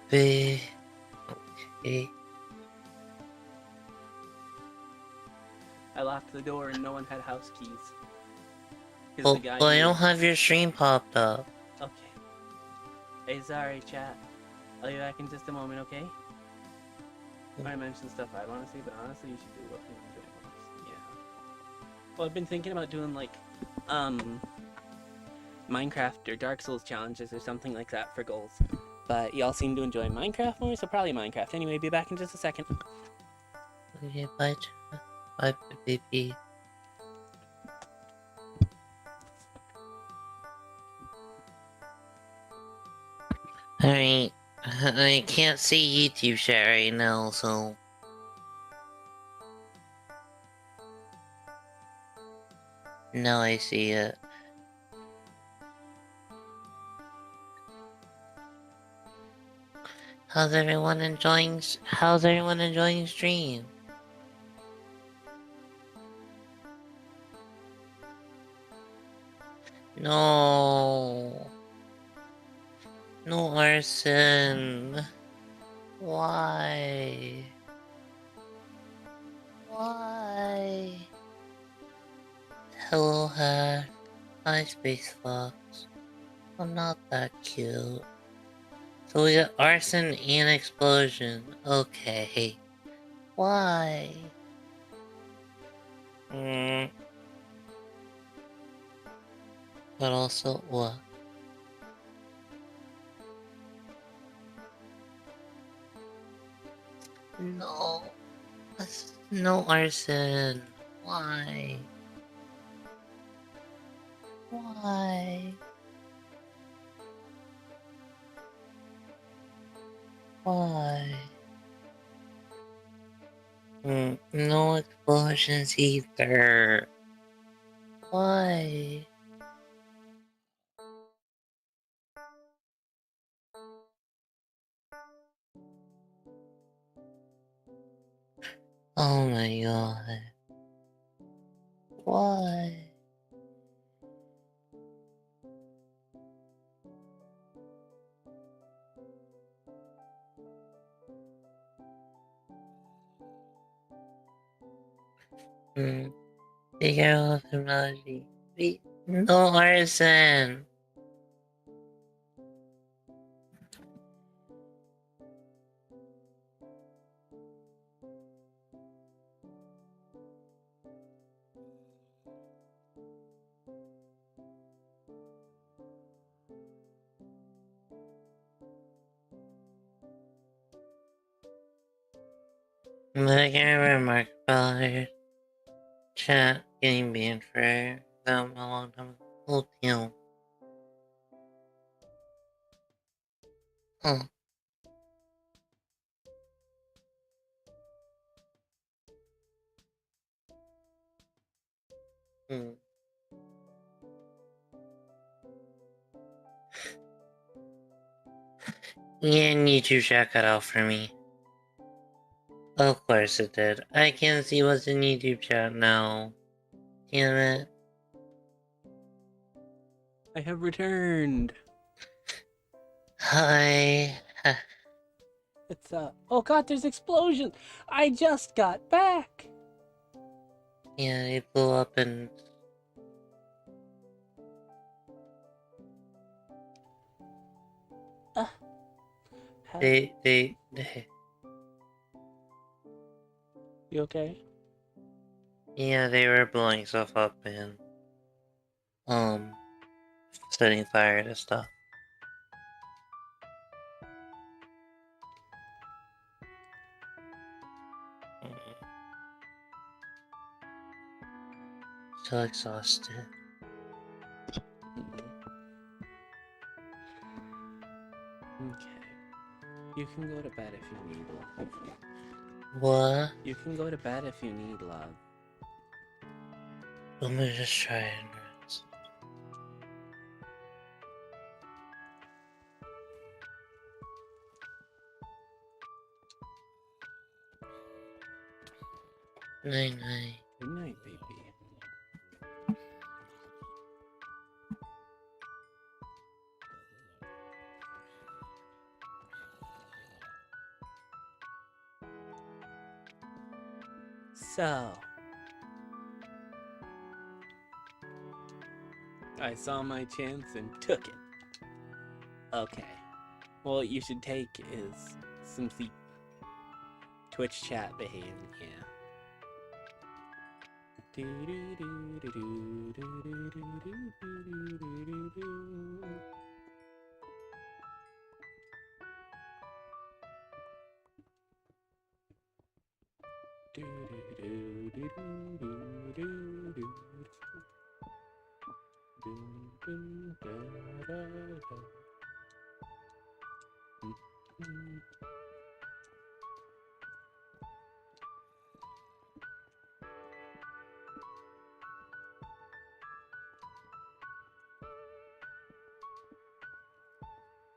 Okay. I locked the door and no one had house keys. 'Cause Well, the guy I knew- don't have your stream popped up. Okay. Hey, sorry, chat. I'll be back in just a moment, okay? I mentioned stuff I want to see, but honestly, you should do what you're doing most. Yeah. Well, I've been thinking about doing, like, Minecraft or Dark Souls challenges or something like that for goals. But y'all seem to enjoy Minecraft more, so probably Minecraft. Anyway, be back in just a second. Okay, bye. Bye, baby. Alright. I can't see YouTube chat right now, so... Now I see it. How's everyone enjoying stream? No. No arson. Why? Why? Hello, Hack. Hi, Space Fox. I'm not that cute. So we got arson and explosion. Okay. Why? But also, what? No. No arson. Why? Why? Why? No explosions either. Why? Oh my god. Why? Figure out technology. No arson. Like I remark about chat getting banned for them a long time ago. Oh, damn. Oh. Hmm. Yeah, YouTube chat cut out for me. Of course it did. I can't see what's in YouTube chat now. Damn it. I have returned. Hi. It's oh god, there's explosions. I just got back. Yeah, they blew up and they You okay? yeah, they were blowing stuff up and setting fire to stuff. Mm. So exhausted. Okay. You can go to bed if you need love. What? You can go to bed if you need love. Let me just try and rest. Night night. Good night, baby. So, I saw my chance and took it. Okay. Well, what you should take is some sleep. Twitch chat behavior, yeah.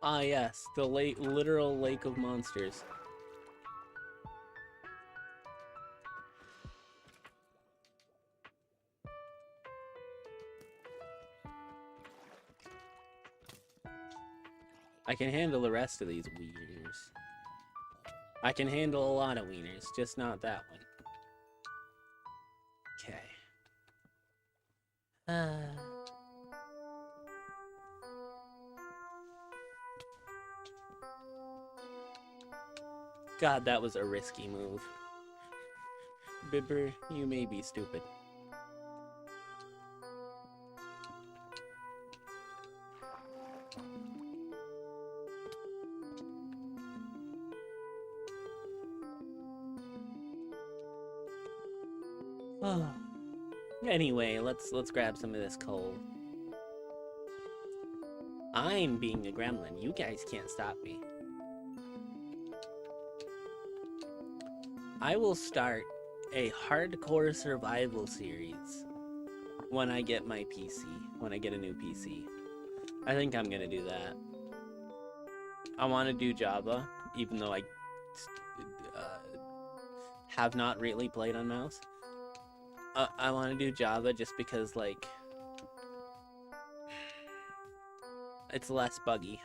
Ah yes, the literal lake of monsters. I can handle the rest of these wieners. I can handle a lot of wieners, just not that one. Okay. God, that was a risky move. Bibber, you may be stupid. Oh. Anyway, let's grab some of this coal. I'm being a gremlin. You guys can't stop me. I will start a hardcore survival series when I get my PC, when I get a new PC. I think I'm gonna do that. I want to do Java, even though I have not really played on mouse. I want to do Java just because, like, it's less buggy.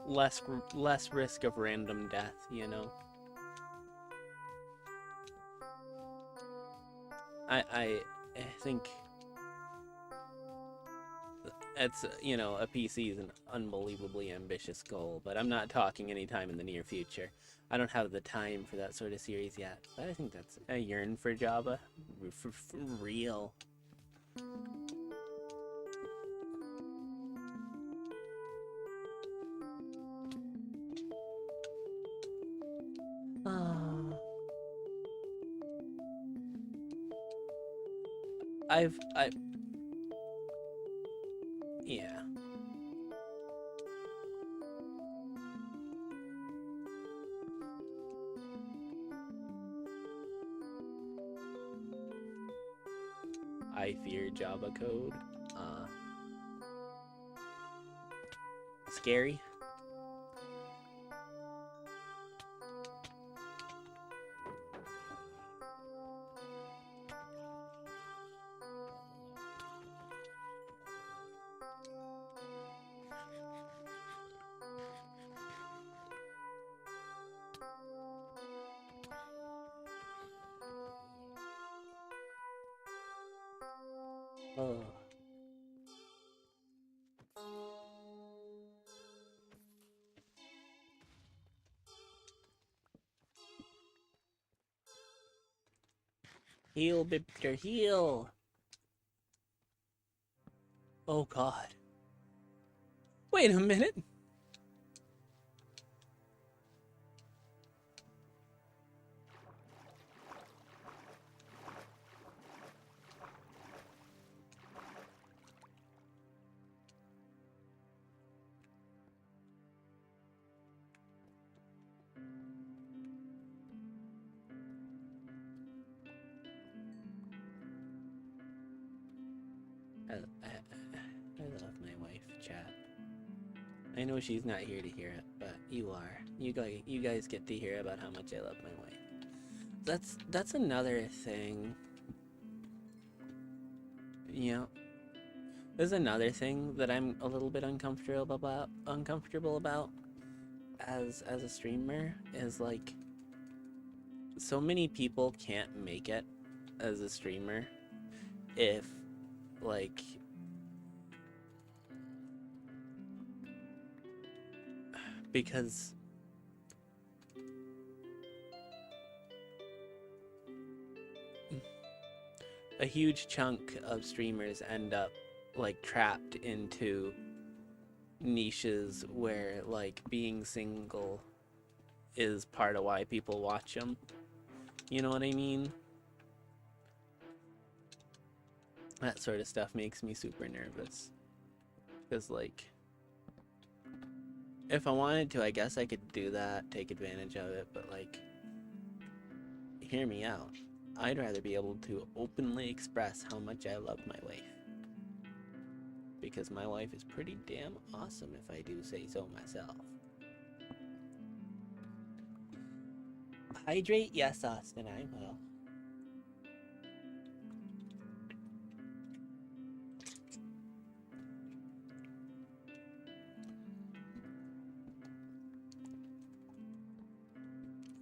Less risk of random death, you know? I think it's, you know, a PC is an unbelievably ambitious goal, but I'm not talking anytime in the near future. I don't have the time for that sort of series yet, but I think that's a yearn for Java. For real. I yeah. I fear Java code. Scary. Oh. Heal, Bipter, heal! Oh god. Wait a minute! I love my wife, chat. I know she's not here to hear it, but you are. You guys get to hear about how much I love my wife. That's another thing. You know, there's another thing that I'm a little bit uncomfortable about as a streamer is like so many people can't make it as a streamer if like because a huge chunk of streamers end up like trapped into niches where like being single is part of why people watch them. You know what I mean? That sort of stuff makes me super nervous. Because like if I wanted to, I guess I could do that, take advantage of it, but like hear me out. I'd rather be able to openly express how much I love my wife. Because my wife is pretty damn awesome if I do say so myself. Hydrate? Yes, Austin, I will.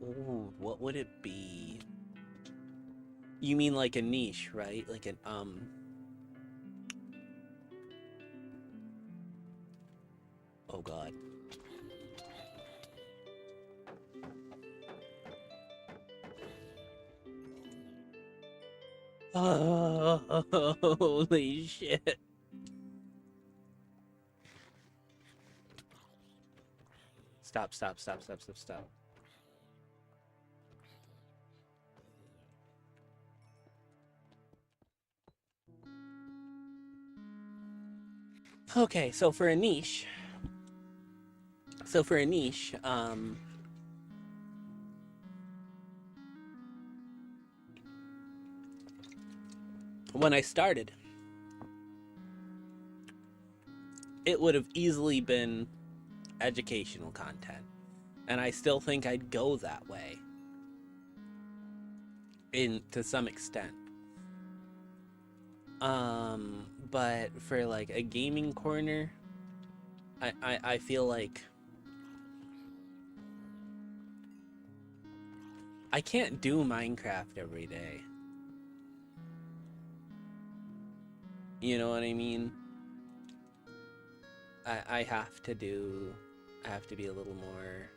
Ooh, what would it be? You mean like a niche, right? Like an oh god. Oh, holy shit. Stop. Okay, so for a niche, when I started, it would have easily been educational content. And I still think I'd go that way. To some extent. But for like a gaming corner, I feel like I can't do Minecraft every day. You know what I mean? I have to be a little more,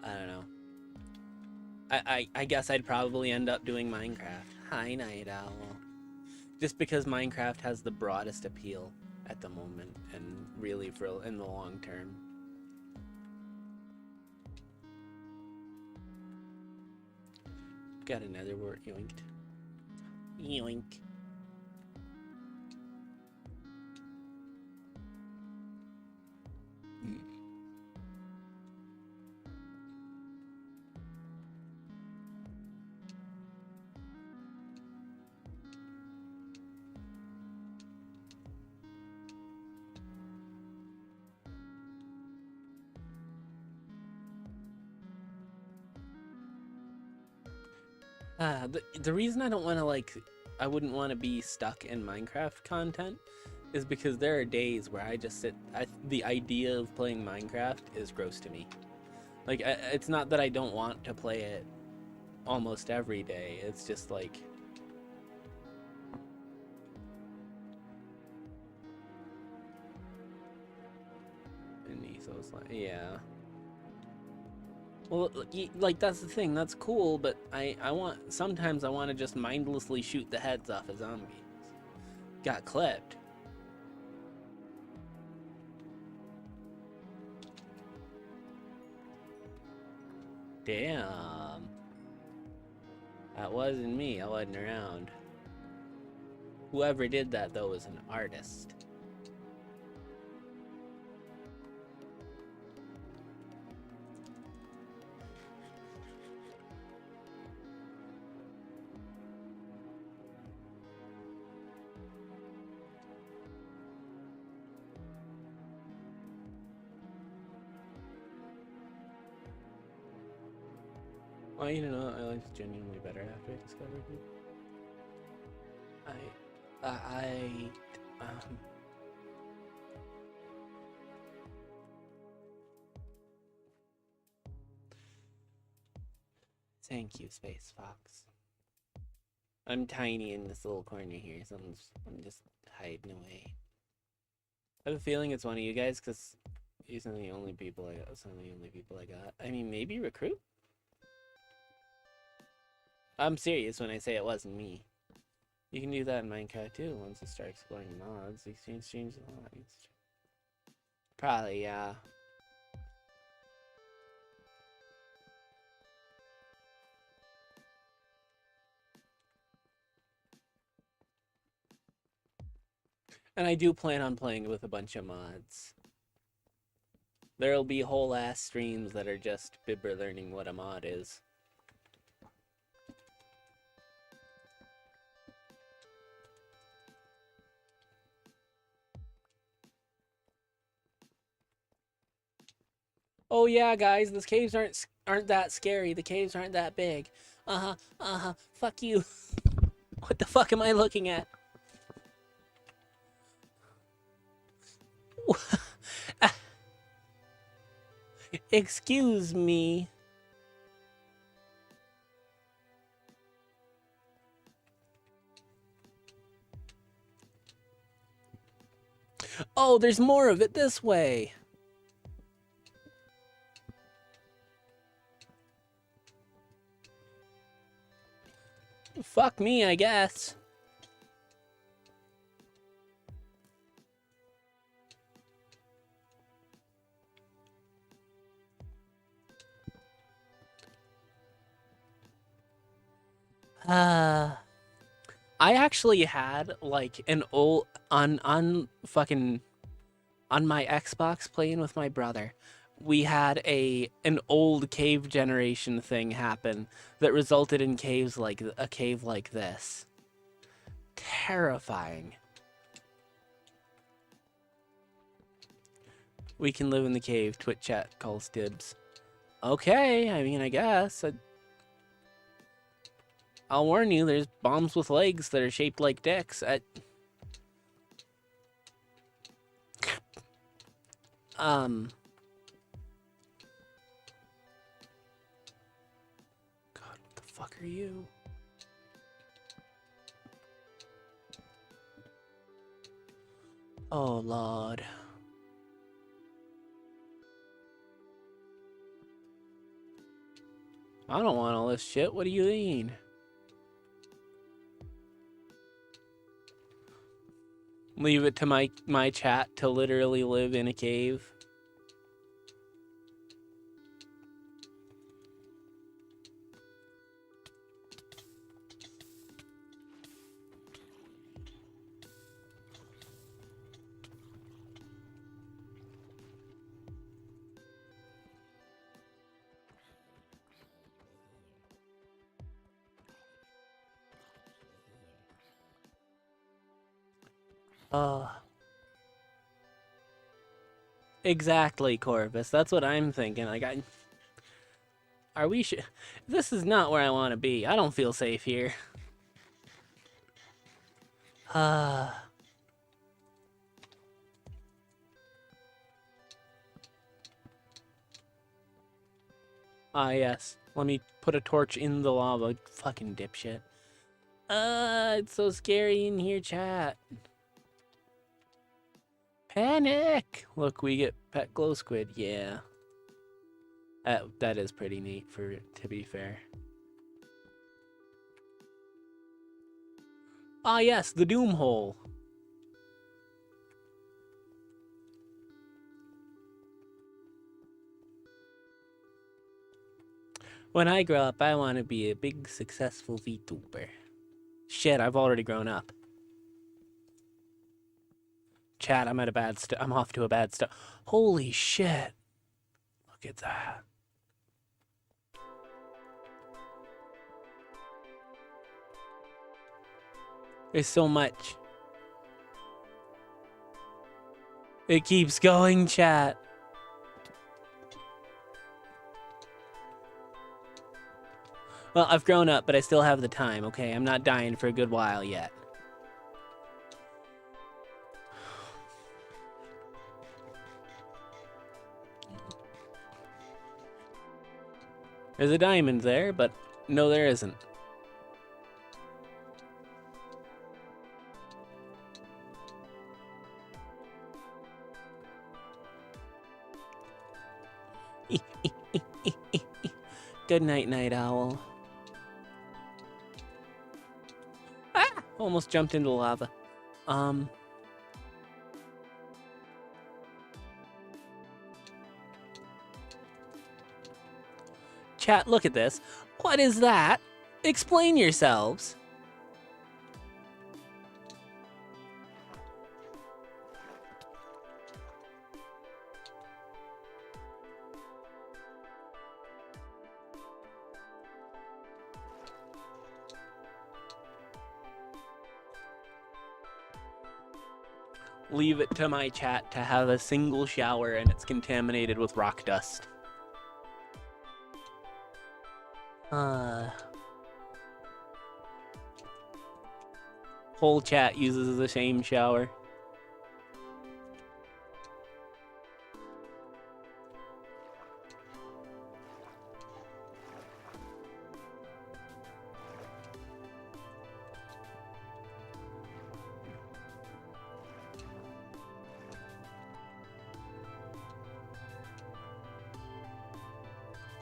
I don't know. I guess I'd probably end up doing Minecraft. Hi, Night Owl. Just because Minecraft has the broadest appeal at the moment, and really for in the long term. Got another word yoinked. Yoink. The reason I don't want to I wouldn't want to be stuck in Minecraft content is because there are days where I just the idea of playing Minecraft is gross to me. Like, it's not that I don't want to play it almost every day. It's just like, yeah. Well, like, that's the thing. That's cool, but sometimes I want to just mindlessly shoot the heads off of zombies. Got clipped. Damn. That wasn't me. I wasn't around. Whoever did that, though, was an artist. Well, you know, I liked genuinely better after I discovered you. Thank you, Space Fox. I'm tiny in this little corner here, so I'm just hiding away. I have a feeling it's one of you guys, because these are the only people I got. Some of the only people I got. I mean, maybe Recruit? I'm serious when I say it wasn't me. You can do that in Minecraft too once you start exploring mods. Exchange mods. Probably, yeah. And I do plan on playing with a bunch of mods. There'll be whole ass streams that are just Bibber learning what a mod is. Oh yeah, guys, the caves aren't that scary. The caves aren't that big. Fuck you. What the fuck am I looking at? Excuse me. Oh, there's more of it this way. Fuck me, I guess. I actually had like an old on my Xbox playing with my brother. We had an old cave generation thing happen that resulted in a cave like this. Terrifying. We can live in the cave. Twitch chat calls dibs. Okay, I mean, I guess. I'll warn you, there's bombs with legs that are shaped like dicks. God, what the fuck are you? Oh, Lord. I don't want all this shit. What do you mean? Leave it to my chat to literally live in a cave. Exactly, Corvus. That's what I'm thinking. Like, are we this is not where I want to be. I don't feel safe here. Ah, yes. Let me put a torch in the lava. Fucking dipshit. It's so scary in here, chat. Panic! Look, we get pet glow squid. Yeah. That is pretty neat, to be fair. Ah, yes, the doom hole. When I grow up, I want to be a big, successful VTuber. Shit, I've already grown up. Chat, I'm off to a bad start. Holy shit. Look at that. There's so much. It keeps going, chat. Well, I've grown up, but I still have the time, okay? I'm not dying for a good while yet. There's a diamond there, but no, there isn't. Good night, Night Owl. Ah! Almost jumped into lava. Chat, look at this. What is that? Explain yourselves. Leave it to my chat to have a single shower and it's contaminated with rock dust. Whole chat uses the same shower.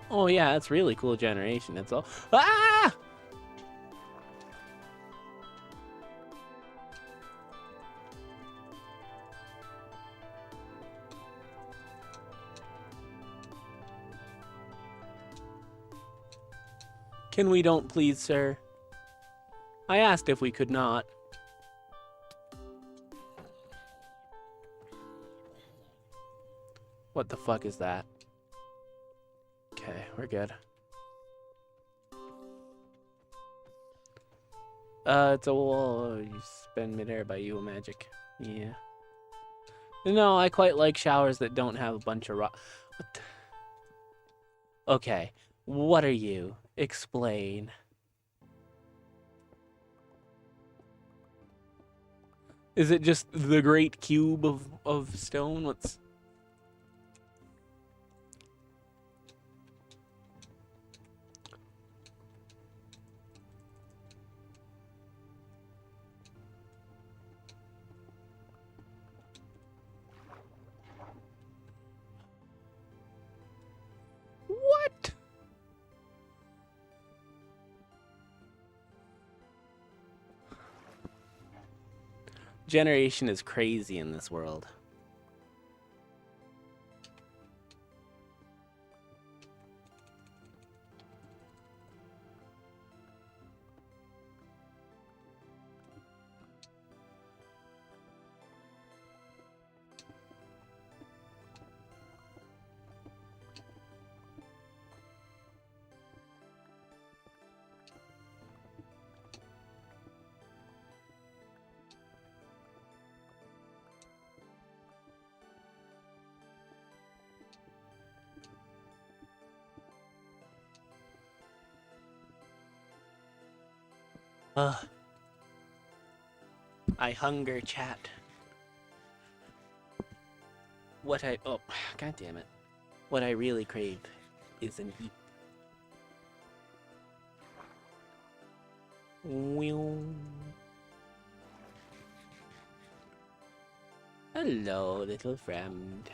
Oh yeah, that's really cool generation. That's all. Ah! Can we don't please, sir? I asked if we could not. What the fuck is that? Okay, we're good. It's a wall. You spend midair by evil magic. Yeah. No, I quite like showers that don't have a bunch of rock. What the... Okay, what are you? Explain. Is it just the great cube of stone? What's... What? Generation is crazy in this world. Ugh. I hunger, chat. Oh, god damn it. What I really crave is an eat. Hello, little friend.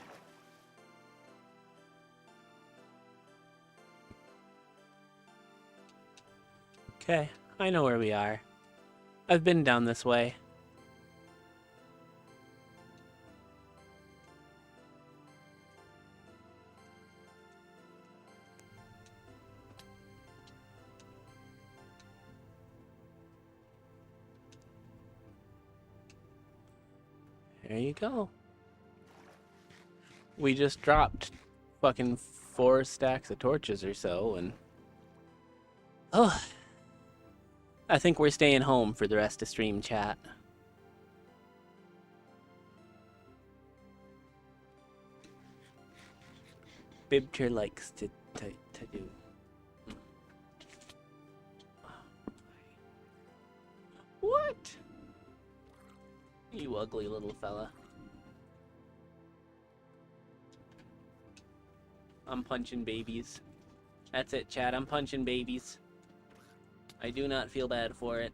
Okay, I know where we are. I've been down this way. There you go. We just dropped fucking 4 stacks of torches or so, and... Oh, I think we're staying home for the rest of stream chat. Bibter likes to do. What? You ugly little fella. I'm punching babies. That's it, chat. I'm punching babies. I do not feel bad for it.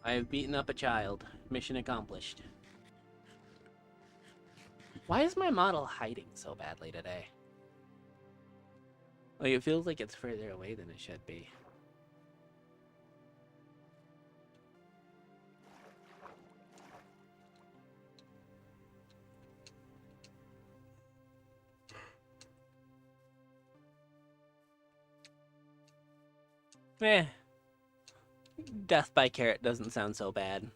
I have beaten up a child. Mission accomplished. Why is my model hiding so badly today? Like, it feels like it's further away than it should be. Eh. Death by carrot doesn't sound so bad.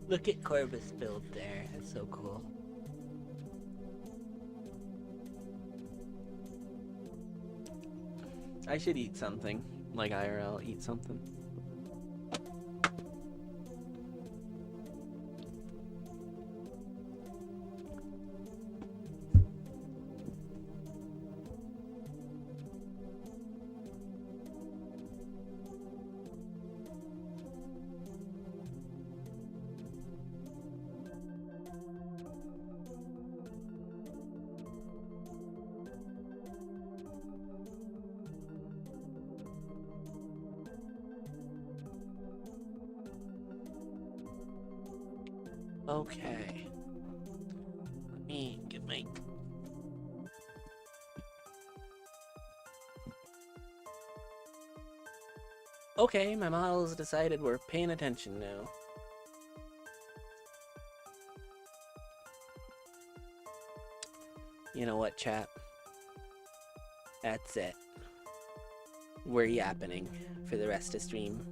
Look at Corvus build there. That's so cool. I should eat something. Like IRL, eat something. Okay. Let me get my... Okay, my model has decided we're paying attention now. You know what, chat? That's it. We're yappening for the rest of stream.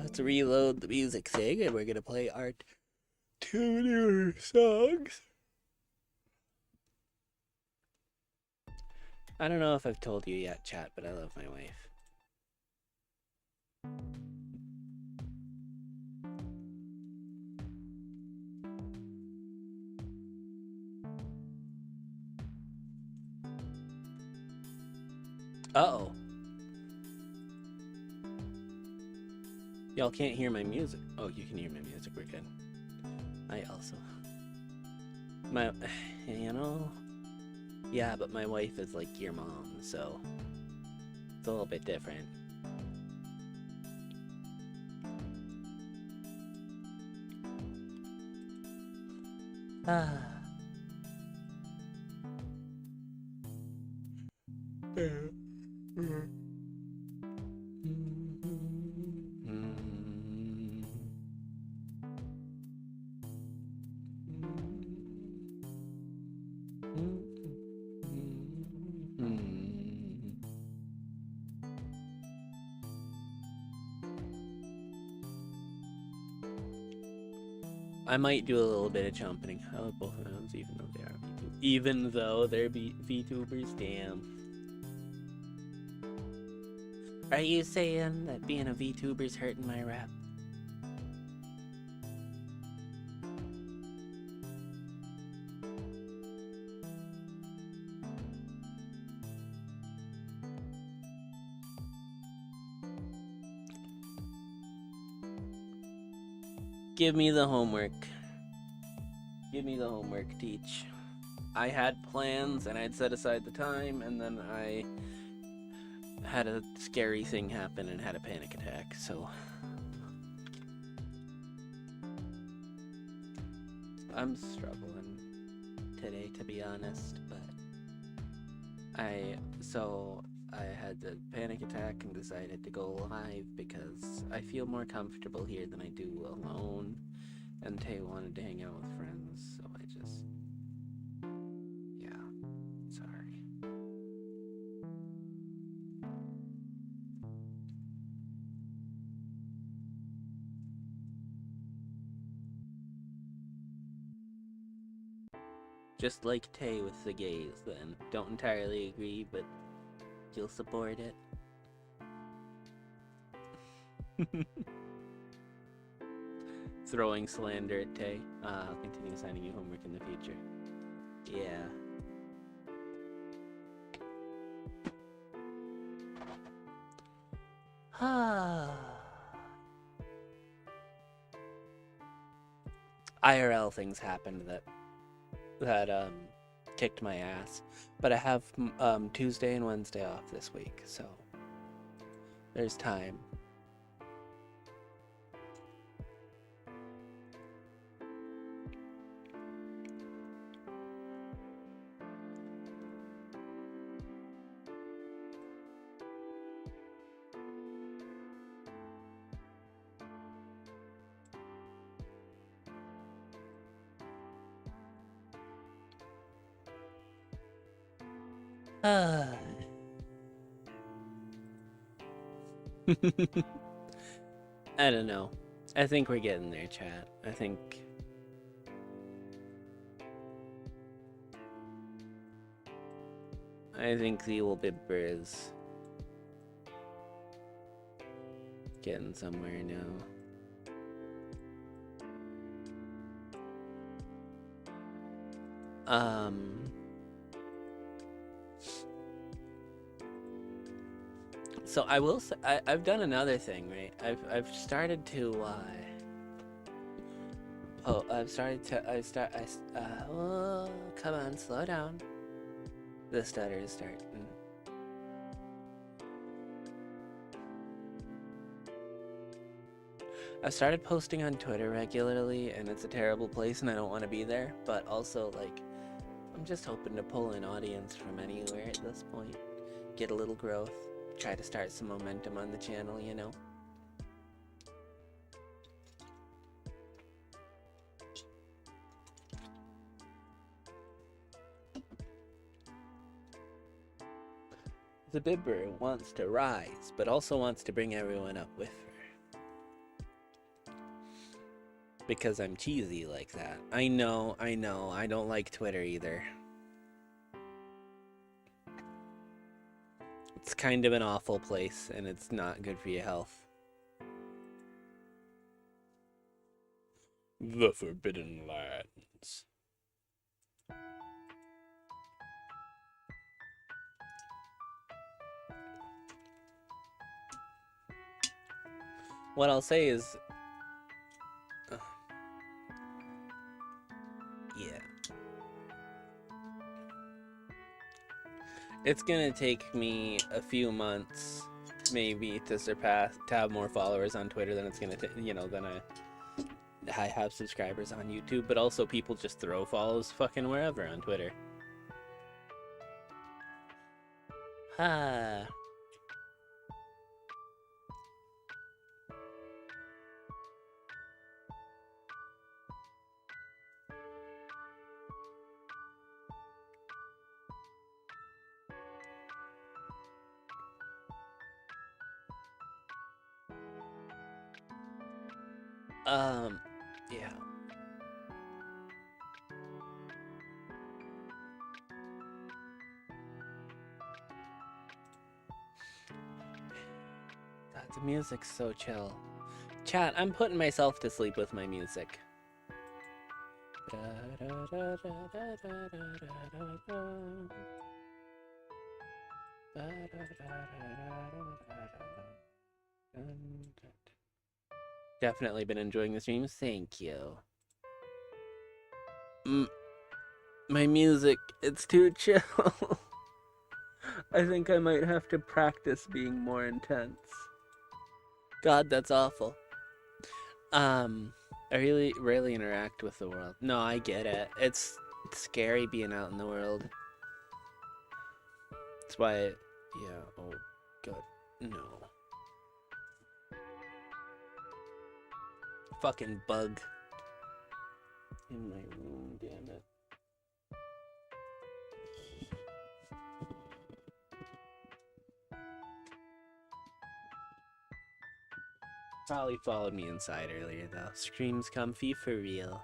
Let's reload the music thing and we're gonna play our 2 newer songs. I don't know if I've told you yet, chat, but I love my wife. Uh-oh. Y'all can't hear my music. Oh, you can hear my music. We're good. I also... You know... Yeah, but my wife is like your mom, so... It's a little bit different. Ah. I might do a little bit of jumping. I like both of those, even though they're VTubers. Damn. Are you saying that being a VTuber's hurting my rap? Give me the homework. Give me the homework, teach. I had plans and I'd set aside the time, and then I had a scary thing happen and had a panic attack, so... I'm struggling today, to be honest, but... I had the panic attack and decided to go live because I feel more comfortable here than I do alone, and Tay wanted to hang out with friends, so I just... Yeah, sorry. Just like Tay with the gays, then. Don't entirely agree, but you'll support it. Throwing slander at Tay. I'll continue assigning you homework in the future. Yeah. IRL things happened that kicked my ass, but I have Tuesday and Wednesday off this week, so there's time. I don't know. I think we're getting there, chat. I think the old Bibber is getting somewhere now. So I will say, I've done another thing, right? I've started to oh, come on, slow down. The stutter is starting. I've started posting on Twitter regularly, and it's a terrible place, and I don't want to be there. But also, like, I'm just hoping to pull an audience from anywhere at this point. Get a little growth. Try to start some momentum on the channel, you know? The Bibber wants to rise, but also wants to bring everyone up with her. Because I'm cheesy like that. I know, I don't like Twitter either. It's kind of an awful place, and it's not good for your health. The Forbidden Lands. what I'll say is, yeah, it's gonna take me a few months, maybe, to have more followers on Twitter than it's gonna take, than I have subscribers on YouTube. But also, people just throw follows fucking wherever on Twitter. Ah. Yeah. God, the music's so chill. Chat, I'm putting myself to sleep with my music. Definitely been enjoying the streams. Thank you. My music, it's too chill. I think I might have to practice being more intense. God, that's awful. I really rarely interact with the world. No, I get it. It's scary being out in the world. That's why, yeah, oh god, no. Fucking bug in my room, damn it. Probably followed me inside earlier though. Stream's comfy for real.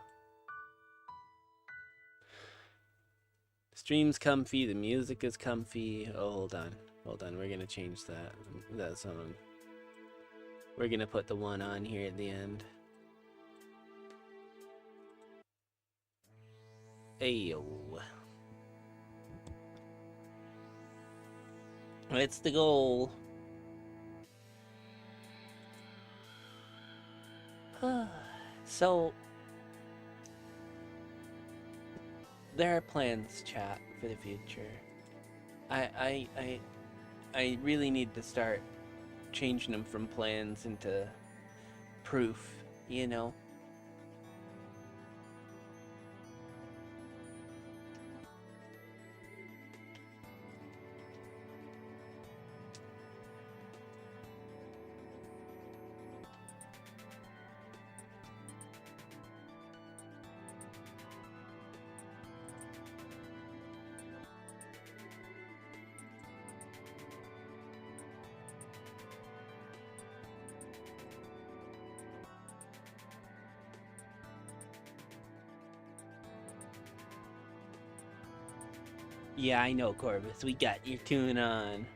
Stream's comfy, the music is comfy. Oh, hold on. We're gonna change that. That song. We're gonna put the one on here at the end. Ayo. It's the goal. So, there are plans, chat, for the future. I really need to start changing them from plans into proof, you know? Yeah, I know, Corvus. We got your tune on.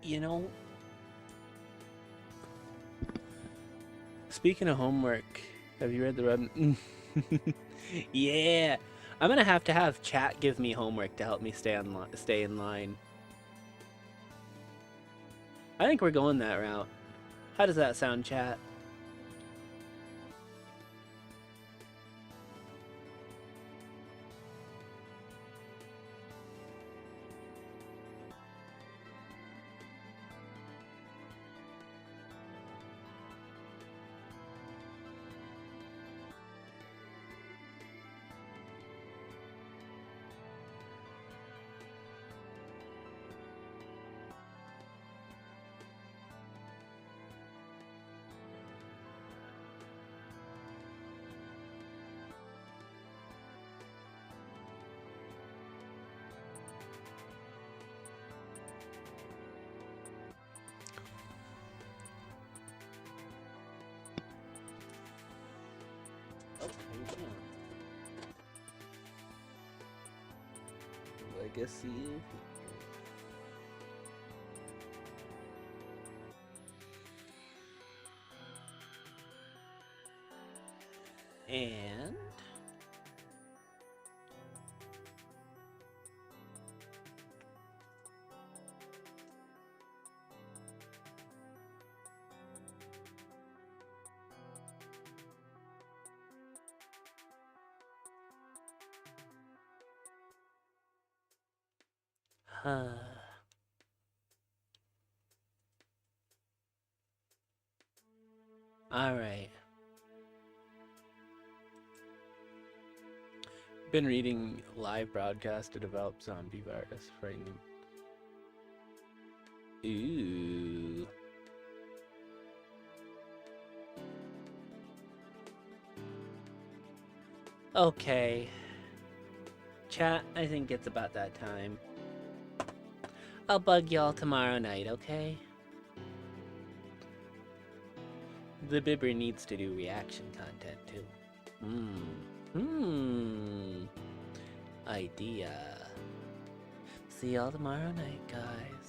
You know, speaking of homework, have you read the Red? Yeah, I'm gonna have to have chat give me homework to help me stay in line. I think we're going that route. How does that sound, chat? legacy. And all right. Been reading live broadcast to develop zombie virus frightening. Ooh. Okay. Chat, I think it's about that time. I'll bug y'all tomorrow night, okay? The Bibber needs to do reaction content too. Idea. See y'all tomorrow night, guys.